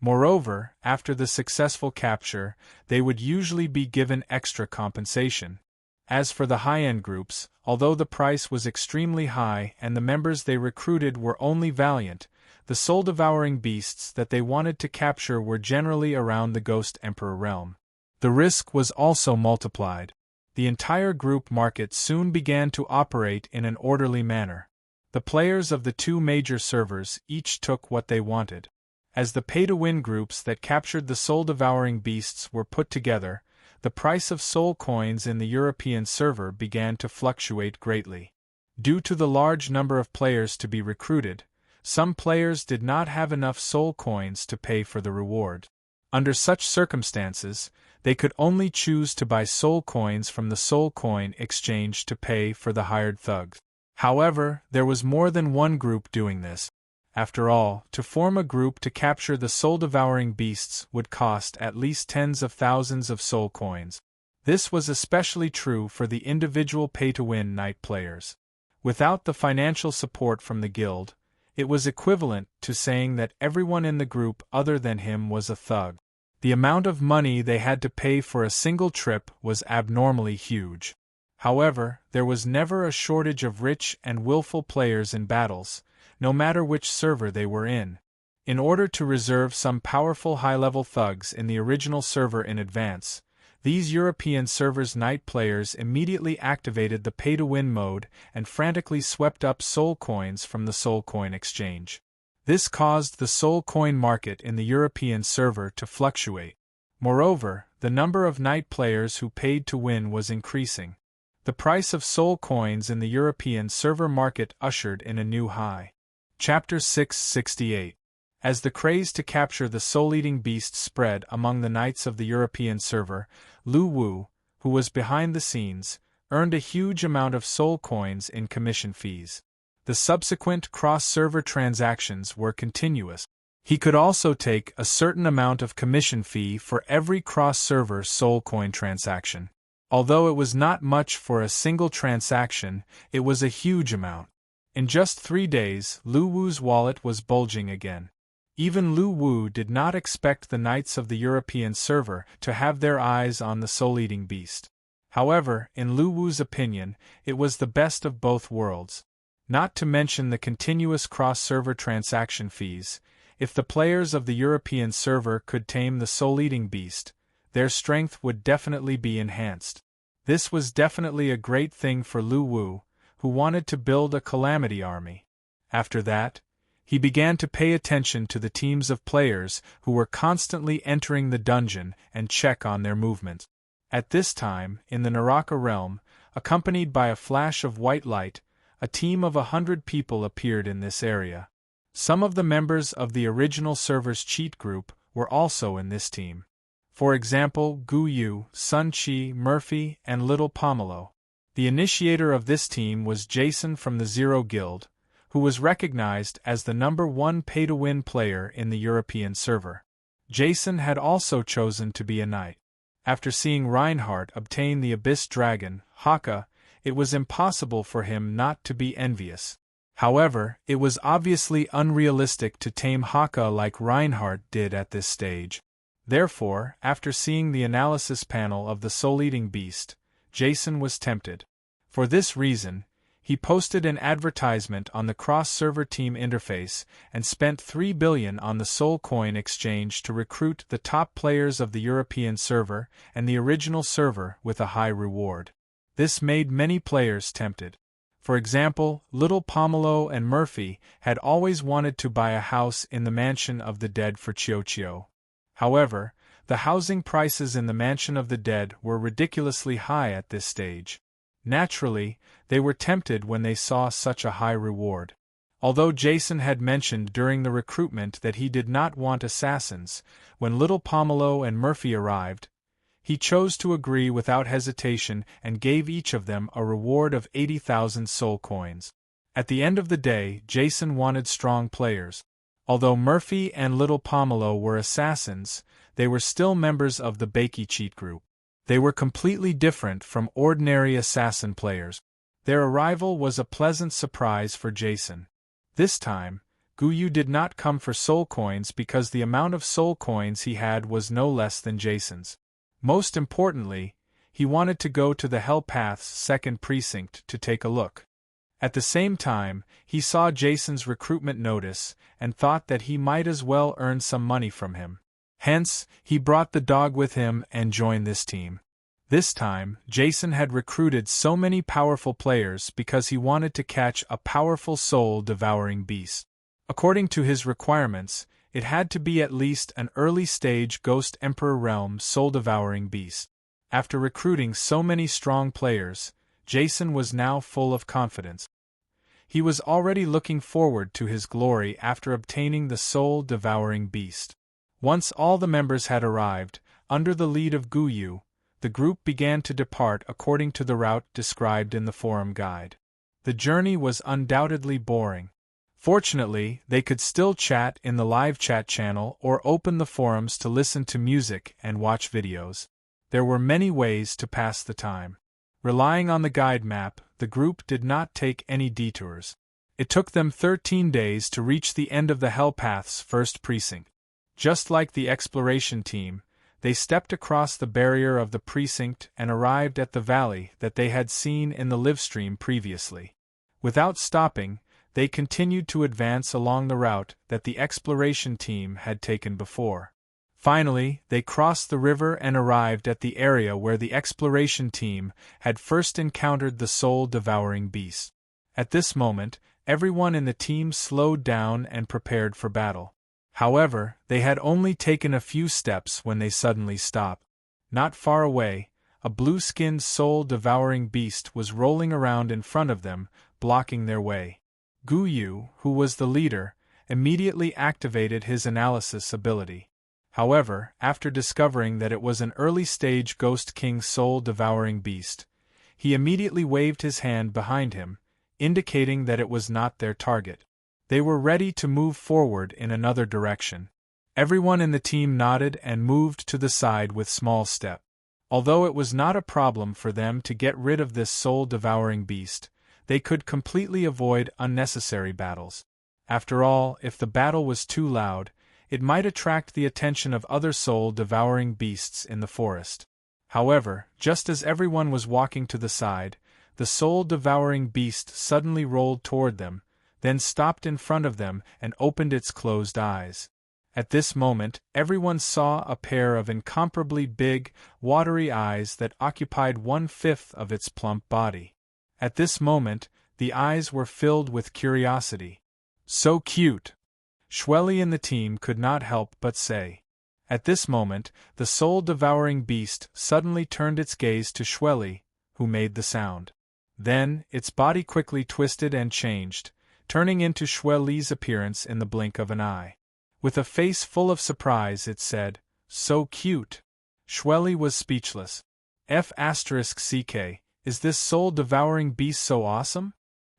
Moreover, after the successful capture, they would usually be given extra compensation. As for the high-end groups, although the price was extremely high and the members they recruited were only valiant, the soul-devouring beasts that they wanted to capture were generally around the Ghost Emperor realm. The risk was also multiplied. The entire group market soon began to operate in an orderly manner. The players of the two major servers each took what they wanted. As the pay-to-win groups that captured the soul-devouring beasts were put together, the price of soul coins in the European server began to fluctuate greatly. Due to the large number of players to be recruited, some players did not have enough soul coins to pay for the reward. Under such circumstances, they could only choose to buy soul coins from the soul coin exchange to pay for the hired thugs. However, there was more than one group doing this. After all, to form a group to capture the soul-devouring beasts would cost at least tens of thousands of soul coins. This was especially true for the individual pay-to-win night players. Without the financial support from the guild, it was equivalent to saying that everyone in the group other than him was a thug. The amount of money they had to pay for a single trip was abnormally huge. However, there was never a shortage of rich and willful players in battles, no matter which server they were in. In order to reserve some powerful high-level thugs in the original server in advance, these European servers' night players immediately activated the pay-to-win mode and frantically swept up soul coins from the soul coin exchange. This caused the soul coin market in the European server to fluctuate. Moreover, the number of night players who paid to win was increasing. The price of soul coins in the European server market ushered in a new high. Chapter 668. As the craze to capture the soul-eating beast spread among the knights of the European server, Lu Wu, who was behind the scenes, earned a huge amount of soul coins in commission fees. The subsequent cross-server transactions were continuous. He could also take a certain amount of commission fee for every cross-server soul coin transaction. Although it was not much for a single transaction, it was a huge amount. In just 3 days, Lu Wu's wallet was bulging again. Even Lu Wu did not expect the knights of the European server to have their eyes on the soul-eating beast. However, in Lu Wu's opinion, it was the best of both worlds. Not to mention the continuous cross-server transaction fees. If the players of the European server could tame the soul-eating beast, their strength would definitely be enhanced. This was definitely a great thing for Lu Wu, who wanted to build a calamity army. After that, he began to pay attention to the teams of players who were constantly entering the dungeon and check on their movements. At this time, in the Naraka realm, accompanied by a flash of white light, a team of 100 people appeared in this area. Some of the members of the original server's cheat group were also in this team. For example, Gu Yu, Sun Chi, Murphy, and Little Pomelo. The initiator of this team was Jason from the Zero Guild, who was recognized as the #1 pay-to-win player in the European server. Jason had also chosen to be a knight. After seeing Reinhardt obtain the Abyss Dragon, Haka, it was impossible for him not to be envious. However, it was obviously unrealistic to tame Haka like Reinhardt did at this stage. Therefore, after seeing the analysis panel of the soul-eating beast, Jason was tempted. For this reason, he posted an advertisement on the cross-server team interface and spent 3 billion on the soul coin exchange to recruit the top players of the European server and the original server with a high reward. This made many players tempted. For example, Little Pomelo and Murphy had always wanted to buy a house in the mansion of the dead for Chio. However, the housing prices in the mansion of the dead were ridiculously high at this stage. Naturally, they were tempted when they saw such a high reward. Although Jason had mentioned during the recruitment that he did not want assassins, when Little Pomelo and Murphy arrived, he chose to agree without hesitation and gave each of them a reward of 80,000 soul coins. At the end of the day, Jason wanted strong players. Although Murphy and Little Pomelo were assassins, they were still members of the Bakey cheat group. They were completely different from ordinary assassin players. Their arrival was a pleasant surprise for Jason. This time, Gu Yu did not come for soul coins because the amount of soul coins he had was no less than Jason's. Most importantly, he wanted to go to the Hell Path's second precinct to take a look. At the same time, he saw Jason's recruitment notice and thought that he might as well earn some money from him. Hence, he brought the dog with him and joined this team. This time, Jason had recruited so many powerful players because he wanted to catch a powerful soul-devouring beast. According to his requirements, it had to be at least an early-stage Ghost Emperor Realm soul-devouring beast. After recruiting so many strong players, Jason was now full of confidence. He was already looking forward to his glory after obtaining the soul-devouring beast. Once all the members had arrived, under the lead of Gu Yu, the group began to depart according to the route described in the forum guide. The journey was undoubtedly boring. Fortunately, they could still chat in the live chat channel or open the forums to listen to music and watch videos. There were many ways to pass the time. Relying on the guide map, the group did not take any detours. It took them 13 days to reach the end of the Hell Path's first precinct. Just like the exploration team, they stepped across the barrier of the precinct and arrived at the valley that they had seen in the livestream previously. Without stopping, they continued to advance along the route that the exploration team had taken before. Finally, they crossed the river and arrived at the area where the exploration team had first encountered the soul-devouring beast. At this moment, everyone in the team slowed down and prepared for battle. However, they had only taken a few steps when they suddenly stopped. Not far away, a blue-skinned soul-devouring beast was rolling around in front of them, blocking their way. Gu Yu, who was the leader, immediately activated his analysis ability. However, after discovering that it was an early-stage Ghost King soul-devouring beast, he immediately waved his hand behind him, indicating that it was not their target. They were ready to move forward in another direction. Everyone in the team nodded and moved to the side with small steps. Although it was not a problem for them to get rid of this soul-devouring beast, they could completely avoid unnecessary battles. After all, if the battle was too loud, it might attract the attention of other soul-devouring beasts in the forest. However, just as everyone was walking to the side, the soul-devouring beast suddenly rolled toward them, then stopped in front of them and opened its closed eyes. At this moment, everyone saw a pair of incomparably big, watery eyes that occupied 1/5 of its plump body. At this moment, the eyes were filled with curiosity. "So cute!" Shweli and the team could not help but say. At this moment, the soul-devouring beast suddenly turned its gaze to Shweli, who made the sound. Then, its body quickly twisted and changed, turning into Shweli's appearance in the blink of an eye. With a face full of surprise it said, "So cute!" Shweli was speechless. F***ck, is this soul-devouring beast so awesome?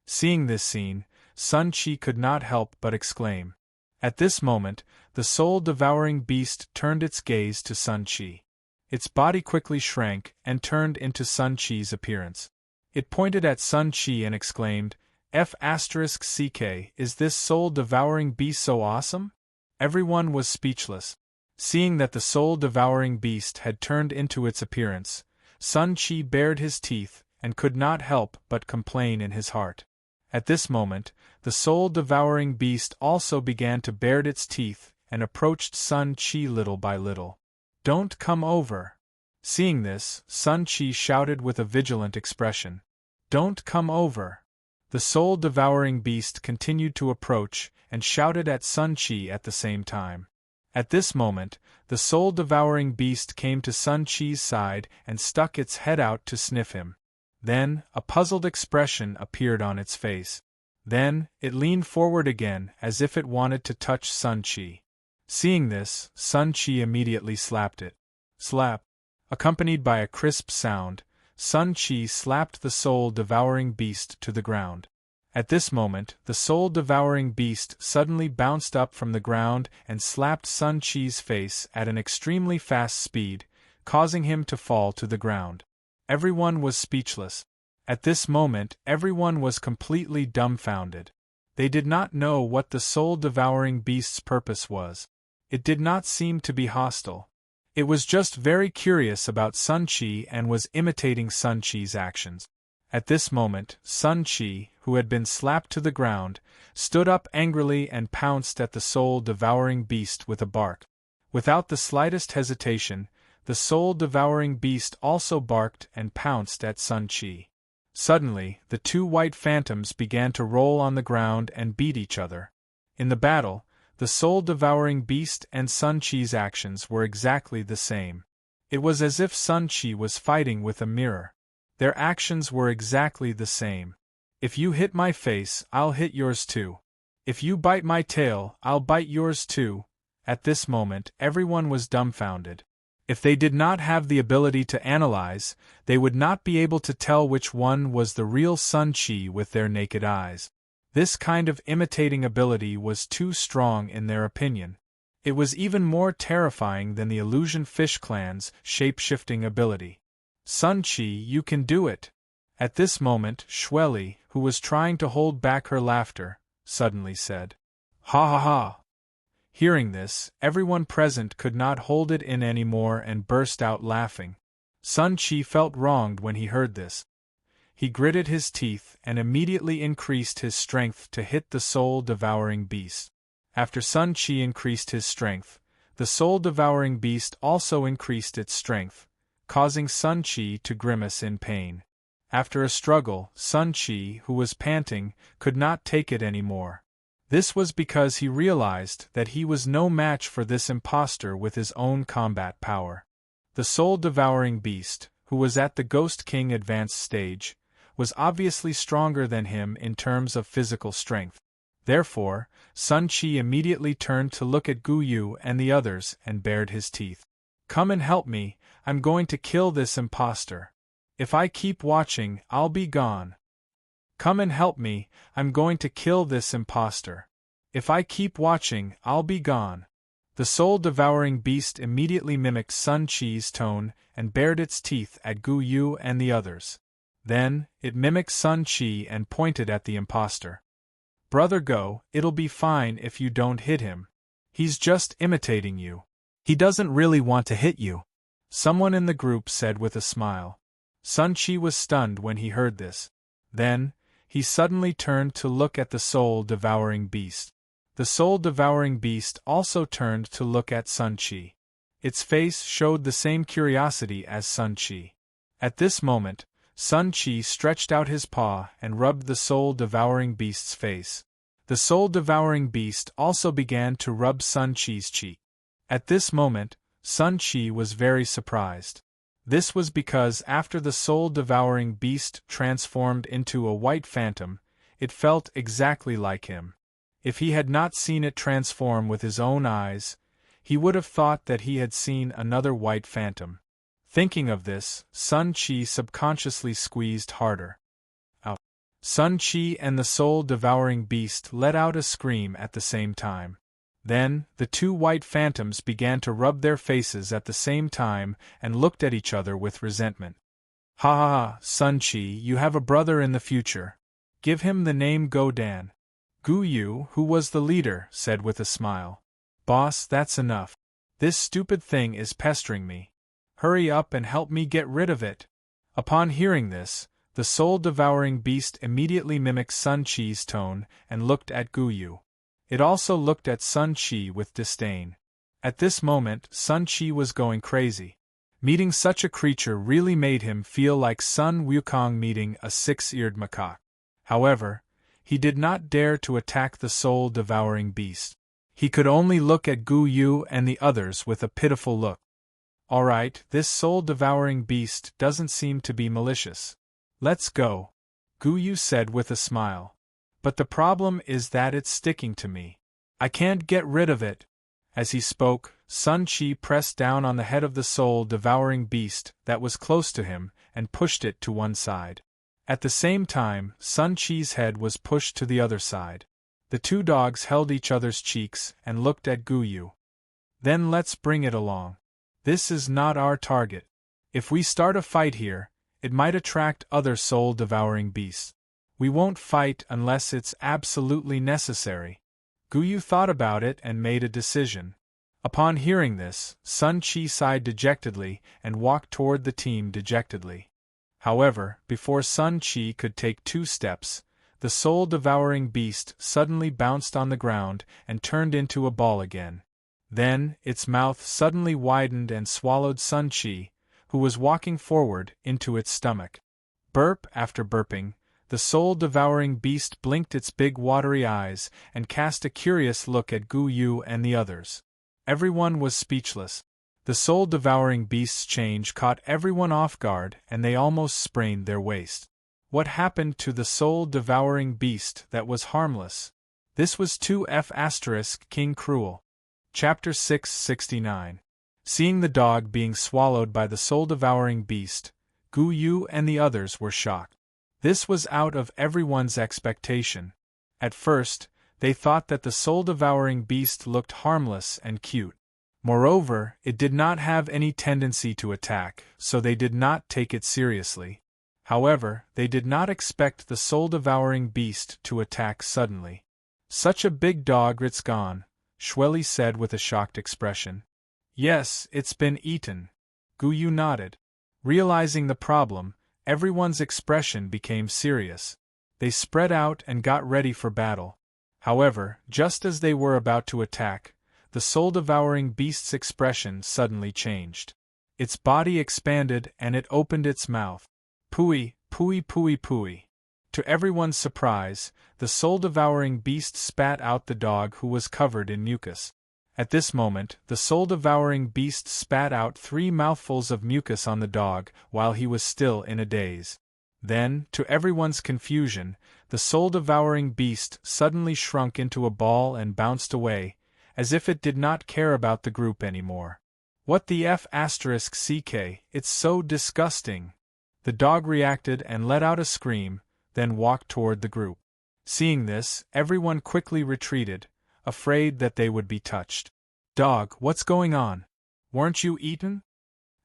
Seeing this scene, Sun Chi could not help but exclaim. At this moment, the soul-devouring beast turned its gaze to Sun Chi. Its body quickly shrank and turned into Sun Chi's appearance. It pointed at Sun Chi and exclaimed, F***ck, is this soul-devouring beast so awesome? Everyone was speechless. Seeing that the soul-devouring beast had turned into its appearance, Sun Chi bared his teeth and could not help but complain in his heart. At this moment, the soul-devouring beast also began to bare its teeth and approached Sun Chi little by little. "Don't come over!" Seeing this, Sun Chi shouted with a vigilant expression. "Don't come over!" The soul-devouring beast continued to approach and shouted at Sun Chi at the same time. At this moment, the soul-devouring beast came to Sun Chi's side and stuck its head out to sniff him. Then, a puzzled expression appeared on its face. Then, it leaned forward again as if it wanted to touch Sun Chi. Seeing this, Sun Chi immediately slapped it. Slap! Accompanied by a crisp sound, Sun Chi slapped the soul-devouring beast to the ground. At this moment, the soul-devouring beast suddenly bounced up from the ground and slapped Sun Chi's face at an extremely fast speed, causing him to fall to the ground. Everyone was speechless. At this moment, everyone was completely dumbfounded. They did not know what the soul-devouring beast's purpose was. It did not seem to be hostile. It was just very curious about Sun Chi and was imitating Sun Chi's actions. At this moment, Sun Chi, who had been slapped to the ground, stood up angrily and pounced at the soul-devouring beast with a bark. Without the slightest hesitation, the soul-devouring beast also barked and pounced at Sun Chi. Suddenly, the two white phantoms began to roll on the ground and beat each other. In the battle, the soul-devouring beast and Sun Chi's actions were exactly the same. It was as if Sun Chi was fighting with a mirror. Their actions were exactly the same. If you hit my face, I'll hit yours too. If you bite my tail, I'll bite yours too. At this moment, everyone was dumbfounded. If they did not have the ability to analyze, they would not be able to tell which one was the real Sun Chi with their naked eyes. This kind of imitating ability was too strong in their opinion. It was even more terrifying than the Illusion Fish Clan's shape-shifting ability. Sun Chi, you can do it! At this moment, Shweli, who was trying to hold back her laughter, suddenly said, "Ha ha ha!" Hearing this, everyone present could not hold it in anymore and burst out laughing. Sun Chi felt wronged when he heard this. He gritted his teeth and immediately increased his strength to hit the soul-devouring beast. After Sun Chi increased his strength, the soul-devouring beast also increased its strength, causing Sun Chi to grimace in pain. After a struggle, Sun Chi, who was panting, could not take it anymore. This was because he realized that he was no match for this impostor with his own combat power. The soul-devouring beast, who was at the Ghost King advanced stage, was obviously stronger than him in terms of physical strength. Therefore, Sun Chi immediately turned to look at Gu Yu and the others and bared his teeth. "Come and help me, I'm going to kill this impostor. If I keep watching, I'll be gone. Come and help me, I'm going to kill this impostor. If I keep watching, I'll be gone." The soul-devouring beast immediately mimicked Sun Chi's tone and bared its teeth at Gu Yu and the others. Then, it mimicked Sun Chi and pointed at the impostor. "Brother Go, it'll be fine if you don't hit him. He's just imitating you. He doesn't really want to hit you." someone in the group said with a smile. Sun Chi was stunned when he heard this. Then, he suddenly turned to look at the soul-devouring beast. The soul-devouring beast also turned to look at Sun Chi. Its face showed the same curiosity as Sun Chi. At this moment, Sun Chi stretched out his paw and rubbed the soul-devouring beast's face. The soul-devouring beast also began to rub Sun Chi's cheek. At this moment, Sun Chi was very surprised. This was because after the soul-devouring beast transformed into a white phantom, it felt exactly like him. If he had not seen it transform with his own eyes, he would have thought that he had seen another white phantom. Thinking of this, Sun Chi subconsciously squeezed harder. Out. Sun Chi and the soul-devouring beast let out a scream at the same time. Then, the two white phantoms began to rub their faces at the same time and looked at each other with resentment. Ha ha ha, Sun Chi, you have a brother in the future. Give him the name Go Dan. Gu Yu, who was the leader, said with a smile. Boss, that's enough. This stupid thing is pestering me. Hurry up and help me get rid of it. Upon hearing this, the soul-devouring beast immediately mimicked Sun Chi's tone and looked at Gu Yu. It also looked at Sun Chi with disdain. At this moment, Sun Chi was going crazy. Meeting such a creature really made him feel like Sun Wukong meeting a six-eared macaque. However, he did not dare to attack the soul-devouring beast. He could only look at Gu Yu and the others with a pitiful look. Alright, this soul-devouring beast doesn't seem to be malicious. Let's go, Gu Yu said with a smile. But the problem is that it's sticking to me. I can't get rid of it. As he spoke, Sun Chi pressed down on the head of the soul-devouring beast that was close to him and pushed it to one side. At the same time, Sun Chi's head was pushed to the other side. The two dogs held each other's cheeks and looked at Gu Yu. Then let's bring it along. This is not our target. If we start a fight here, it might attract other soul-devouring beasts. We won't fight unless it's absolutely necessary. Gu Yu thought about it and made a decision. Upon hearing this, Sun Chi sighed dejectedly and walked toward the team dejectedly. However, before Sun Chi could take 2 steps, the soul-devouring beast suddenly bounced on the ground and turned into a ball again. Then, its mouth suddenly widened and swallowed Sun Chi, who was walking forward, into its stomach. Burp after burping, the soul-devouring beast blinked its big watery eyes and cast a curious look at Gu Yu and the others. Everyone was speechless. The soul-devouring beast's change caught everyone off guard and they almost sprained their waist. What happened to the soul-devouring beast that was harmless? This was 2F** King Cruel. Chapter 669. Seeing the dog being swallowed by the soul-devouring beast, Gu Yu and the others were shocked. This was out of everyone's expectation. At first, they thought that the soul-devouring beast looked harmless and cute. Moreover, it did not have any tendency to attack, so they did not take it seriously. However, they did not expect the soul-devouring beast to attack suddenly. Such a big dog, it's gone, Shueli said with a shocked expression. Yes, it's been eaten. Gu Yu nodded. Realizing the problem, everyone's expression became serious. They spread out and got ready for battle. However, just as they were about to attack, the soul-devouring beast's expression suddenly changed. Its body expanded and it opened its mouth. Pooey, pooey, pooey, pooey. To everyone's surprise, the soul-devouring beast spat out the dog who was covered in mucus. At this moment, the soul-devouring beast spat out 3 mouthfuls of mucus on the dog while he was still in a daze. Then, to everyone's confusion, the soul-devouring beast suddenly shrunk into a ball and bounced away, as if it did not care about the group anymore. What the F***ck, it's so disgusting. The dog reacted and let out a scream, then walked toward the group. Seeing this, everyone quickly retreated, afraid that they would be touched. Dog, what's going on? Weren't you eaten?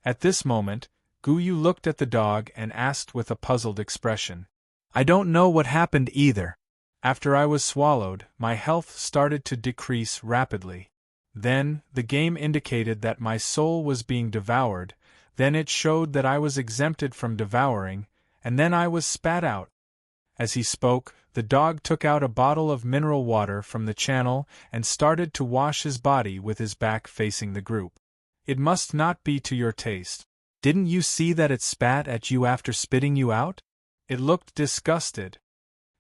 At this moment, Gu Yu looked at the dog and asked with a puzzled expression. I don't know what happened either. After I was swallowed, my health started to decrease rapidly. Then, the game indicated that my soul was being devoured, Then it showed that I was exempted from devouring, and then I was spat out. As he spoke, the dog took out a bottle of mineral water from the channel and started to wash his body with his back facing the group. It must not be to your taste. Didn't you see that it spat at you after spitting you out? It looked disgusted.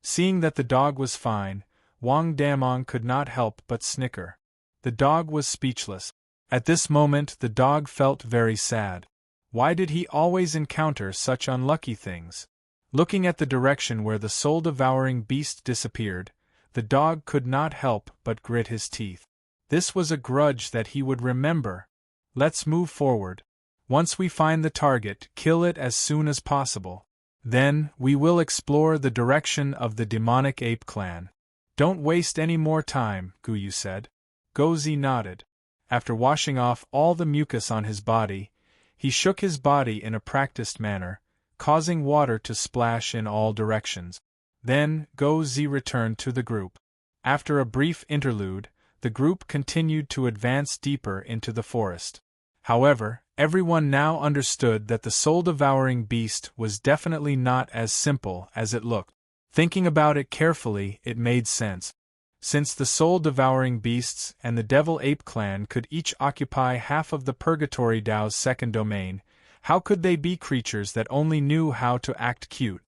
Seeing that the dog was fine, Wang Damong could not help but snicker. The dog was speechless. At this moment the dog felt very sad. Why did he always encounter such unlucky things? Looking at the direction where the soul-devouring beast disappeared, the dog could not help but grit his teeth. This was a grudge that he would remember. Let's move forward. Once we find the target, kill it as soon as possible. Then, we will explore the direction of the demonic ape clan. Don't waste any more time, Guyu said. Gozi nodded. After washing off all the mucus on his body, he shook his body in a practiced manner, causing water to splash in all directions. Then, Gozi returned to the group. After a brief interlude, the group continued to advance deeper into the forest. However, everyone now understood that the soul-devouring beast was definitely not as simple as it looked. Thinking about it carefully, it made sense. Since the soul-devouring beasts and the Devil Ape clan could each occupy half of the Purgatory Dao's second domain, how could they be creatures that only knew how to act cute?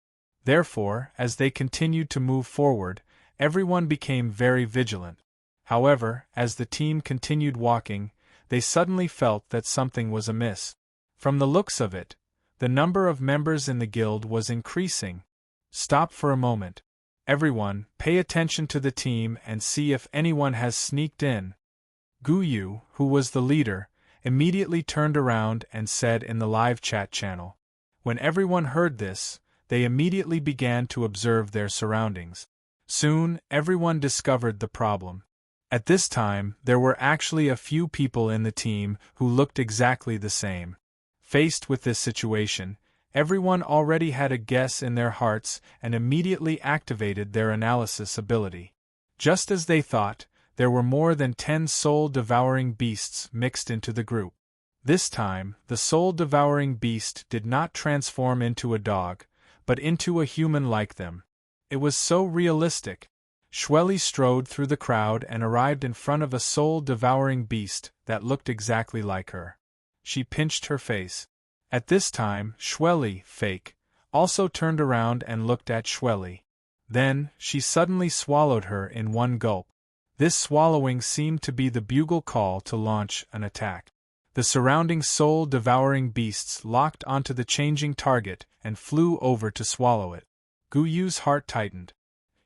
Therefore, as they continued to move forward, everyone became very vigilant. However, as the team continued walking, they suddenly felt that something was amiss. From the looks of it, the number of members in the guild was increasing. Stop for a moment. Everyone, pay attention to the team and see if anyone has sneaked in. Guyu, who was the leader, immediately turned around and said in the live chat channel. When everyone heard this, they immediately began to observe their surroundings. Soon, everyone discovered the problem. At this time, there were actually a few people in the team who looked exactly the same. Faced with this situation, everyone already had a guess in their hearts and immediately activated their analysis ability. Just as they thought, there were more than 10 soul-devouring beasts mixed into the group. This time, the soul-devouring beast did not transform into a dog, but into a human like them. It was so realistic. Shweli strode through the crowd and arrived in front of a soul-devouring beast that looked exactly like her. She pinched her face. At this time, Shweli, fake, also turned around and looked at Shweli. Then, she suddenly swallowed her in one gulp. This swallowing seemed to be the bugle call to launch an attack. The surrounding soul-devouring beasts locked onto the changing target and flew over to swallow it. Guyu's heart tightened.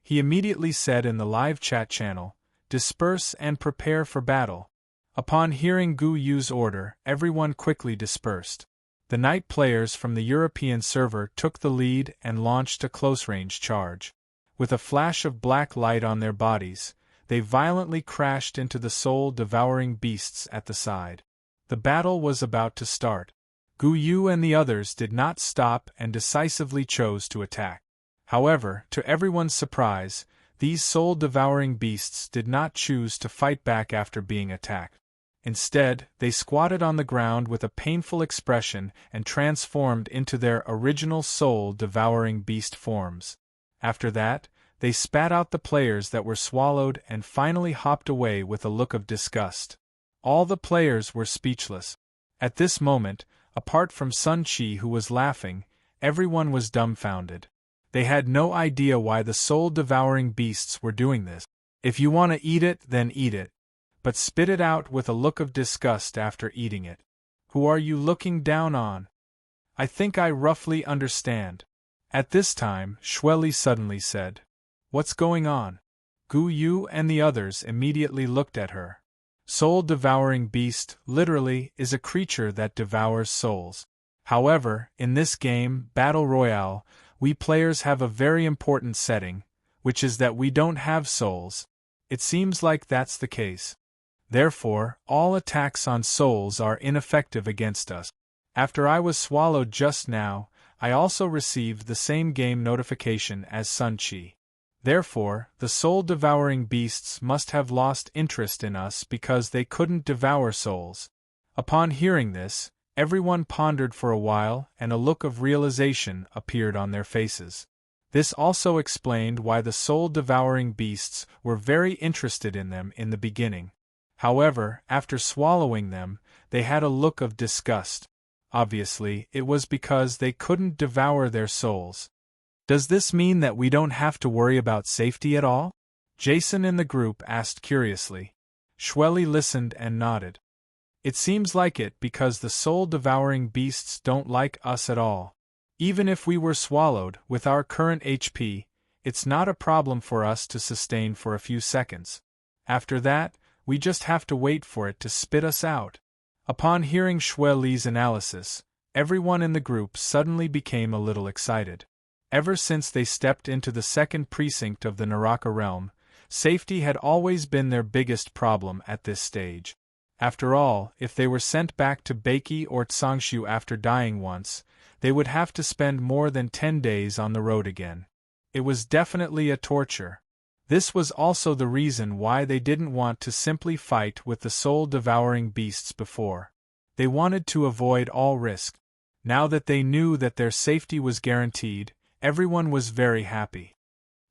He immediately said in the live chat channel, "Disperse and prepare for battle." Upon hearing Guyu's order, everyone quickly dispersed. The night players from the European server took the lead and launched a close-range charge. With a flash of black light on their bodies, they violently crashed into the soul-devouring beasts at the side. The battle was about to start. Guyu and the others did not stop and decisively chose to attack. However, to everyone's surprise, these soul-devouring beasts did not choose to fight back after being attacked. Instead, they squatted on the ground with a painful expression and transformed into their original soul-devouring beast forms. After that, they spat out the players that were swallowed and finally hopped away with a look of disgust. All the players were speechless. At this moment, apart from Sun Chi who was laughing, everyone was dumbfounded. They had no idea why the soul-devouring beasts were doing this. If you want to eat it, then eat it. But spit it out with a look of disgust after eating it. Who are you looking down on? I think I roughly understand. At this time, Shweli suddenly said, "What's going on?" Guyu and the others immediately looked at her. Soul-devouring beast, literally, is a creature that devours souls. However, in this game, Battle Royale, we players have a very important setting, which is that we don't have souls. It seems like that's the case. Therefore, all attacks on souls are ineffective against us. After I was swallowed just now, I also received the same game notification as Sun Chi. Therefore, the soul-devouring beasts must have lost interest in us because they couldn't devour souls. Upon hearing this, Everyone pondered for a while, and a look of realization appeared on their faces. This also explained why the soul-devouring beasts were very interested in them in the beginning. However, after swallowing them, they had a look of disgust. Obviously, it was because they couldn't devour their souls. Does this mean that we don't have to worry about safety at all? Jason in the group asked curiously. Shweli listened and nodded. It seems like it because the soul-devouring beasts don't like us at all. Even if we were swallowed, with our current HP, it's not a problem for us to sustain for a few seconds. After that, we just have to wait for it to spit us out. Upon hearing Shweli's analysis, everyone in the group suddenly became a little excited. Ever since they stepped into the second precinct of the Naraka realm, safety had always been their biggest problem at this stage. After all, if they were sent back to Beiki or Tsangshu after dying once, they would have to spend more than 10 days on the road again. It was definitely a torture. This was also the reason why they didn't want to simply fight with the soul-devouring beasts before. They wanted to avoid all risk. Now that they knew that their safety was guaranteed, everyone was very happy.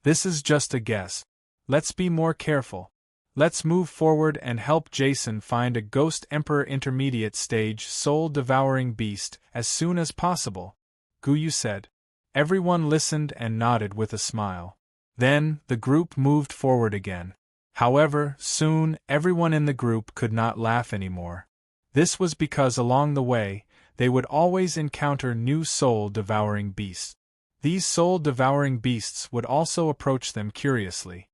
This is just a guess. Let's be more careful. Let's move forward and help Jason find a Ghost Emperor intermediate stage soul-devouring beast as soon as possible, Guyu said. Everyone listened and nodded with a smile. Then, the group moved forward again. However, soon, everyone in the group could not laugh anymore. This was because along the way, they would always encounter new soul-devouring beasts. These soul-devouring beasts would also approach them curiously.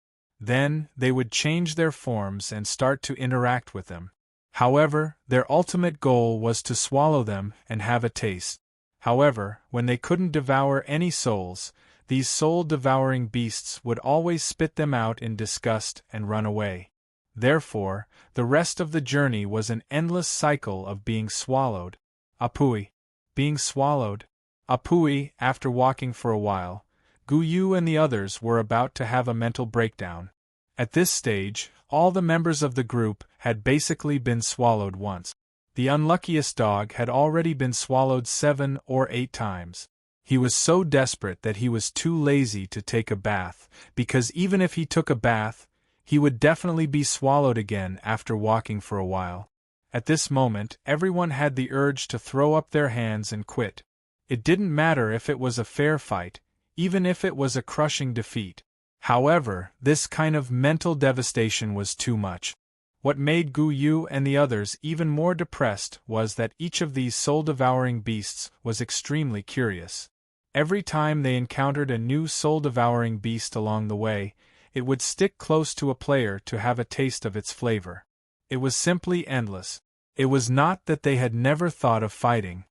Then, they would change their forms and start to interact with them. However, their ultimate goal was to swallow them and have a taste. However, when they couldn't devour any souls, these soul-devouring beasts would always spit them out in disgust and run away. Therefore, the rest of the journey was an endless cycle of being swallowed. Apui. Being swallowed. Apui, after walking for a while, Guyu and the others were about to have a mental breakdown. At this stage, all the members of the group had basically been swallowed once. The unluckiest dog had already been swallowed 7 or 8 times. He was so desperate that he was too lazy to take a bath, because even if he took a bath, he would definitely be swallowed again after walking for a while. At this moment, everyone had the urge to throw up their hands and quit. It didn't matter if it was a fair fight, even if it was a crushing defeat. However, this kind of mental devastation was too much. What made Guyu and the others even more depressed was that each of these soul-devouring beasts was extremely curious. Every time they encountered a new soul-devouring beast along the way, it would stick close to a player to have a taste of its flavor. It was simply endless. It was not that they had never thought of fighting.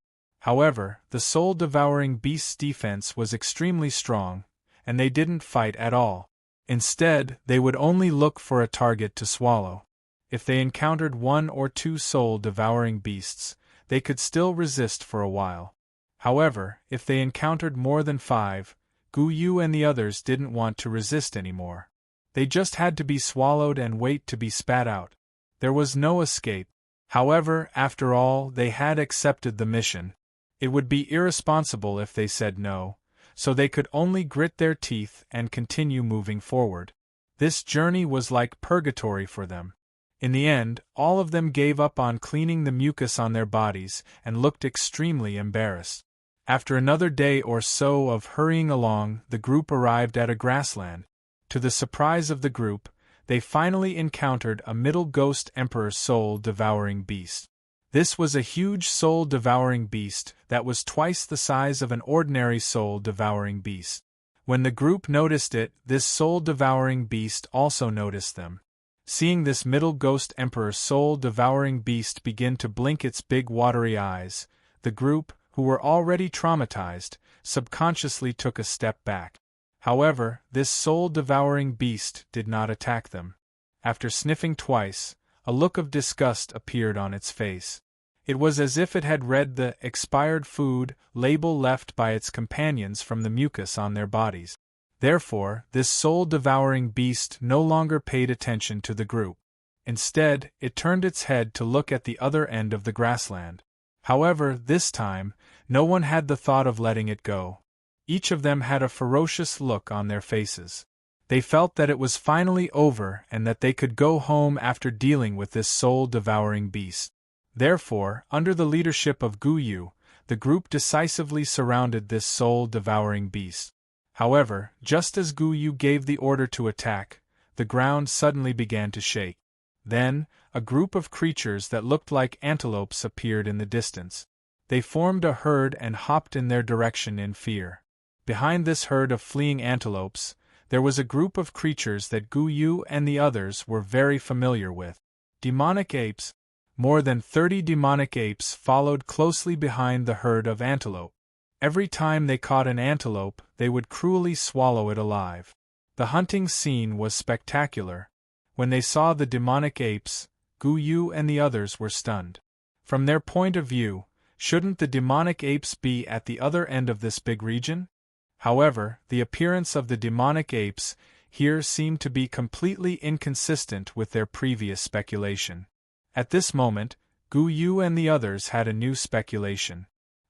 However, the soul-devouring beast's defense was extremely strong, and they didn't fight at all. Instead, they would only look for a target to swallow. If they encountered 1 or 2 soul-devouring beasts, they could still resist for a while. However, if they encountered more than 5, Guyu and the others didn't want to resist anymore. They just had to be swallowed and wait to be spat out. There was no escape. However, after all, they had accepted the mission. It would be irresponsible if they said no, so they could only grit their teeth and continue moving forward. This journey was like purgatory for them. In the end, all of them gave up on cleaning the mucus on their bodies and looked extremely embarrassed. After another day or so of hurrying along, the group arrived at a grassland. To the surprise of the group, they finally encountered a middle Ghost Emperor soul-devouring beast. This was a huge soul-devouring beast that was twice the size of an ordinary soul-devouring beast. When the group noticed it, this soul-devouring beast also noticed them. Seeing this middle Ghost Emperor soul-devouring beast begin to blink its big watery eyes, the group, who were already traumatized, subconsciously took a step back. However, this soul-devouring beast did not attack them. After sniffing twice, a look of disgust appeared on its face. It was as if it had read the expired food label left by its companions from the mucus on their bodies. Therefore, this soul-devouring beast no longer paid attention to the group. Instead, it turned its head to look at the other end of the grassland. However, this time, no one had the thought of letting it go. Each of them had a ferocious look on their faces. They felt that it was finally over and that they could go home after dealing with this soul-devouring beast. Therefore, under the leadership of Gu Yu, the group decisively surrounded this soul-devouring beast. However, just as Gu Yu gave the order to attack, the ground suddenly began to shake. Then, a group of creatures that looked like antelopes appeared in the distance. They formed a herd and hopped in their direction in fear. Behind this herd of fleeing antelopes, there was a group of creatures that Gu Yu and the others were very familiar with. Demonic apes. More than 30 demonic apes followed closely behind the herd of antelope. Every time they caught an antelope, they would cruelly swallow it alive. The hunting scene was spectacular. When they saw the demonic apes, Gu Yu and the others were stunned. From their point of view, shouldn't the demonic apes be at the other end of this big region? However, the appearance of the demonic apes here seemed to be completely inconsistent with their previous speculation. At this moment, Gu Yu and the others had a new speculation.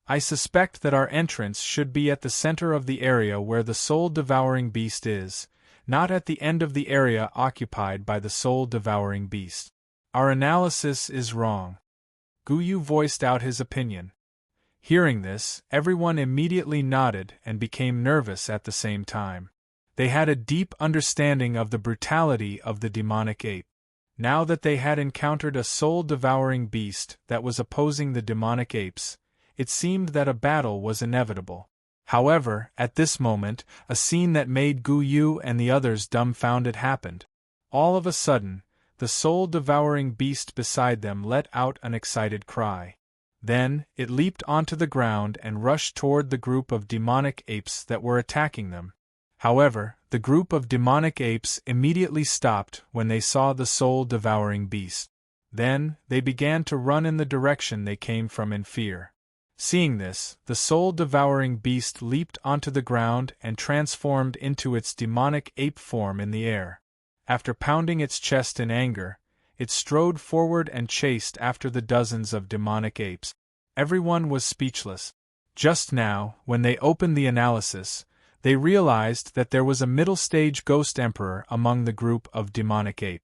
I suspect that our entrance should be at the center of the area where the soul-devouring beast is, not at the end of the area occupied by the soul-devouring beast. Our analysis is wrong. Gu Yu voiced out his opinion. Hearing this, everyone immediately nodded and became nervous at the same time. They had a deep understanding of the brutality of the demonic ape. Now that they had encountered a soul-devouring beast that was opposing the demonic apes, it seemed that a battle was inevitable. However, at this moment, a scene that made Gu Yu and the others dumbfounded happened. All of a sudden, the soul-devouring beast beside them let out an excited cry. Then, it leaped onto the ground and rushed toward the group of demonic apes that were attacking them. However, the group of demonic apes immediately stopped when they saw the soul-devouring beast. Then, they began to run in the direction they came from in fear. Seeing this, the soul-devouring beast leaped onto the ground and transformed into its demonic ape form in the air. After pounding its chest in anger, it strode forward and chased after the dozens of demonic apes. Everyone was speechless. Just now, when they opened the analysis, they realized that there was a middle-stage ghost emperor among the group of demonic apes.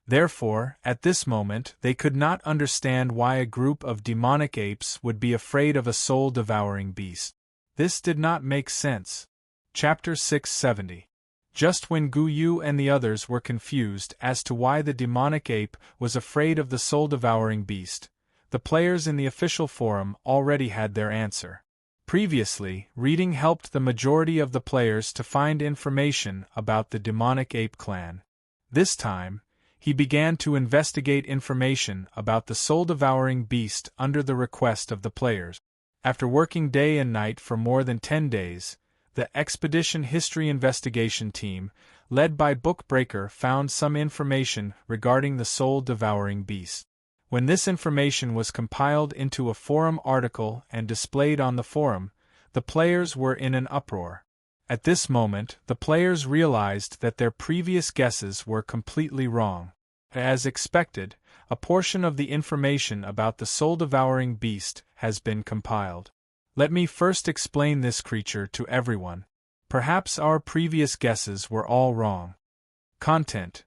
Therefore, at this moment, they could not understand why a group of demonic apes would be afraid of a soul-devouring beast. This did not make sense. Chapter 670. Just when Gu Yu and the others were confused as to why the demonic ape was afraid of the soul-devouring beast, the players in the official forum already had their answer. Previously, reading helped the majority of the players to find information about the demonic ape clan. This time, he began to investigate information about the soul-devouring beast under the request of the players. After working day and night for more than 10 days, the Expedition History Investigation Team, led by Bookbreaker, found some information regarding the soul-devouring beast. When this information was compiled into a forum article and displayed on the forum, the players were in an uproar. At this moment, the players realized that their previous guesses were completely wrong. As expected, a portion of the information about the soul-devouring beast has been compiled. Let me first explain this creature to everyone. Perhaps our previous guesses were all wrong. Content.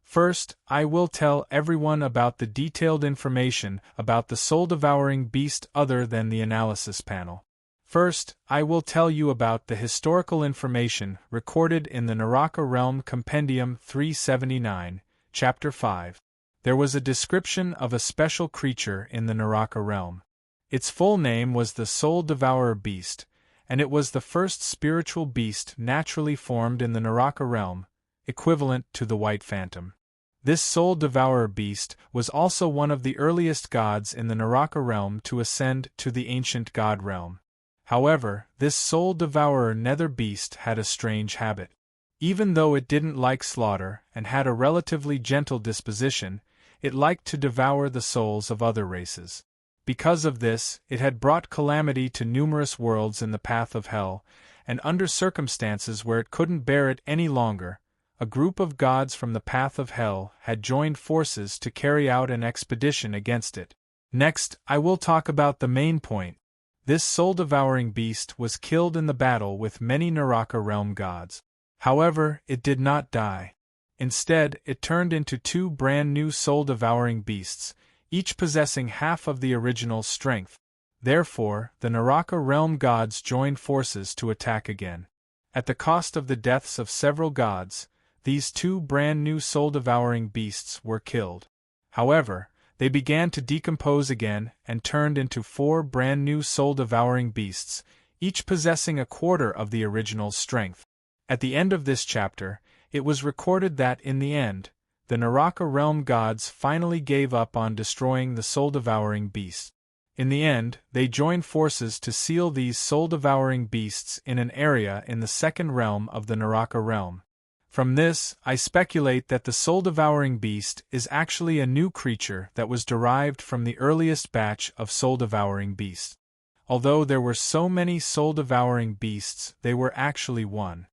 First, I will tell everyone about the detailed information about the soul-devouring beast other than the analysis panel. First, I will tell you about the historical information recorded in the Naraka Realm Compendium 379, Chapter 5. There was a description of a special creature in the Naraka Realm. Its full name was the Soul-Devourer Beast, and it was the first spiritual beast naturally formed in the Naraka Realm, equivalent to the White Phantom. This Soul-Devourer Beast was also one of the earliest gods in the Naraka Realm to ascend to the ancient god realm. However, this Soul-Devourer Nether Beast had a strange habit. Even though it didn't like slaughter and had a relatively gentle disposition, it liked to devour the souls of other races. Because of this, it had brought calamity to numerous worlds in the path of hell, and under circumstances where it couldn't bear it any longer, a group of gods from the path of hell had joined forces to carry out an expedition against it. Next, I will talk about the main point. This soul-devouring beast was killed in the battle with many Naraka realm gods. However, it did not die. Instead, it turned into two brand new soul-devouring beasts, each possessing half of the original strength. Therefore, the Naraka realm gods joined forces to attack again. At the cost of the deaths of several gods, these two brand new soul-devouring beasts were killed. However, they began to decompose again and turned into four brand new soul-devouring beasts, each possessing a quarter of the original strength. At the end of this chapter, it was recorded that in the end, the Naraka realm gods finally gave up on destroying the soul-devouring beasts. In the end, they joined forces to seal these soul-devouring beasts in an area in the second realm of the Naraka realm. From this, I speculate that the soul-devouring beast is actually a new creature that was derived from the earliest batch of soul-devouring beasts. Although there were so many soul-devouring beasts, they were actually one.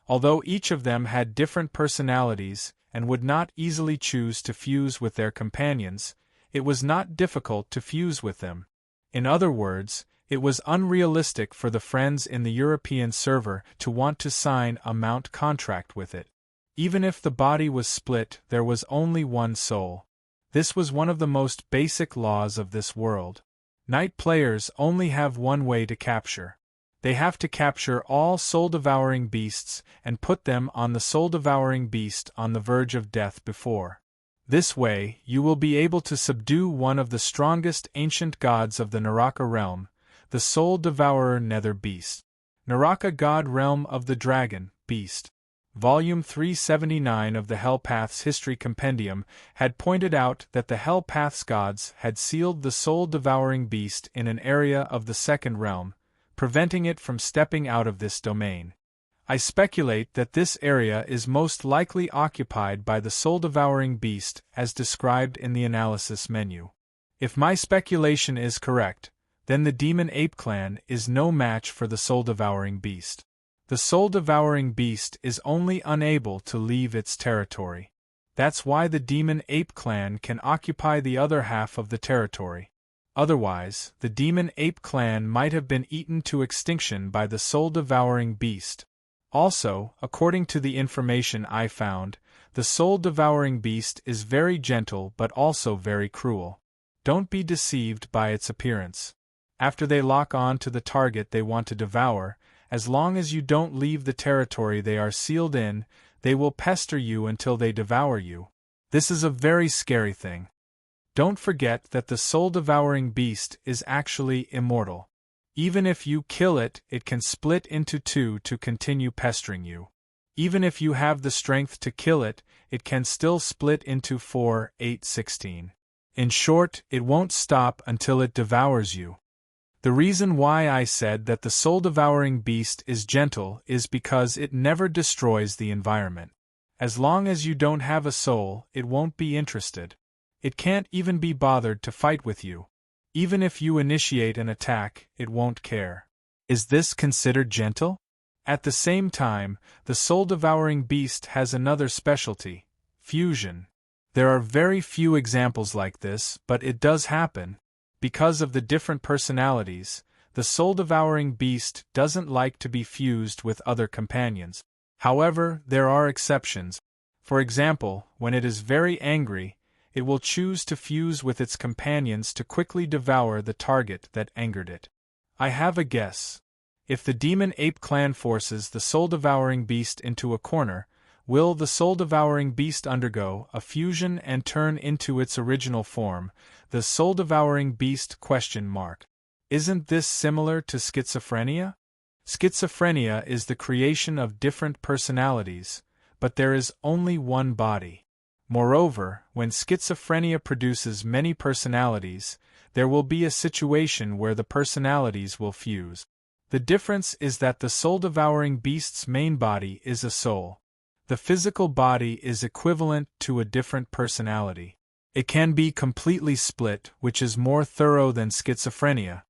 Although each of them had different personalities and would not easily choose to fuse with their companions, it was not difficult to fuse with them. In other words, it was unrealistic for the friends in the European server to want to sign a mount contract with it. Even if the body was split, there was only one soul. This was one of the most basic laws of this world. Knight players only have one way to capture. They have to capture all soul-devouring beasts and put them on the soul-devouring beast on the verge of death before. This way, you will be able to subdue one of the strongest ancient gods of the Naraka realm, the soul-devourer Nether Beast. Naraka God Realm of the Dragon, Beast. Volume 379 of the Hell Paths History Compendium had pointed out that the Hell Paths gods had sealed the soul-devouring beast in an area of the second realm, preventing it from stepping out of this domain. I speculate that this area is most likely occupied by the soul-devouring beast as described in the analysis menu. If my speculation is correct, then the Demon Ape Clan is no match for the soul-devouring beast. The soul-devouring beast is only unable to leave its territory. That's why the Demon Ape Clan can occupy the other half of the territory. Otherwise, the Demon Ape Clan might have been eaten to extinction by the soul-devouring beast. Also, according to the information I found, the soul-devouring beast is very gentle but also very cruel. Don't be deceived by its appearance. After they lock on to the target they want to devour, as long as you don't leave the territory they are sealed in, they will pester you until they devour you. This is a very scary thing. Don't forget that the soul-devouring beast is actually immortal. Even if you kill it, it can split into two to continue pestering you. Even if you have the strength to kill it, it can still split into 4, 8, 16. In short, it won't stop until it devours you. The reason why I said that the soul-devouring beast is gentle is because it never destroys the environment. As long as you don't have a soul, it won't be interested. It can't even be bothered to fight with you. Even if you initiate an attack, it won't care. Is this considered gentle? At the same time, the soul-devouring beast has another specialty: fusion. There are very few examples like this, but it does happen. Because of the different personalities, the soul-devouring beast doesn't like to be fused with other companions. However, there are exceptions. For example, when it is very angry, it will choose to fuse with its companions to quickly devour the target that angered it. I have a guess. If the Demon Ape Clan forces the soul-devouring beast into a corner, will the soul-devouring beast undergo a fusion and turn into its original form, the soul-devouring beast ? Isn't this similar to schizophrenia? Schizophrenia is the creation of different personalities, but there is only one body. Moreover, when schizophrenia produces many personalities, there will be a situation where the personalities will fuse. The difference is that the soul-devouring beast's main body is a soul. The physical body is equivalent to a different personality. It can be completely split, which is more thorough than schizophrenia.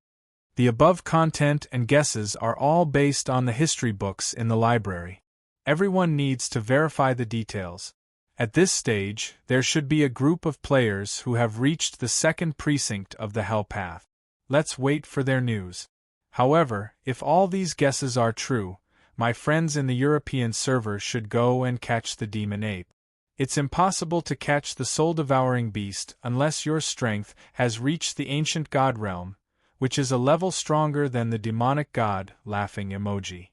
The above content and guesses are all based on the history books in the library. Everyone needs to verify the details. At this stage, there should be a group of players who have reached the second precinct of the Hell Path. Let's wait for their news. However, if all these guesses are true, my friends in the European server should go and catch the demon ape. It's impossible to catch the soul-devouring beast unless your strength has reached the ancient god realm, which is a level stronger than the demonic god, laughing emoji.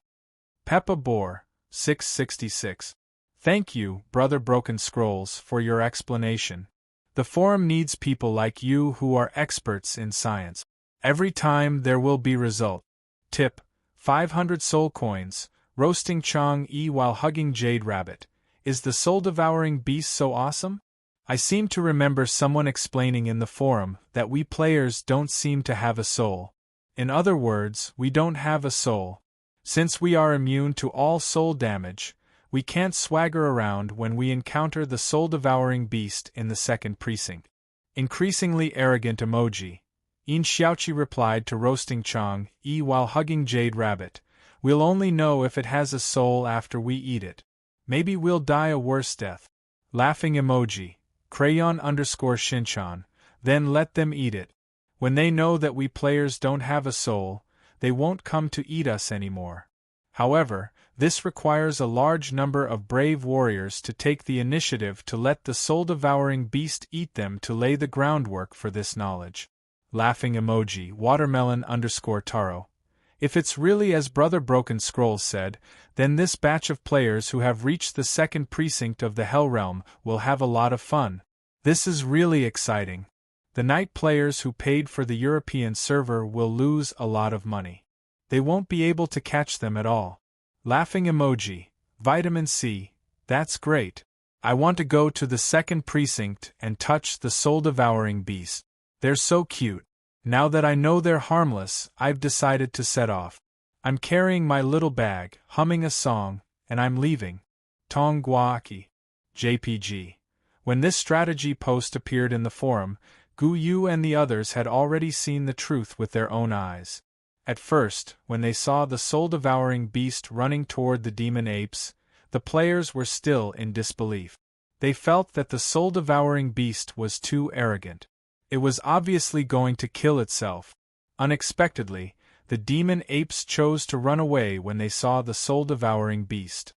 Peppa Boar, 666. Thank you, Brother Broken Scrolls, for your explanation. The forum needs people like you who are experts in science. Every time there will be result. Tip, 500 soul coins, roasting Chong E while hugging Jade Rabbit. Is the soul-devouring beast so awesome? I seem to remember someone explaining in the forum that we players don't seem to have a soul. In other words, we don't have a soul. Since we are immune to all soul damage, we can't swagger around when we encounter the soul-devouring beast in the second precinct. Increasingly arrogant emoji. In Xiaoqi replied to roasting Chong E while hugging Jade Rabbit. We'll only know if it has a soul after we eat it. Maybe we'll die a worse death. Laughing emoji. Crayon_Shinchan. Then let them eat it. When they know that we players don't have a soul, they won't come to eat us anymore. However, this requires a large number of brave warriors to take the initiative to let the soul-devouring beast eat them to lay the groundwork for this knowledge. Laughing emoji. Watermelon_Taro. If it's really as Brother Broken Scrolls said, then this batch of players who have reached the second precinct of the Hell Realm will have a lot of fun. This is really exciting. The night players who paid for the European server will lose a lot of money. They won't be able to catch them at all. Laughing emoji. Vitamin C. That's great. I want to go to the second precinct and touch the soul-devouring beast. They're so cute. Now that I know they're harmless, I've decided to set off. I'm carrying my little bag, humming a song, and I'm leaving. Tongguaki. JPG. When this strategy post appeared in the forum, Gu Yu and the others had already seen the truth with their own eyes. At first, when they saw the soul-devouring beast running toward the demon apes, the players were still in disbelief. They felt that the soul-devouring beast was too arrogant. It was obviously going to kill itself. Unexpectedly, the demon apes chose to run away when they saw the soul-devouring beast.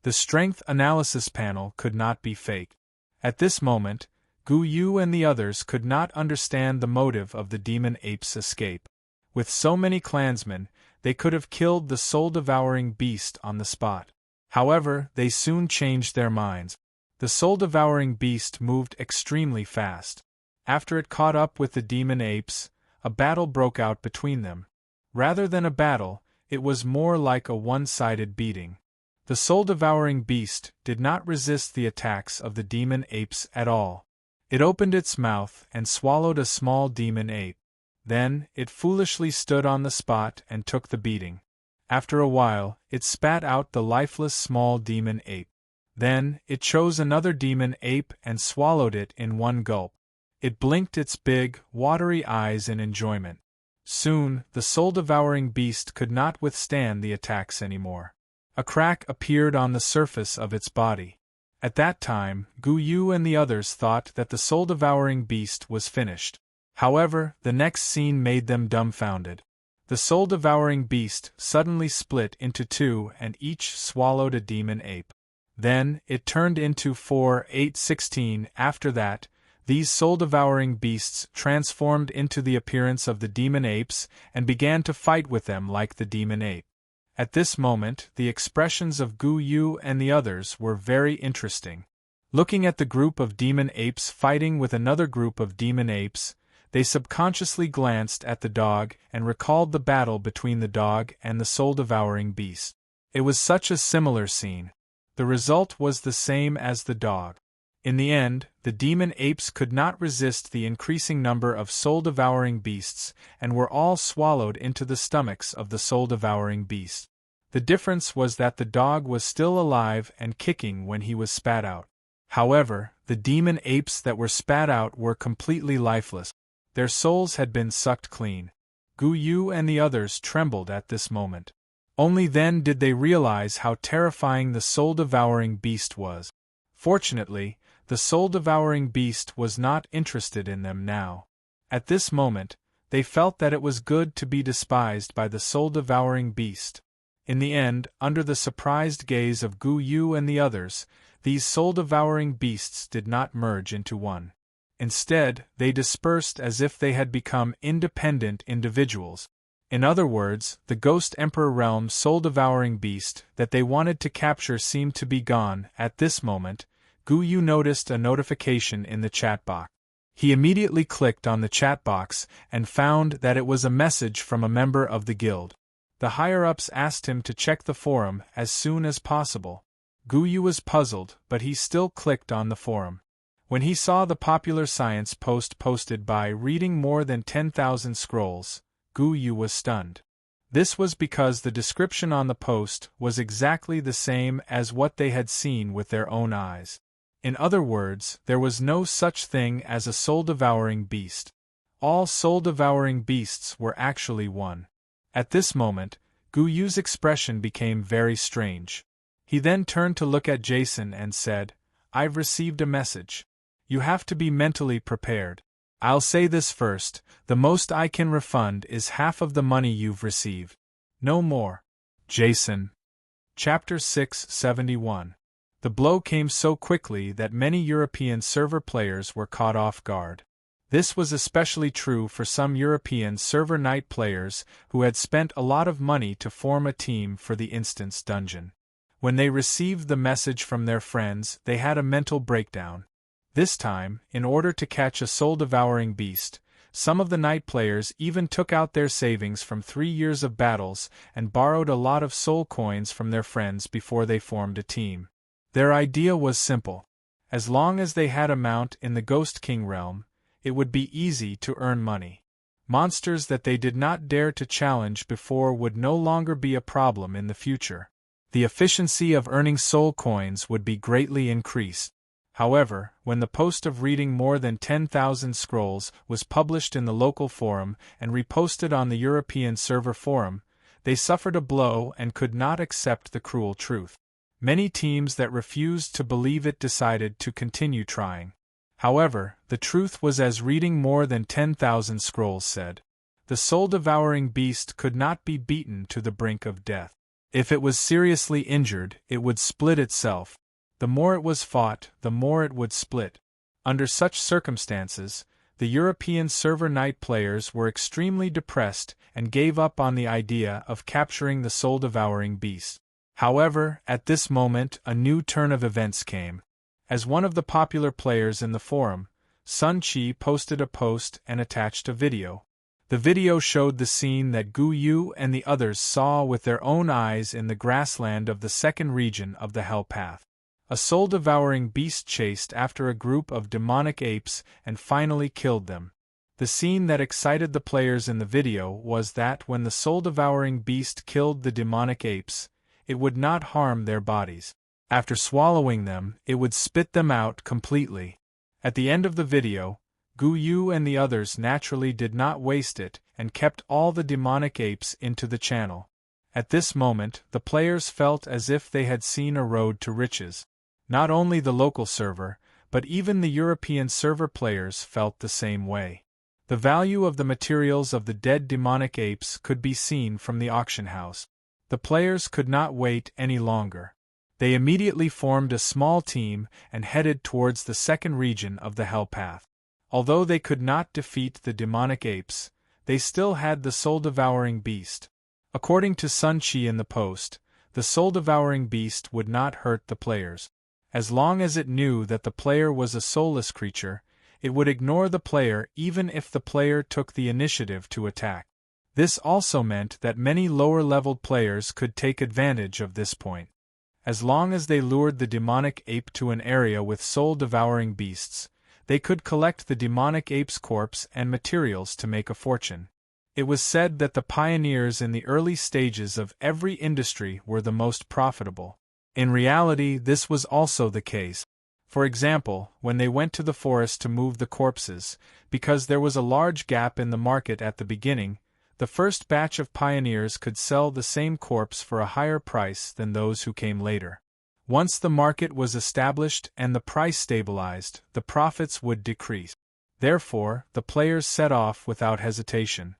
The strength analysis panel could not be faked. At this moment, Gu Yu and the others could not understand the motive of the demon ape's escape. With so many clansmen, they could have killed the soul-devouring beast on the spot. However, they soon changed their minds. The soul-devouring beast moved extremely fast. After it caught up with the demon apes, a battle broke out between them. Rather than a battle, it was more like a one-sided beating. The soul-devouring beast did not resist the attacks of the demon apes at all. It opened its mouth and swallowed a small demon ape. Then, it foolishly stood on the spot and took the beating. After a while, it spat out the lifeless small demon ape. Then, it chose another demon ape and swallowed it in one gulp. It blinked its big, watery eyes in enjoyment. Soon, the soul-devouring beast could not withstand the attacks anymore. A crack appeared on the surface of its body. At that time, Gu Yu and the others thought that the soul-devouring beast was finished. However, the next scene made them dumbfounded. The soul-devouring beast suddenly split into two and each swallowed a demon ape. Then, it turned into 4, 8, 16. After that, these soul-devouring beasts transformed into the appearance of the demon apes and began to fight with them like the demon ape. At this moment, the expressions of Gu Yu and the others were very interesting. Looking at the group of demon apes fighting with another group of demon apes, they subconsciously glanced at the dog and recalled the battle between the dog and the soul-devouring beast. It was such a similar scene. The result was the same as the dog. In the end, the demon apes could not resist the increasing number of soul-devouring beasts and were all swallowed into the stomachs of the soul-devouring beast. The difference was that the dog was still alive and kicking when he was spat out. However, the demon apes that were spat out were completely lifeless. Their souls had been sucked clean. Gu Yu and the others trembled at this moment. Only then did they realize how terrifying the soul-devouring beast was. Fortunately, the soul-devouring beast was not interested in them now. At this moment, they felt that it was good to be despised by the soul-devouring beast. In the end, under the surprised gaze of Gu Yu and the others, these soul-devouring beasts did not merge into one. Instead, they dispersed as if they had become independent individuals. In other words, the Ghost Emperor Realm's soul-devouring beast that they wanted to capture seemed to be gone. At this moment, Gu Yu noticed a notification in the chat box. He immediately clicked on the chat box and found that it was a message from a member of the guild. The higher-ups asked him to check the forum as soon as possible. Gu Yu was puzzled, but he still clicked on the forum. When he saw the popular science post posted by reading more than 10,000 scrolls, Gu Yu was stunned. This was because the description on the post was exactly the same as what they had seen with their own eyes. In other words, there was no such thing as a soul-devouring beast. All soul-devouring beasts were actually one. At this moment, Gu Yu's expression became very strange. He then turned to look at Jason and said, "I've received a message. You have to be mentally prepared. I'll say this first, the most I can refund is half of the money you've received. No more." Jason. Chapter 671. The blow came so quickly that many European server players were caught off guard. This was especially true for some European server night players who had spent a lot of money to form a team for the instance dungeon. When they received the message from their friends, they had a mental breakdown. This time, in order to catch a soul-devouring beast, some of the night players even took out their savings from 3 years of battles and borrowed a lot of soul coins from their friends before they formed a team. Their idea was simple. As long as they had a mount in the Ghost King realm, it would be easy to earn money. Monsters that they did not dare to challenge before would no longer be a problem in the future. The efficiency of earning soul coins would be greatly increased. However, when the post of reading more than 10,000 scrolls was published in the local forum and reposted on the European server forum, they suffered a blow and could not accept the cruel truth. Many teams that refused to believe it decided to continue trying. However, the truth was, as reading more than 10,000 scrolls said, the soul-devouring beast could not be beaten to the brink of death. If it was seriously injured, it would split itself. The more it was fought, the more it would split. Under such circumstances, the European server night players were extremely depressed and gave up on the idea of capturing the soul-devouring beast. However, at this moment a new turn of events came. As one of the popular players in the forum, Sun Chi posted a post and attached a video. The video showed the scene that Gu Yu and the others saw with their own eyes in the grassland of the second region of the Hell Path. A soul-devouring beast chased after a group of demonic apes and finally killed them. The scene that excited the players in the video was that when the soul-devouring beast killed the demonic apes, it would not harm their bodies. After swallowing them, it would spit them out completely. At the end of the video, Gu Yu and the others naturally did not waste it and kept all the demonic apes into the channel. At this moment, the players felt as if they had seen a road to riches. Not only the local server, but even the European server players felt the same way. The value of the materials of the dead demonic apes could be seen from the auction house. The players could not wait any longer. They immediately formed a small team and headed towards the second region of the Hell Path. Although they could not defeat the demonic apes, they still had the soul-devouring beast. According to Sun Chi in the post, the soul-devouring beast would not hurt the players. As long as it knew that the player was a soulless creature, it would ignore the player even if the player took the initiative to attack. This also meant that many lower-leveled players could take advantage of this point. As long as they lured the demonic ape to an area with soul-devouring beasts, they could collect the demonic ape's corpse and materials to make a fortune. It was said that the pioneers in the early stages of every industry were the most profitable. In reality, this was also the case. For example, when they went to the forest to move the corpses, because there was a large gap in the market at the beginning, the first batch of pioneers could sell the same corpse for a higher price than those who came later. Once the market was established and the price stabilized, the profits would decrease. Therefore, the players set off without hesitation.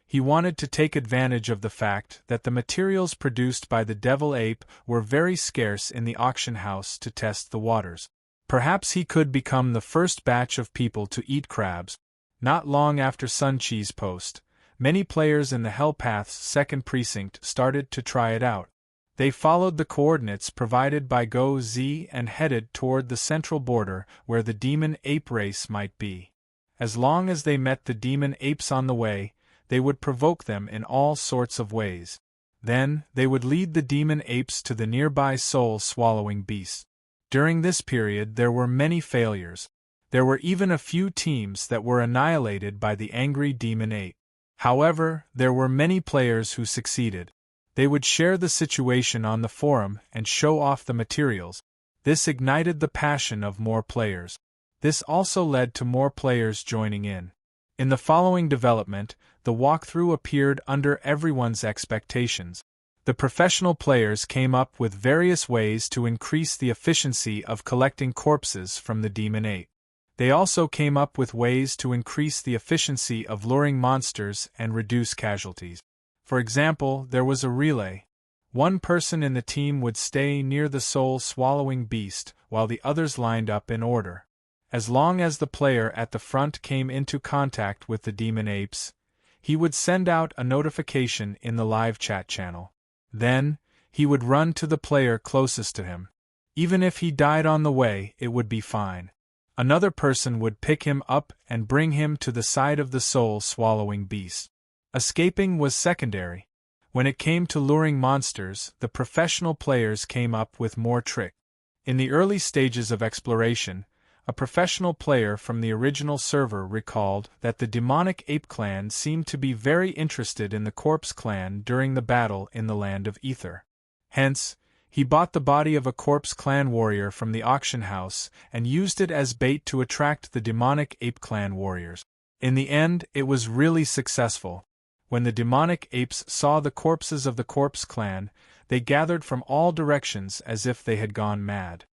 He wanted to take advantage of the fact that the materials produced by the devil ape were very scarce in the auction house to test the waters. Perhaps he could become the first batch of people to eat crabs. Not long after Sun Chi's post, many players in the Hell Path's second precinct started to try it out. They followed the coordinates provided by Go Z and headed toward the central border where the demon ape race might be. As long as they met the demon apes on the way, they would provoke them in all sorts of ways. Then, they would lead the demon apes to the nearby soul-swallowing beasts. During this period there were many failures. There were even a few teams that were annihilated by the angry demon ape. However, there were many players who succeeded. They would share the situation on the forum and show off the materials. This ignited the passion of more players. This also led to more players joining in. In the following development, the walkthrough appeared under everyone's expectations. The professional players came up with various ways to increase the efficiency of collecting corpses from the demon ape. They also came up with ways to increase the efficiency of luring monsters and reduce casualties. For example, there was a relay. One person in the team would stay near the soul-swallowing beast while the others lined up in order. As long as the player at the front came into contact with the demon apes, he would send out a notification in the live chat channel. Then, he would run to the player closest to him. Even if he died on the way, it would be fine. Another person would pick him up and bring him to the side of the soul-swallowing beast. Escaping was secondary. When it came to luring monsters, the professional players came up with more tricks. In the early stages of exploration, a professional player from the original server recalled that the demonic ape clan seemed to be very interested in the corpse clan during the battle in the land of Ether. Hence, he bought the body of a corpse clan warrior from the auction house and used it as bait to attract the demonic ape clan warriors. In the end, it was really successful. When the demonic apes saw the corpses of the corpse clan, they gathered from all directions as if they had gone mad.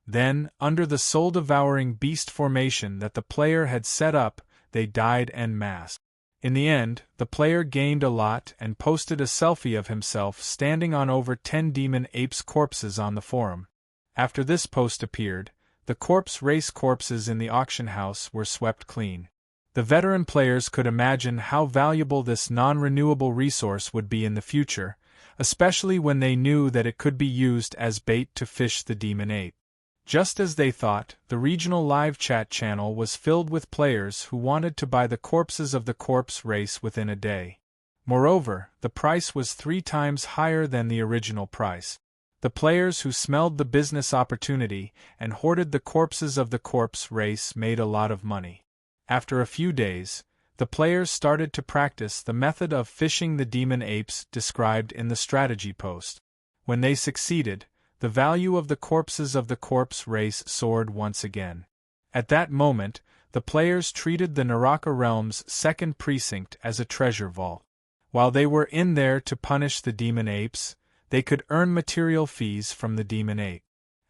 Then, under the soul-devouring beast formation that the player had set up, they died en masse. In the end, the player gained a lot and posted a selfie of himself standing on over 10 demon apes' corpses on the forum. After this post appeared, the corpse race corpses in the auction house were swept clean. The veteran players could imagine how valuable this non-renewable resource would be in the future, especially when they knew that it could be used as bait to fish the demon ape. Just as they thought, the regional live chat channel was filled with players who wanted to buy the corpses of the corpse race within a day. Moreover, the price was 3 times higher than the original price. The players who smelled the business opportunity and hoarded the corpses of the corpse race made a lot of money. After a few days, the players started to practice the method of fishing the demon apes described in the strategy post. When they succeeded, the value of the corpses of the corpse race soared once again. At that moment, the players treated the Naraka Realm's second precinct as a treasure vault. While they were in there to punish the demon apes, they could earn material fees from the demon ape.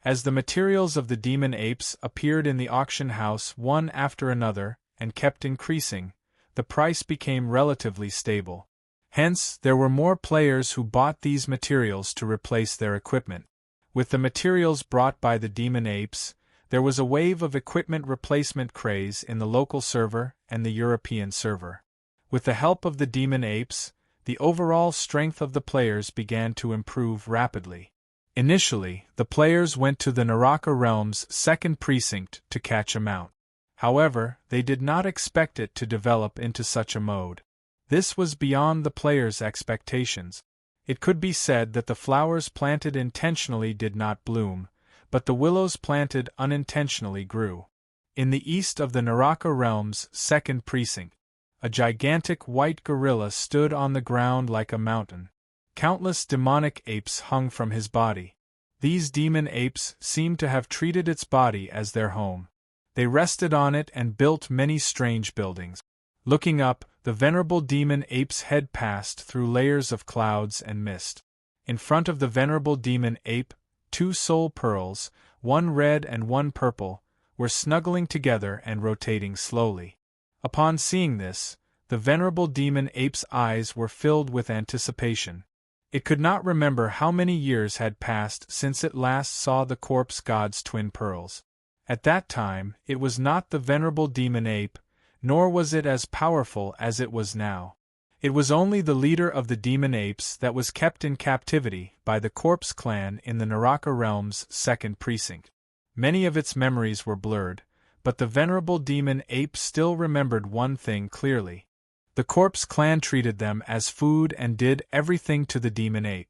As the materials of the demon apes appeared in the auction house one after another and kept increasing, the price became relatively stable. Hence, there were more players who bought these materials to replace their equipment. With the materials brought by the demon apes, there was a wave of equipment replacement craze in the local server and the European server. With the help of the demon apes, the overall strength of the players began to improve rapidly. Initially, the players went to the Naraka Realm's second precinct to catch a mount. However, they did not expect it to develop into such a mode. This was beyond the players' expectations. It could be said that the flowers planted intentionally did not bloom, but the willows planted unintentionally grew. In the east of the Naraka Realm's second precinct, a gigantic white gorilla stood on the ground like a mountain. Countless demonic apes hung from his body. These demon apes seemed to have treated its body as their home. They rested on it and built many strange buildings. Looking up, the venerable demon ape's head passed through layers of clouds and mist. In front of the venerable demon ape, two soul pearls, one red and one purple, were snuggling together and rotating slowly. Upon seeing this, the venerable demon ape's eyes were filled with anticipation. It could not remember how many years had passed since it last saw the corpse god's twin pearls. At that time, it was not the venerable demon ape, nor was it as powerful as it was now. It was only the leader of the demon apes that was kept in captivity by the corpse clan in the Naraka realm's second precinct. Many of its memories were blurred, but the venerable demon ape still remembered one thing clearly. The corpse clan treated them as food and did everything to the demon ape.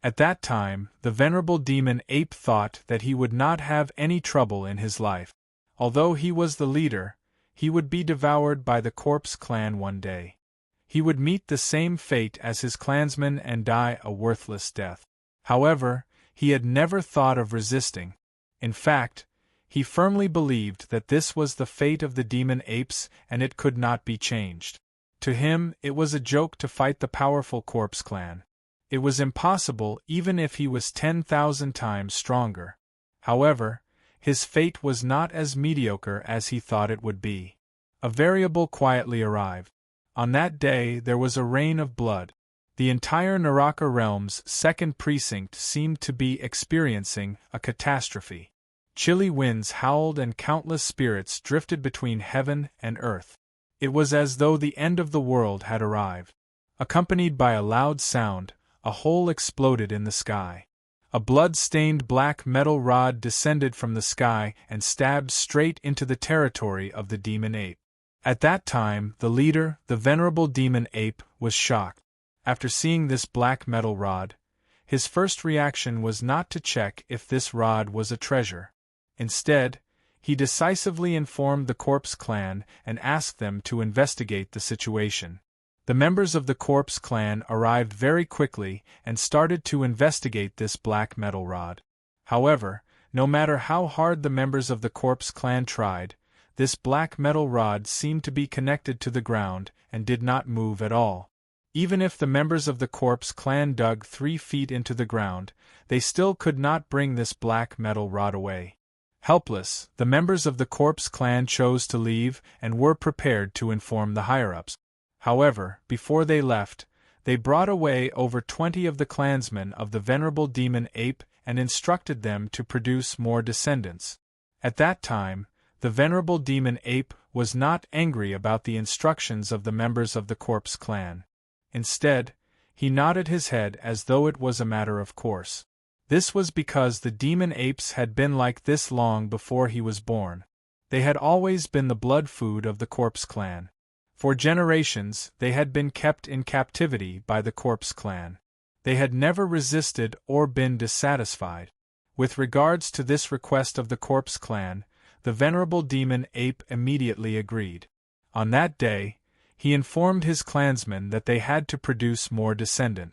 At that time, the venerable demon ape thought that he would not have any trouble in his life. Although he was the leader, he would be devoured by the corpse clan one day. He would meet the same fate as his clansmen and die a worthless death. However, he had never thought of resisting. In fact, he firmly believed that this was the fate of the demon apes and it could not be changed. To him, it was a joke to fight the powerful corpse clan. It was impossible even if he was 10,000 times stronger. However, his fate was not as mediocre as he thought it would be. A variable quietly arrived. On that day there was a rain of blood. The entire Naraka realm's second precinct seemed to be experiencing a catastrophe. Chilly winds howled and countless spirits drifted between heaven and earth. It was as though the end of the world had arrived. Accompanied by a loud sound, a hole exploded in the sky. A blood-stained black metal rod descended from the sky and stabbed straight into the territory of the demon ape. At that time, the leader, the venerable demon ape, was shocked. After seeing this black metal rod, his first reaction was not to check if this rod was a treasure. Instead, he decisively informed the corpse clan and asked them to investigate the situation. The members of the corpse clan arrived very quickly and started to investigate this black metal rod. However, no matter how hard the members of the corpse clan tried, this black metal rod seemed to be connected to the ground and did not move at all. Even if the members of the corpse clan dug 3 feet into the ground, they still could not bring this black metal rod away. Helpless, the members of the corpse clan chose to leave and were prepared to inform the higher-ups. However, before they left, they brought away over 20 of the clansmen of the venerable demon ape and instructed them to produce more descendants. At that time, the venerable demon ape was not angry about the instructions of the members of the corpse clan. Instead, he nodded his head as though it was a matter of course. This was because the demon apes had been like this long before he was born. They had always been the blood food of the corpse clan. For generations, they had been kept in captivity by the corpse clan. They had never resisted or been dissatisfied. With regards to this request of the corpse clan, the venerable demon ape immediately agreed. On that day, he informed his clansmen that they had to produce more descendant.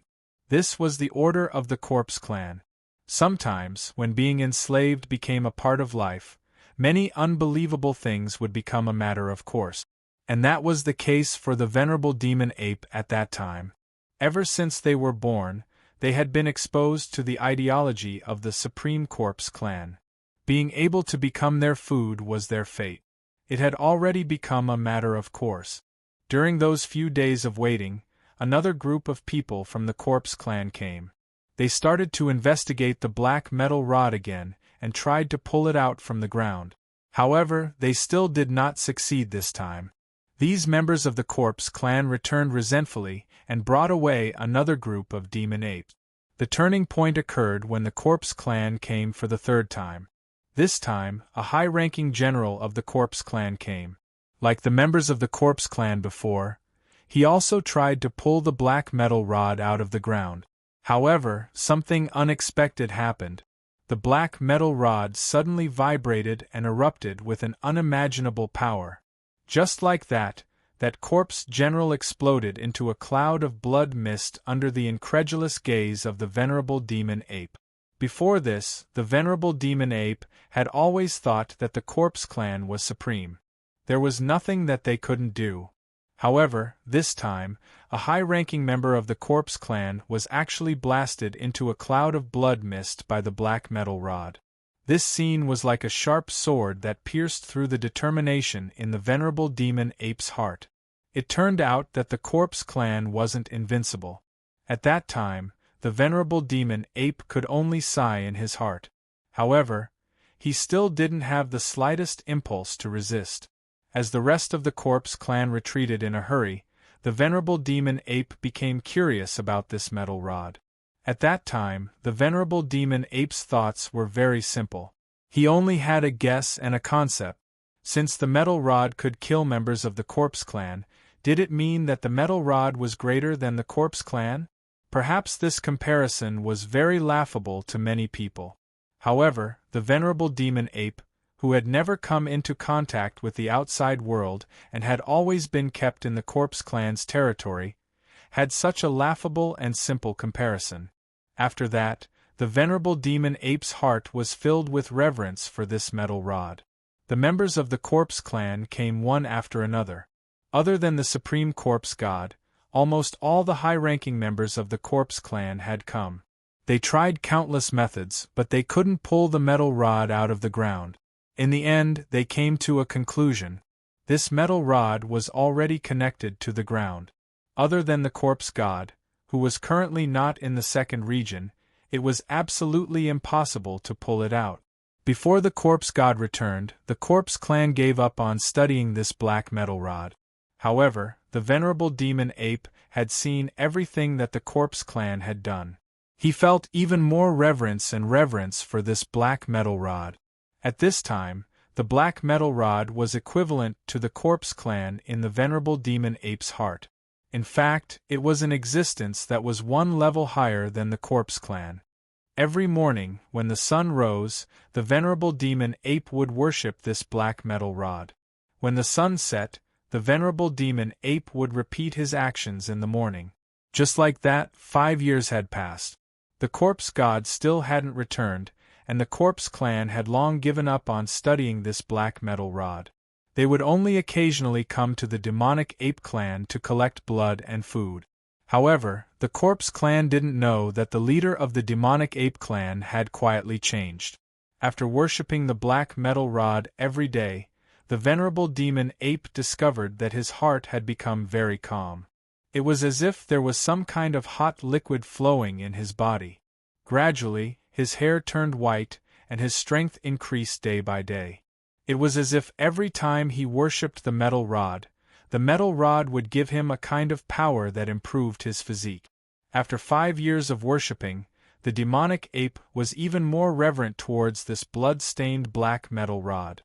This was the order of the corpse clan. Sometimes, when being enslaved became a part of life, many unbelievable things would become a matter of course. And that was the case for the venerable demon ape at that time. Ever since they were born, they had been exposed to the ideology of the Supreme Corpse clan. Being able to become their food was their fate. It had already become a matter of course. During those few days of waiting, another group of people from the corpse clan came. They started to investigate the black metal rod again and tried to pull it out from the ground. However, they still did not succeed this time. These members of the corpse clan returned resentfully and brought away another group of demon apes. The turning point occurred when the corpse clan came for the third time. This time, a high-ranking general of the corpse clan came. Like the members of the corpse clan before, he also tried to pull the black metal rod out of the ground. However, something unexpected happened. The black metal rod suddenly vibrated and erupted with an unimaginable power. Just like that, that corpse general exploded into a cloud of blood mist under the incredulous gaze of the venerable demon ape. Before this, the venerable demon ape had always thought that the corpse clan was supreme. There was nothing that they couldn't do. However, this time, a high-ranking member of the corpse clan was actually blasted into a cloud of blood mist by the black metal rod. This scene was like a sharp sword that pierced through the determination in the venerable demon ape's heart. It turned out that the corpse clan wasn't invincible. At that time, the venerable demon ape could only sigh in his heart. However, he still didn't have the slightest impulse to resist. As the rest of the corpse clan retreated in a hurry, the venerable demon ape became curious about this metal rod. At that time, the venerable demon ape's thoughts were very simple. He only had a guess and a concept. Since the metal rod could kill members of the corpse clan, did it mean that the metal rod was greater than the corpse clan? Perhaps this comparison was very laughable to many people. However, the venerable demon ape, who had never come into contact with the outside world and had always been kept in the corpse clan's territory, had such a laughable and simple comparison. After that, the venerable demon ape's heart was filled with reverence for this metal rod. The members of the corpse clan came one after another. Other than the supreme corpse god, almost all the high-ranking members of the corpse clan had come. They tried countless methods, but they couldn't pull the metal rod out of the ground. In the end, they came to a conclusion. This metal rod was already connected to the ground. Other than the corpse god, who was currently not in the second region, it was absolutely impossible to pull it out. Before the corpse god returned, the corpse clan gave up on studying this black metal rod. However, the venerable demon ape had seen everything that the corpse clan had done. He felt even more reverence for this black metal rod. At this time, the black metal rod was equivalent to the corpse clan in the venerable demon ape's heart. In fact, it was an existence that was one level higher than the corpse clan. Every morning, when the sun rose, the venerable demon ape would worship this black metal rod. When the sun set, the venerable demon ape would repeat his actions in the morning. Just like that, 5 years had passed. The corpse god still hadn't returned, and the corpse clan had long given up on studying this black metal rod. They would only occasionally come to the demonic ape clan to collect blood and food. However, the corpse clan didn't know that the leader of the demonic ape clan had quietly changed. After worshipping the black metal rod every day, the venerable demon ape discovered that his heart had become very calm. It was as if there was some kind of hot liquid flowing in his body. Gradually, his hair turned white, and his strength increased day by day. It was as if every time he worshipped the metal rod would give him a kind of power that improved his physique. After 5 years of worshipping, the demonic ape was even more reverent towards this blood-stained black metal rod.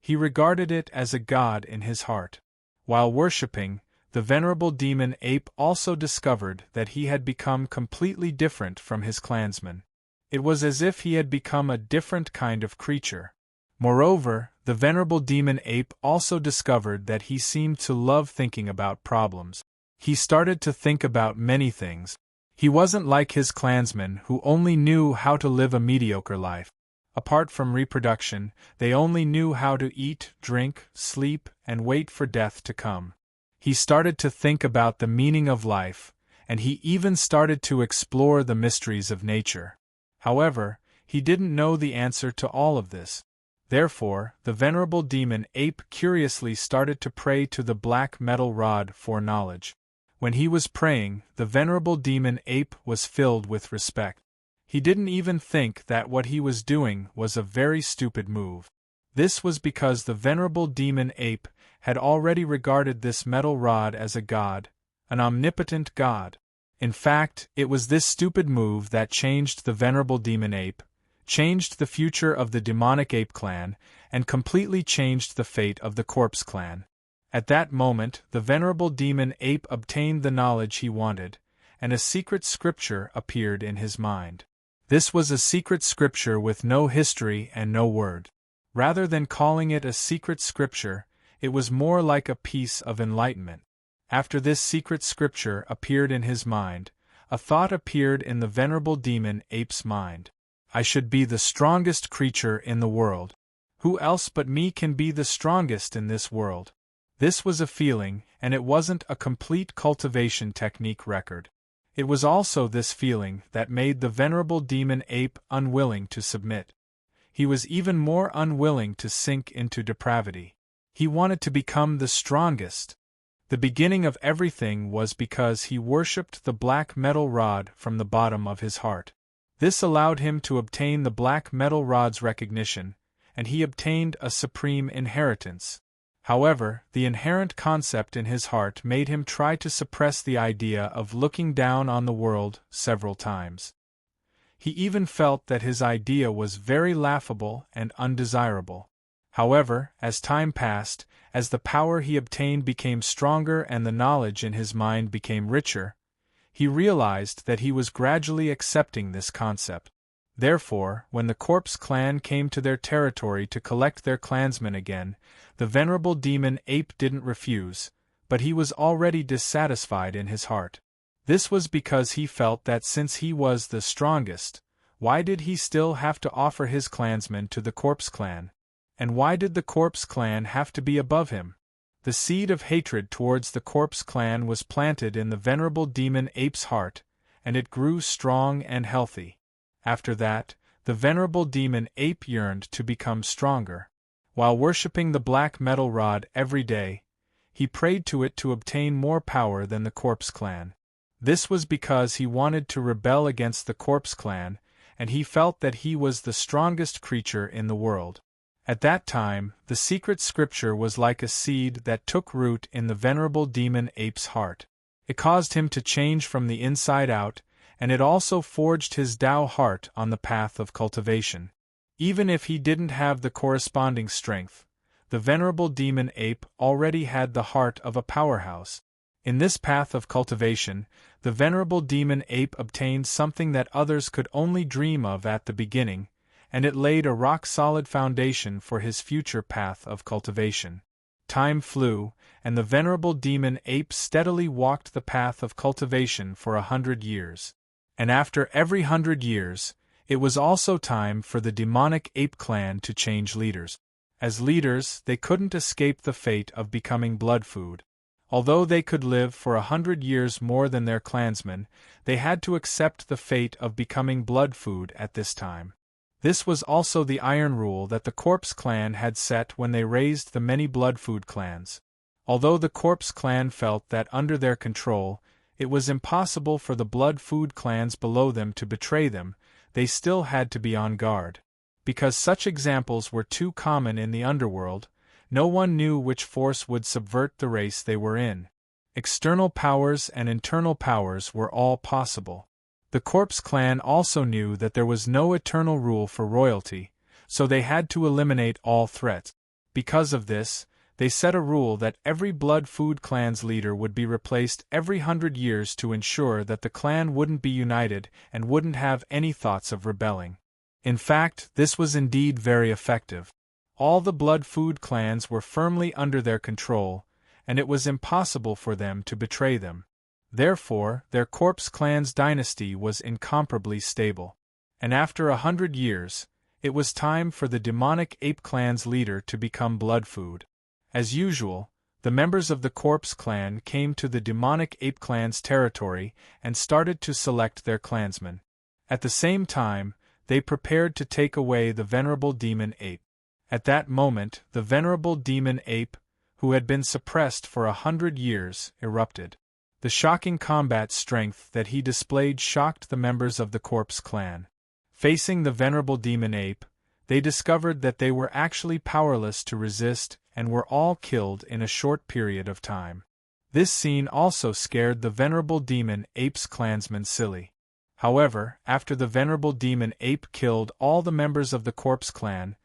He regarded it as a god in his heart. While worshipping, the venerable demon ape also discovered that he had become completely different from his clansmen. It was as if he had become a different kind of creature. Moreover, the venerable demon ape also discovered that he seemed to love thinking about problems. He started to think about many things. He wasn't like his clansmen who only knew how to live a mediocre life. Apart from reproduction, they only knew how to eat, drink, sleep, and wait for death to come. He started to think about the meaning of life, and he even started to explore the mysteries of nature. However, he didn't know the answer to all of this. Therefore, the venerable demon ape curiously started to pray to the black metal rod for knowledge. When he was praying, the venerable demon ape was filled with respect. He didn't even think that what he was doing was a very stupid move. This was because the venerable demon ape had already regarded this metal rod as a god, an omnipotent god. In fact, it was this stupid move that changed the venerable demon ape, changed the future of the demonic ape clan, and completely changed the fate of the corpse clan. At that moment, the venerable demon ape obtained the knowledge he wanted, and a secret scripture appeared in his mind. This was a secret scripture with no history and no word. Rather than calling it a secret scripture, it was more like a piece of enlightenment. After this secret scripture appeared in his mind, a thought appeared in the venerable demon ape's mind. I should be the strongest creature in the world. Who else but me can be the strongest in this world? This was a feeling, and it wasn't a complete cultivation technique record. It was also this feeling that made the venerable demon ape unwilling to submit. He was even more unwilling to sink into depravity. He wanted to become the strongest. The beginning of everything was because he worshipped the black metal rod from the bottom of his heart. This allowed him to obtain the black metal rod's recognition, and he obtained a supreme inheritance. However, the inherent concept in his heart made him try to suppress the idea of looking down on the world several times. He even felt that his idea was very laughable and undesirable. However, as time passed, as the power he obtained became stronger and the knowledge in his mind became richer, he realized that he was gradually accepting this concept. Therefore, when the Corpse Clan came to their territory to collect their clansmen again, the venerable demon ape didn't refuse, but he was already dissatisfied in his heart. This was because he felt that since he was the strongest, why did he still have to offer his clansmen to the Corpse Clan? And why did the Corpse Clan have to be above him? The seed of hatred towards the Corpse Clan was planted in the venerable demon ape's heart, and it grew strong and healthy. After that, the venerable demon ape yearned to become stronger. While worshipping the black metal rod every day, he prayed to it to obtain more power than the Corpse Clan. This was because he wanted to rebel against the Corpse Clan, and he felt that he was the strongest creature in the world. At that time, the secret scripture was like a seed that took root in the venerable demon ape's heart. It caused him to change from the inside out, and it also forged his Tao heart on the path of cultivation. Even if he didn't have the corresponding strength, the venerable demon ape already had the heart of a powerhouse. In this path of cultivation, the venerable demon ape obtained something that others could only dream of at the beginning, and it laid a rock-solid foundation for his future path of cultivation. Time flew, and the venerable demon ape steadily walked the path of cultivation for 100 years. And after every 100 years, it was also time for the demonic ape clan to change leaders. As leaders, they couldn't escape the fate of becoming blood food. Although they could live for 100 years more than their clansmen, they had to accept the fate of becoming blood food at this time. This was also the iron rule that the Corpse Clan had set when they raised the many blood food clans. Although the Corpse Clan felt that under their control, it was impossible for the blood food clans below them to betray them, they still had to be on guard. Because such examples were too common in the underworld, no one knew which force would subvert the race they were in. External powers and internal powers were all possible. The Corpse Clan also knew that there was no eternal rule for royalty, so they had to eliminate all threats. Because of this, they set a rule that every blood food clan's leader would be replaced every 100 years to ensure that the clan wouldn't be united and wouldn't have any thoughts of rebelling. In fact, this was indeed very effective. All the blood food clans were firmly under their control, and it was impossible for them to betray them. Therefore, their Corpse Clan's dynasty was incomparably stable. And after 100 years, it was time for the demonic ape clan's leader to become blood food. As usual, the members of the Corpse Clan came to the demonic ape clan's territory and started to select their clansmen. At the same time, they prepared to take away the venerable demon ape. At that moment, the venerable demon ape, who had been suppressed for 100 years, erupted. The shocking combat strength that he displayed shocked the members of the Corpse Clan. Facing the venerable demon ape, they discovered that they were actually powerless to resist and were all killed in a short period of time. This scene also scared the venerable demon ape's clansmen silly. However, after the venerable demon ape killed all the members of the Corpse Clan,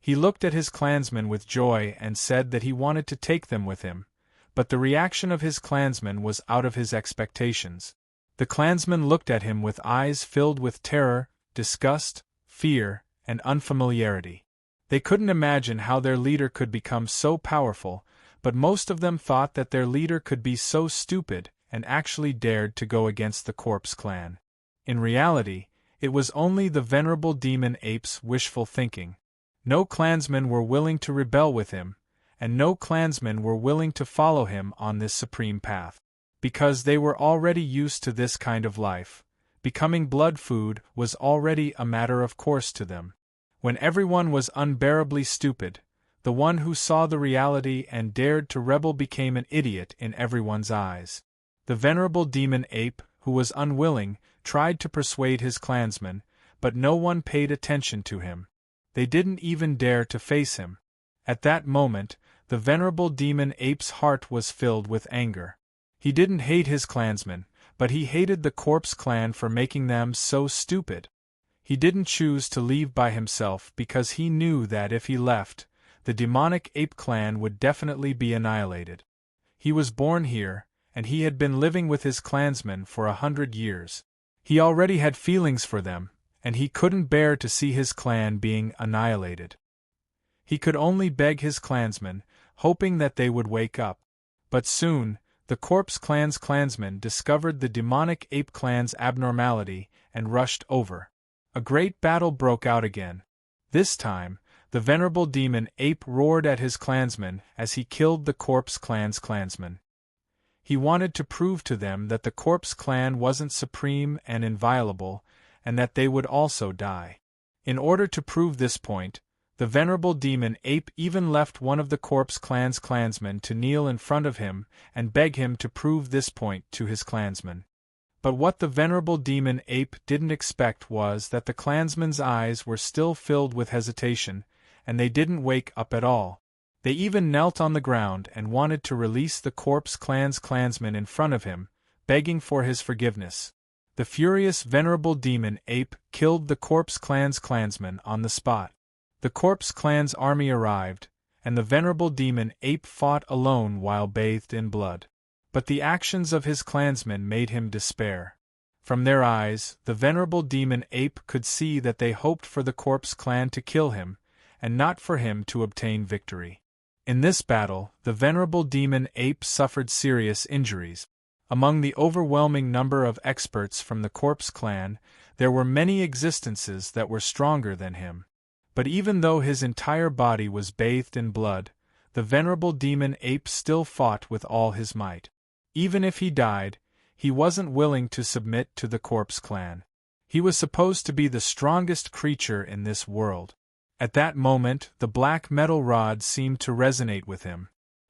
he looked at his clansmen with joy and said that he wanted to take them with him, but the reaction of his clansmen was out of his expectations. The clansmen looked at him with eyes filled with terror, disgust, fear, and unfamiliarity. They couldn't imagine how their leader could become so powerful, but most of them thought that their leader could be so stupid and actually dared to go against the Corpse Clan. In reality, it was only the venerable demon ape's wishful thinking. No clansmen were willing to rebel with him, and no clansmen were willing to follow him on this supreme path. Because they were already used to this kind of life, becoming blood food was already a matter of course to them. When everyone was unbearably stupid, the one who saw the reality and dared to rebel became an idiot in everyone's eyes. The venerable demon ape, who was unwilling, tried to persuade his clansmen, but no one paid attention to him. They didn't even dare to face him. At that moment, the venerable demon ape's heart was filled with anger. He didn't hate his clansmen, but he hated the corpse clan for making them so stupid. He didn't choose to leave by himself because he knew that if he left, the demonic ape clan would definitely be annihilated. He was born here, and he had been living with his clansmen for 100 years. He already had feelings for them, and he couldn't bear to see his clan being annihilated. He could only beg his clansmen, hoping that they would wake up. But soon, the corpse clan's clansmen discovered the demonic ape clan's abnormality and rushed over. A great battle broke out again. This time, the venerable demon ape roared at his clansmen as he killed the corpse clan's clansmen. He wanted to prove to them that the corpse clan wasn't supreme and inviolable, and that they would also die. In order to prove this point, the venerable demon ape even left one of the corpse clan's clansmen to kneel in front of him and beg him to prove this point to his clansmen. But what the venerable demon ape didn't expect was that the clansmen's eyes were still filled with hesitation, and they didn't wake up at all. They even knelt on the ground and wanted to release the corpse clan's clansmen in front of him, begging for his forgiveness. The furious venerable demon ape killed the corpse clan's clansmen on the spot. The corpse clan's army arrived, and the venerable demon ape fought alone while bathed in blood. But the actions of his clansmen made him despair. From their eyes, the venerable demon ape could see that they hoped for the corpse clan to kill him, and not for him to obtain victory. In this battle, the venerable demon ape suffered serious injuries. Among the overwhelming number of experts from the corpse clan, there were many existences that were stronger than him. But even though his entire body was bathed in blood, the venerable demon ape still fought with all his might. Even if he died, he wasn't willing to submit to the corpse clan. He was supposed to be the strongest creature in this world. At that moment, the black metal rod seemed to resonate with him.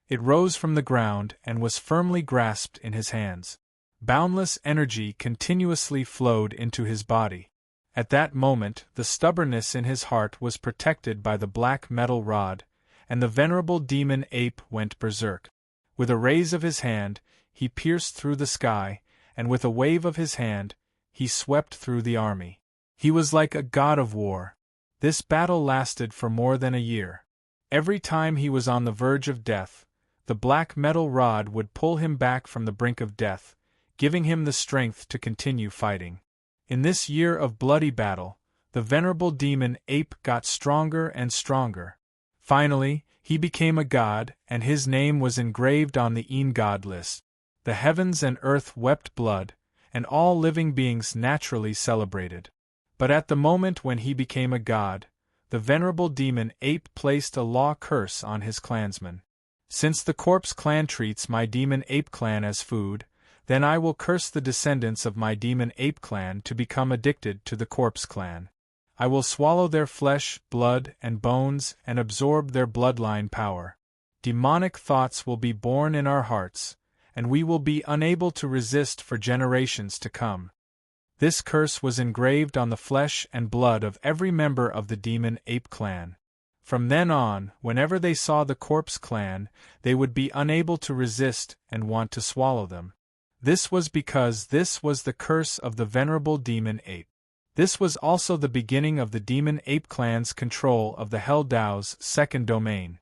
It rose from the ground and was firmly grasped in his hands. Boundless energy continuously flowed into his body. At that moment, the stubbornness in his heart was protected by the black metal rod, and the venerable demon ape went berserk. With a raise of his hand, he pierced through the sky, and with a wave of his hand, he swept through the army. He was like a god of war. This battle lasted for more than a year. Every time he was on the verge of death, the black metal rod would pull him back from the brink of death, giving him the strength to continue fighting. In this year of bloody battle, the venerable demon ape got stronger and stronger. Finally, he became a god, and his name was engraved on the god list. The heavens and earth wept blood, and all living beings naturally celebrated. But at the moment when he became a god, the venerable demon ape placed a law curse on his clansmen. Since the corpse clan treats my demon ape clan as food, then I will curse the descendants of my demon ape clan to become addicted to the corpse clan. I will swallow their flesh, blood, and bones and absorb their bloodline power. Demonic thoughts will be born in our hearts, and we will be unable to resist for generations to come. This curse was engraved on the flesh and blood of every member of the demon ape clan. From then on, whenever they saw the corpse clan, they would be unable to resist and want to swallow them. This was because this was the curse of the venerable demon ape. This was also the beginning of the demon ape clan's control of the Hell Dao's second domain.